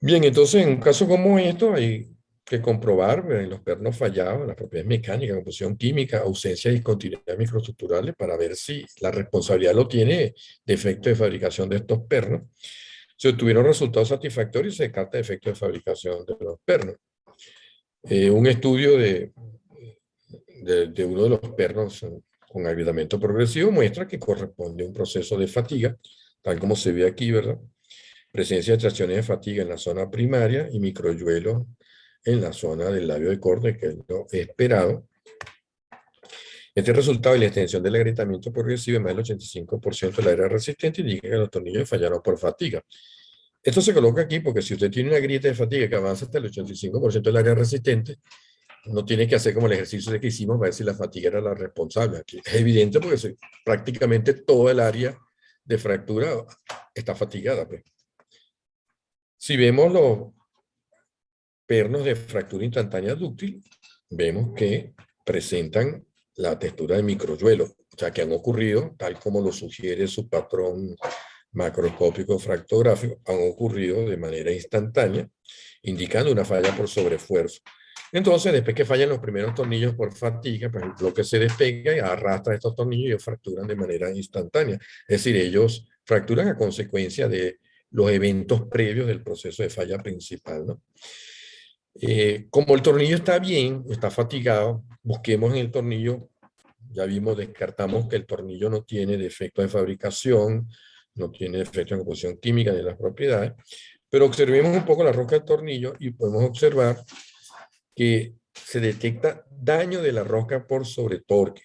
S2: Bien, entonces en un caso como esto hay que comprobar en los pernos fallados las propiedades mecánicas, composición química, ausencia de discontinuidades microestructurales para ver si la responsabilidad lo tiene defecto de fabricación de estos pernos. Si obtuvieron resultados satisfactorios, se descarta defecto de fabricación de los pernos. Un estudio de uno de los pernos con agrietamiento progresivo muestra que corresponde a un proceso de fatiga, tal como se ve aquí, ¿verdad? Presencia de tracciones de fatiga en la zona primaria y microyuelos en la zona del labio de corte, que es lo esperado. Este resultado y la extensión del agrietamiento progresivo en más del 85% del área resistente indica que los tornillos fallaron por fatiga. Esto se coloca aquí porque si usted tiene una grieta de fatiga que avanza hasta el 85% del área resistente, no tiene que hacer como el ejercicio que hicimos para ver si la fatiga era la responsable. Aquí es evidente porque prácticamente toda el área de fractura está fatigada. Pues. Si vemos los pernos de fractura instantánea dúctil, vemos que presentan la textura de microyuelo, o sea que han ocurrido, tal como lo sugiere su patrón macroscópico fractográfico, han ocurrido de manera instantánea, indicando una falla por sobreesfuerzo. Entonces, después que fallan los primeros tornillos por fatiga, pues el bloque se despega y arrastra estos tornillos y ellos fracturan de manera instantánea. Es decir, ellos fracturan a consecuencia de los eventos previos del proceso de falla principal, ¿no? Como el tornillo está bien, está fatigado, busquemos en el tornillo, ya vimos, descartamos que el tornillo no tiene defecto de fabricación, no tiene defecto de composición química de las propiedades, pero observemos un poco la rosca del tornillo y podemos observar que se detecta daño de la rosca por sobretorque.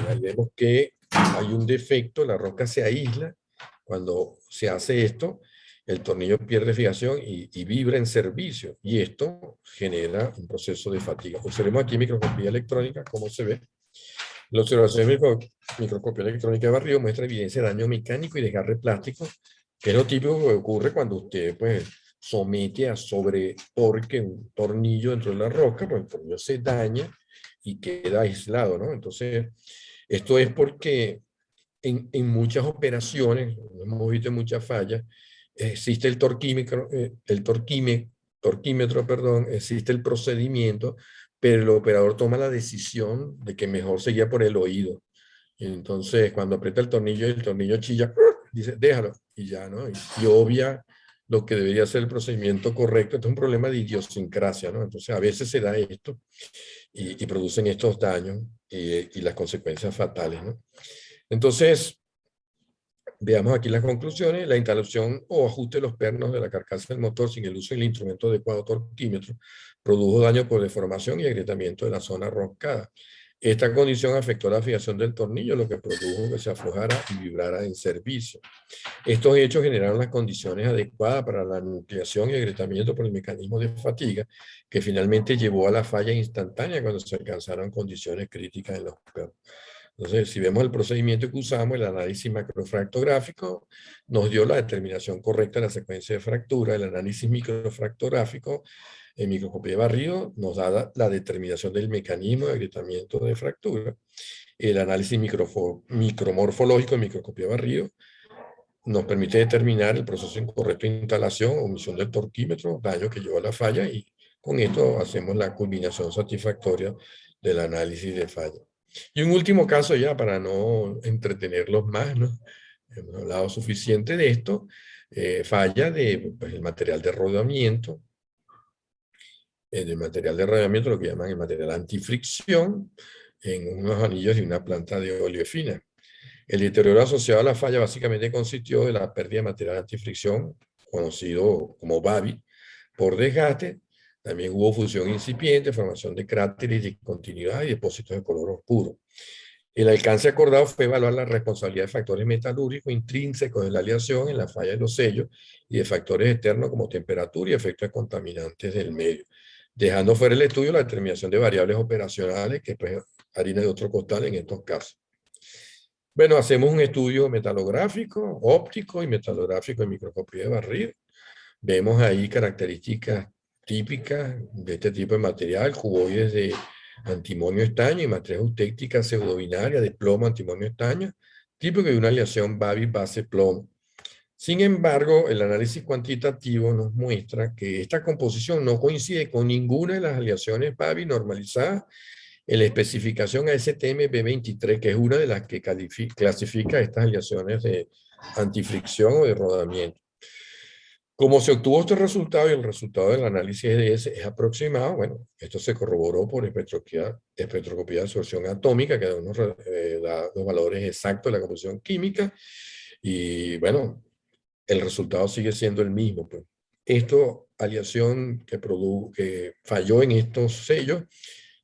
S2: Ahí vemos que hay un defecto, la rosca se aísla. Cuando se hace esto, el tornillo pierde fijación y vibra en servicio. Y esto genera un proceso de fatiga. Observemos aquí microscopía electrónica, cómo se ve. La observación de microscopía electrónica de barrido muestra evidencia de daño mecánico y desgarre plástico, que es lo típico que ocurre cuando usted pues, somete a sobretorque un tornillo dentro de la roca, pues el tornillo se daña y queda aislado, ¿no? Entonces, esto es porque en muchas operaciones, hemos visto en muchas fallas, existe el torquímetro, perdón, existe el procedimiento, pero el operador toma la decisión de que mejor se guía por el oído. Y entonces, cuando aprieta el tornillo chilla, dice, déjalo, y ya, ¿no? Y obvia lo que debería ser el procedimiento correcto. Esto es un problema de idiosincrasia, ¿no? Entonces, a veces se da esto y producen estos daños y las consecuencias fatales, ¿no? Entonces, veamos aquí las conclusiones. La instalación o ajuste de los pernos de la carcasa del motor sin el uso del instrumento adecuado torquímetro produjo daño por deformación y agrietamiento de la zona roscada. Esta condición afectó la fijación del tornillo, lo que produjo que se aflojara y vibrara en servicio. Estos hechos generaron las condiciones adecuadas para la nucleación y agrietamiento por el mecanismo de fatiga, que finalmente llevó a la falla instantánea cuando se alcanzaron condiciones críticas en los pernos. Entonces, si vemos el procedimiento que usamos, el análisis macrofractográfico nos dio la determinación correcta de la secuencia de fractura. El análisis microfractográfico en microscopía de barrido nos da la determinación del mecanismo de agrietamiento de fractura. El análisis micromorfológico en microscopía de barrido nos permite determinar el proceso incorrecto de instalación, omisión del torquímetro, daño que llevó a la falla, y con esto hacemos la culminación satisfactoria del análisis de falla. Y un último caso ya para no entretenerlos más, ¿no? Hemos hablado suficiente de esto. Falla de pues, el material de rodamiento. El material de rodamiento, lo que llaman el material antifricción, en unos anillos y una planta de oleofina. El deterioro asociado a la falla básicamente consistió de la pérdida de material antifricción, conocido como BABI, por desgaste. También hubo fusión incipiente, formación de cráteres, discontinuidad y depósitos de color oscuro. El alcance acordado fue evaluar la responsabilidad de factores metalúrgicos intrínsecos de la aleación en la falla de los sellos y de factores externos como temperatura y efectos contaminantes del medio, dejando fuera el estudio la determinación de variables operacionales, que es harina de otro costal en estos casos. Bueno, hacemos un estudio metalográfico, óptico y metalográfico en microscopía de barrido. Vemos ahí características típicas de este tipo de material, cuboides de antimonio estaño y matriz eustéctica pseudobinaria de plomo antimonio estaño, típico de una aleación Babi base plomo. Sin embargo, el análisis cuantitativo nos muestra que esta composición no coincide con ninguna de las aleaciones Babi normalizadas en la especificación ASTM B23, que es una de las que clasifica estas aleaciones de antifricción o de rodamiento. Como se obtuvo este resultado y el resultado del análisis EDS es aproximado, bueno, esto se corroboró por espectroscopía de absorción atómica, que da los valores exactos de la composición química, y bueno, el resultado sigue siendo el mismo. Pues. Esto, aleación que falló en estos sellos,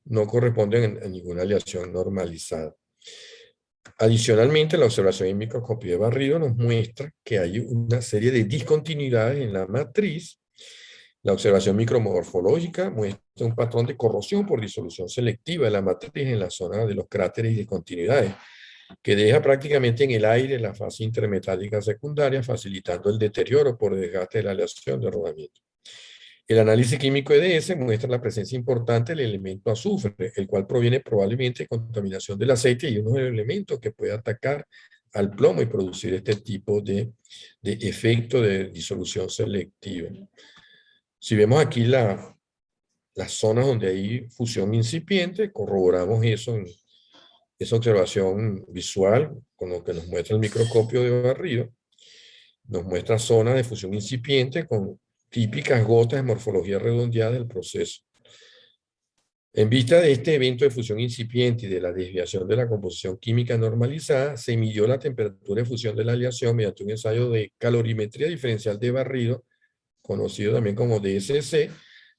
S2: no corresponde a ninguna aleación normalizada. Adicionalmente, la observación en microscopía de barrido nos muestra que hay una serie de discontinuidades en la matriz. La observación micromorfológica muestra un patrón de corrosión por disolución selectiva de la matriz en la zona de los cráteres y discontinuidades, que deja prácticamente en el aire la fase intermetálica secundaria, facilitando el deterioro por desgaste de la aleación de rodamiento. El análisis químico EDS muestra la presencia importante del elemento azufre, el cual proviene probablemente de contaminación del aceite y uno de los elementos que puede atacar al plomo y producir este tipo de efecto de disolución selectiva. Si vemos aquí las zonas donde hay fusión incipiente, corroboramos eso en esa observación visual con lo que nos muestra el microscopio de barrido. Nos muestra zonas de fusión incipiente con típicas gotas de morfología redondeada del proceso. En vista de este evento de fusión incipiente y de la desviación de la composición química normalizada, se midió la temperatura de fusión de la aleación mediante un ensayo de calorimetría diferencial de barrido, conocido también como DSC,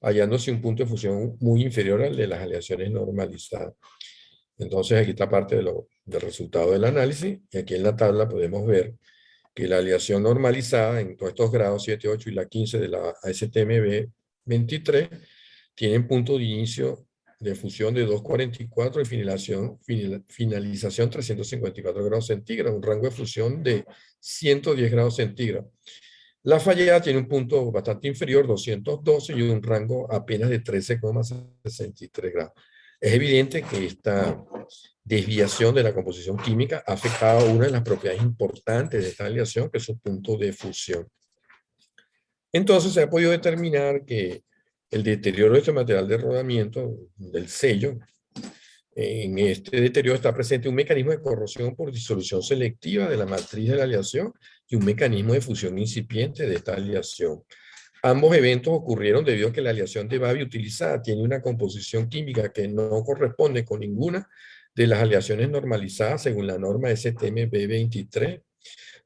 S2: hallándose un punto de fusión muy inferior al de las aleaciones normalizadas. Entonces aquí está parte del resultado del análisis, y aquí en la tabla podemos ver que la aleación normalizada en todos estos grados 7, 8 y la 15 de la ASTM B23 tienen punto de inicio de fusión de 244 y finalización 354 grados centígrados, un rango de fusión de 110 grados centígrados. La fallada tiene un punto bastante inferior, 212, y un rango apenas de 13,63 grados. Es evidente que esta desviación de la composición química ha afectado a una de las propiedades importantes de esta aleación, que es su punto de fusión. Entonces se ha podido determinar que el deterioro de este material de rodamiento del sello, en este deterioro está presente un mecanismo de corrosión por disolución selectiva de la matriz de la aleación y un mecanismo de fusión incipiente de esta aleación. Ambos eventos ocurrieron debido a que la aleación de Babi utilizada tiene una composición química que no corresponde con ninguna de las aleaciones normalizadas según la norma STM B23,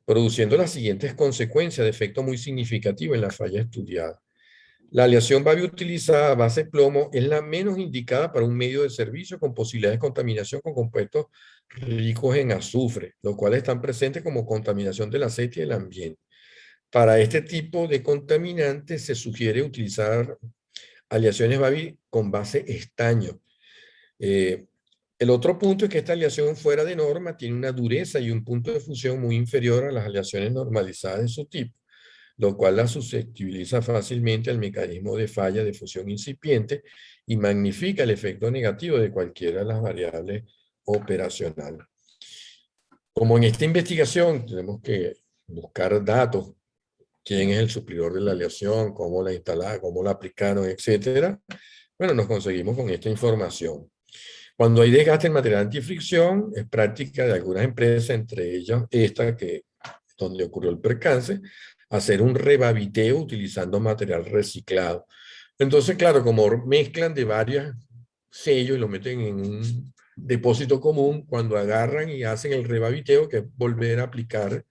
S2: produciendo las siguientes consecuencias de efecto muy significativo en la falla estudiada. La aleación Babi utilizada a base plomo es la menos indicada para un medio de servicio con posibilidades de contaminación con compuestos ricos en azufre, los cuales están presentes como contaminación del aceite y del ambiente. Para este tipo de contaminantes se sugiere utilizar aleaciones Babi con base estaño. El otro punto es que esta aleación fuera de norma tiene una dureza y un punto de fusión muy inferior a las aleaciones normalizadas de su tipo, lo cual la susceptibiliza fácilmente al mecanismo de falla de fusión incipiente y magnifica el efecto negativo de cualquiera de las variables operacionales. Como en esta investigación tenemos que buscar datos, quién es el suplidor de la aleación, cómo la instalaron, cómo la aplicaron, etcétera, bueno, nos conseguimos con esta información. Cuando hay desgaste en material antifricción, es práctica de algunas empresas, entre ellas esta, donde ocurrió el percance, hacer un rebabiteo utilizando material reciclado. Entonces, claro, como mezclan de varios sellos y lo meten en un depósito común, cuando agarran y hacen el rebabiteo, que es volver a aplicar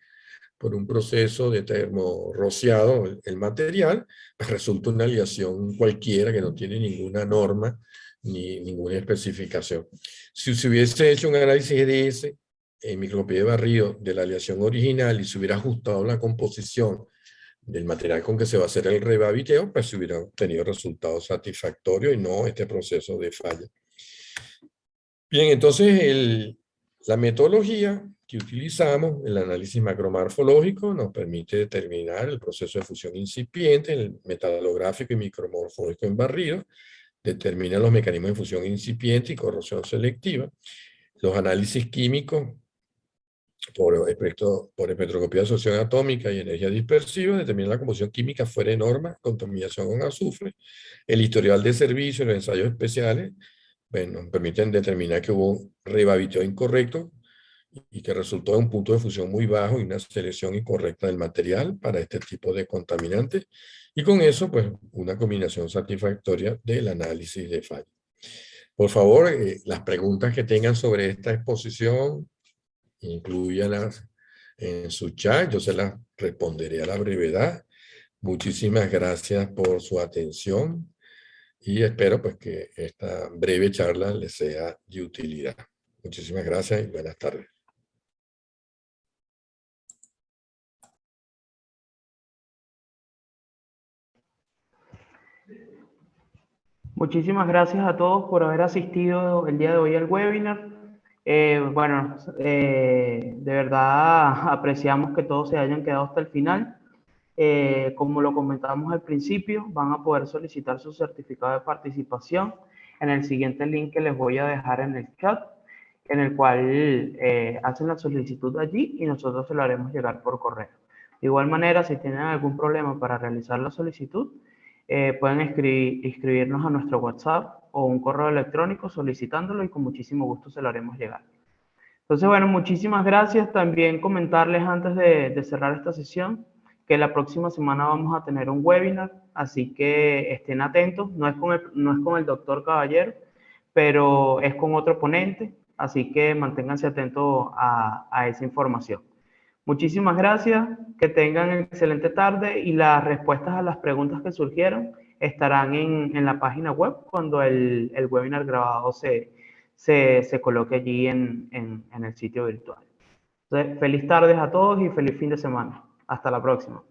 S2: por un proceso de termorrociado el material, pues resulta una aleación cualquiera que no tiene ninguna norma ni ninguna especificación. Si se hubiese hecho un análisis EDS en microscopía de barrido de la aleación original y se hubiera ajustado la composición del material con que se va a hacer el rebabiteo, pues se hubiera obtenido resultados satisfactorios y no este proceso de falla. Bien, entonces la metodología que utilizamos, el análisis macromorfológico, nos permite determinar el proceso de fusión incipiente, el metalográfico y micromorfológico en barrido, determina los mecanismos de fusión incipiente y corrosión selectiva, los análisis químicos por espectroscopía de absorción atómica y energía dispersiva, determina la composición química fuera de norma, contaminación con azufre, el historial de servicio y los ensayos especiales, bueno, nos permiten determinar que hubo un rebabiteo incorrecto y que resultó en un punto de fusión muy bajo y una selección incorrecta del material para este tipo de contaminantes. Y con eso, pues, una combinación satisfactoria del análisis de fallo. Por favor, las preguntas que tengan sobre esta exposición, incluyanlas en su chat, yo se las responderé a la brevedad. Muchísimas gracias por su atención y espero pues que esta breve charla les sea de utilidad. Muchísimas gracias y buenas tardes.
S1: Muchísimas gracias a todos por haber asistido el día de hoy al webinar. De verdad apreciamos que todos se hayan quedado hasta el final. Como lo comentábamos al principio, van a poder solicitar su certificado de participación en el siguiente link que les voy a dejar en el chat, en el cual hacen la solicitud allí y nosotros se lo haremos llegar por correo. De igual manera, si tienen algún problema para realizar la solicitud, pueden escribirnos a nuestro WhatsApp o un correo electrónico solicitándolo y con muchísimo gusto se lo haremos llegar. Entonces, bueno, muchísimas gracias. También comentarles antes de cerrar esta sesión que la próxima semana vamos a tener un webinar, así que estén atentos. No es con el doctor Caballero, pero es con otro ponente, así que manténganse atentos a esa información. Muchísimas gracias, que tengan excelente tarde y las respuestas a las preguntas que surgieron estarán en la página web cuando el webinar grabado se coloque allí en el sitio virtual. Entonces, feliz tardes a todos y feliz fin de semana. Hasta la próxima.